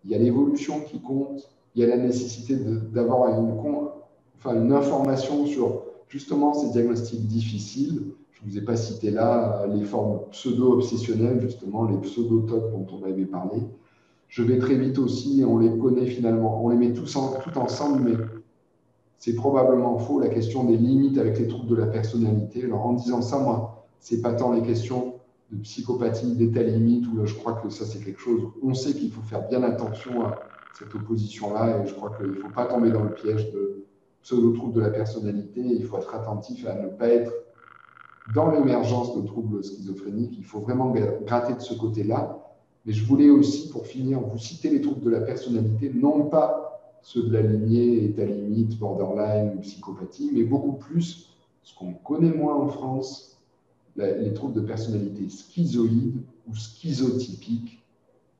il y a l'évolution qui compte, il y a la nécessité d'avoir une information sur justement ces diagnostics difficiles. Je ne vous ai pas cité là les formes pseudo-obsessionnelles, justement, les pseudo-TOC dont on avait parlé. Je vais très vite aussi, on les connaît finalement, on les met tout ensemble, mais c'est probablement faux, la question des limites avec les troubles de la personnalité. Alors en disant ça, moi, c'est pas tant les questions de psychopathie, d'état limite, où là, je crois que ça c'est quelque chose, on sait qu'il faut faire bien attention à cette opposition-là, et je crois qu'il ne faut pas tomber dans le piège de pseudo-troubles de la personnalité, il faut être attentif à ne pas être dans l'émergence de troubles schizophréniques, il faut vraiment gratter de ce côté-là. Mais je voulais aussi, pour finir, vous citer les troubles de la personnalité, non pas ceux de la lignée, état limite, borderline ou psychopathie, mais beaucoup plus ce qu'on connaît moins en France, les troubles de personnalité schizoïde ou schizotypique,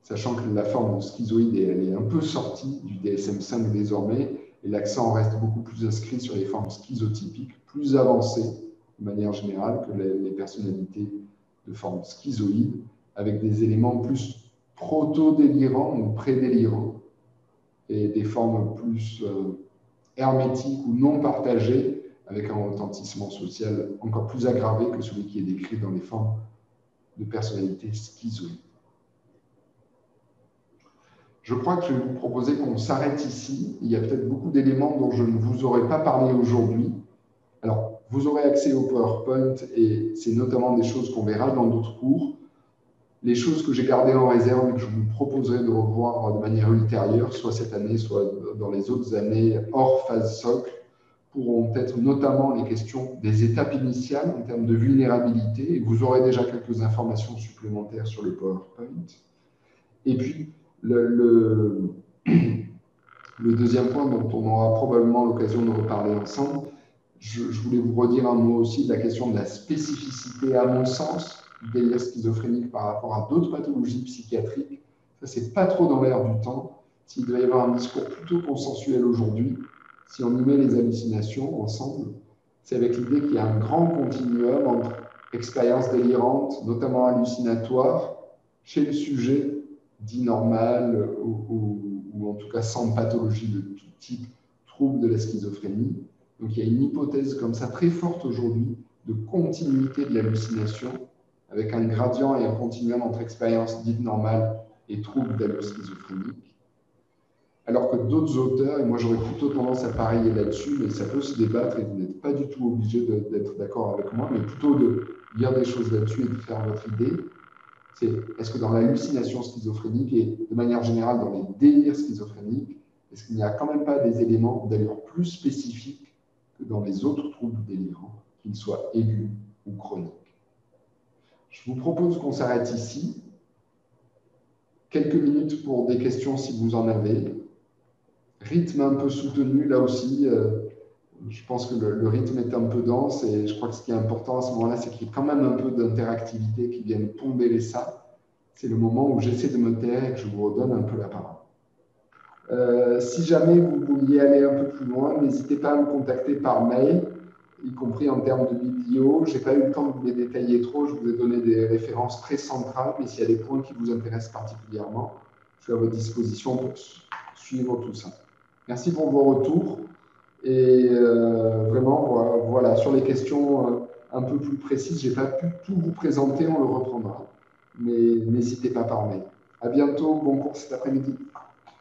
sachant que la forme de schizoïde elle est un peu sortie du DSM-5 désormais, et l'accent reste beaucoup plus inscrit sur les formes schizotypiques, plus avancées de manière générale que les personnalités de forme schizoïde, avec des éléments plus proto-délirants ou pré-délirants, et des formes plus hermétiques ou non partagées, avec un retentissement social encore plus aggravé que celui qui est décrit dans les formes de personnalité schizoïde. Je crois que je vais vous proposer qu'on s'arrête ici. Il y a peut-être beaucoup d'éléments dont je ne vous aurais pas parlé aujourd'hui. Alors, vous aurez accès au PowerPoint et c'est notamment des choses qu'on verra dans d'autres cours. Les choses que j'ai gardées en réserve et que je vous proposerai de revoir de manière ultérieure, soit cette année, soit dans les autres années hors phase socle, pourront être notamment les questions des étapes initiales en termes de vulnérabilité. Et vous aurez déjà quelques informations supplémentaires sur le PowerPoint. Et puis, le deuxième point dont on aura probablement l'occasion de reparler ensemble, je voulais vous redire un mot aussi de la question de la spécificité, à mon sens, du délire schizophrénique par rapport à d'autres pathologies psychiatriques. Ça, c'est pas trop dans l'air du temps. S'il doit y avoir un discours plutôt consensuel aujourd'hui, si on y met les hallucinations ensemble, c'est avec l'idée qu'il y a un grand continuum entre expériences délirantes, notamment hallucinatoires, chez le sujet dit normal ou en tout cas sans pathologie de tout type, trouble de la schizophrénie. Donc il y a une hypothèse comme ça très forte aujourd'hui de continuité de l'hallucination avec un gradient et un continuum entre expérience dite normale et trouble d'alloschizophrénique. Alors que d'autres auteurs, et moi j'aurais plutôt tendance à parier là-dessus, mais ça peut se débattre et vous n'êtes pas du tout obligé d'être d'accord avec moi, mais plutôt de lire des choses là-dessus et de faire votre idée. C'est est-ce que dans l'hallucination schizophrénique et de manière générale dans les délires schizophréniques, est-ce qu'il n'y a quand même pas des éléments d'allure plus spécifiques que dans les autres troubles délirants, qu'ils soient aigus ou chroniques? Je vous propose qu'on s'arrête ici. Quelques minutes pour des questions si vous en avez. Rythme un peu soutenu, là aussi. Je pense que le rythme est un peu dense et je crois que ce qui est important à ce moment-là, c'est qu'il y ait quand même un peu d'interactivité qui vienne pondérer ça. C'est le moment où j'essaie de me taire et que je vous redonne un peu la parole. Si jamais vous vouliez aller un peu plus loin, n'hésitez pas à me contacter par mail, y compris en termes de vidéo. Je n'ai pas eu le temps de vous les détailler trop, je vous ai donné des références très centrales, mais s'il y a des points qui vous intéressent particulièrement, je suis à votre disposition pour suivre tout ça. Merci pour vos retours. Et vraiment, voilà, sur les questions un peu plus précises, je n'ai pas pu tout vous présenter, on le reprendra. Mais n'hésitez pas par mail. À bientôt, bon cours cet après-midi.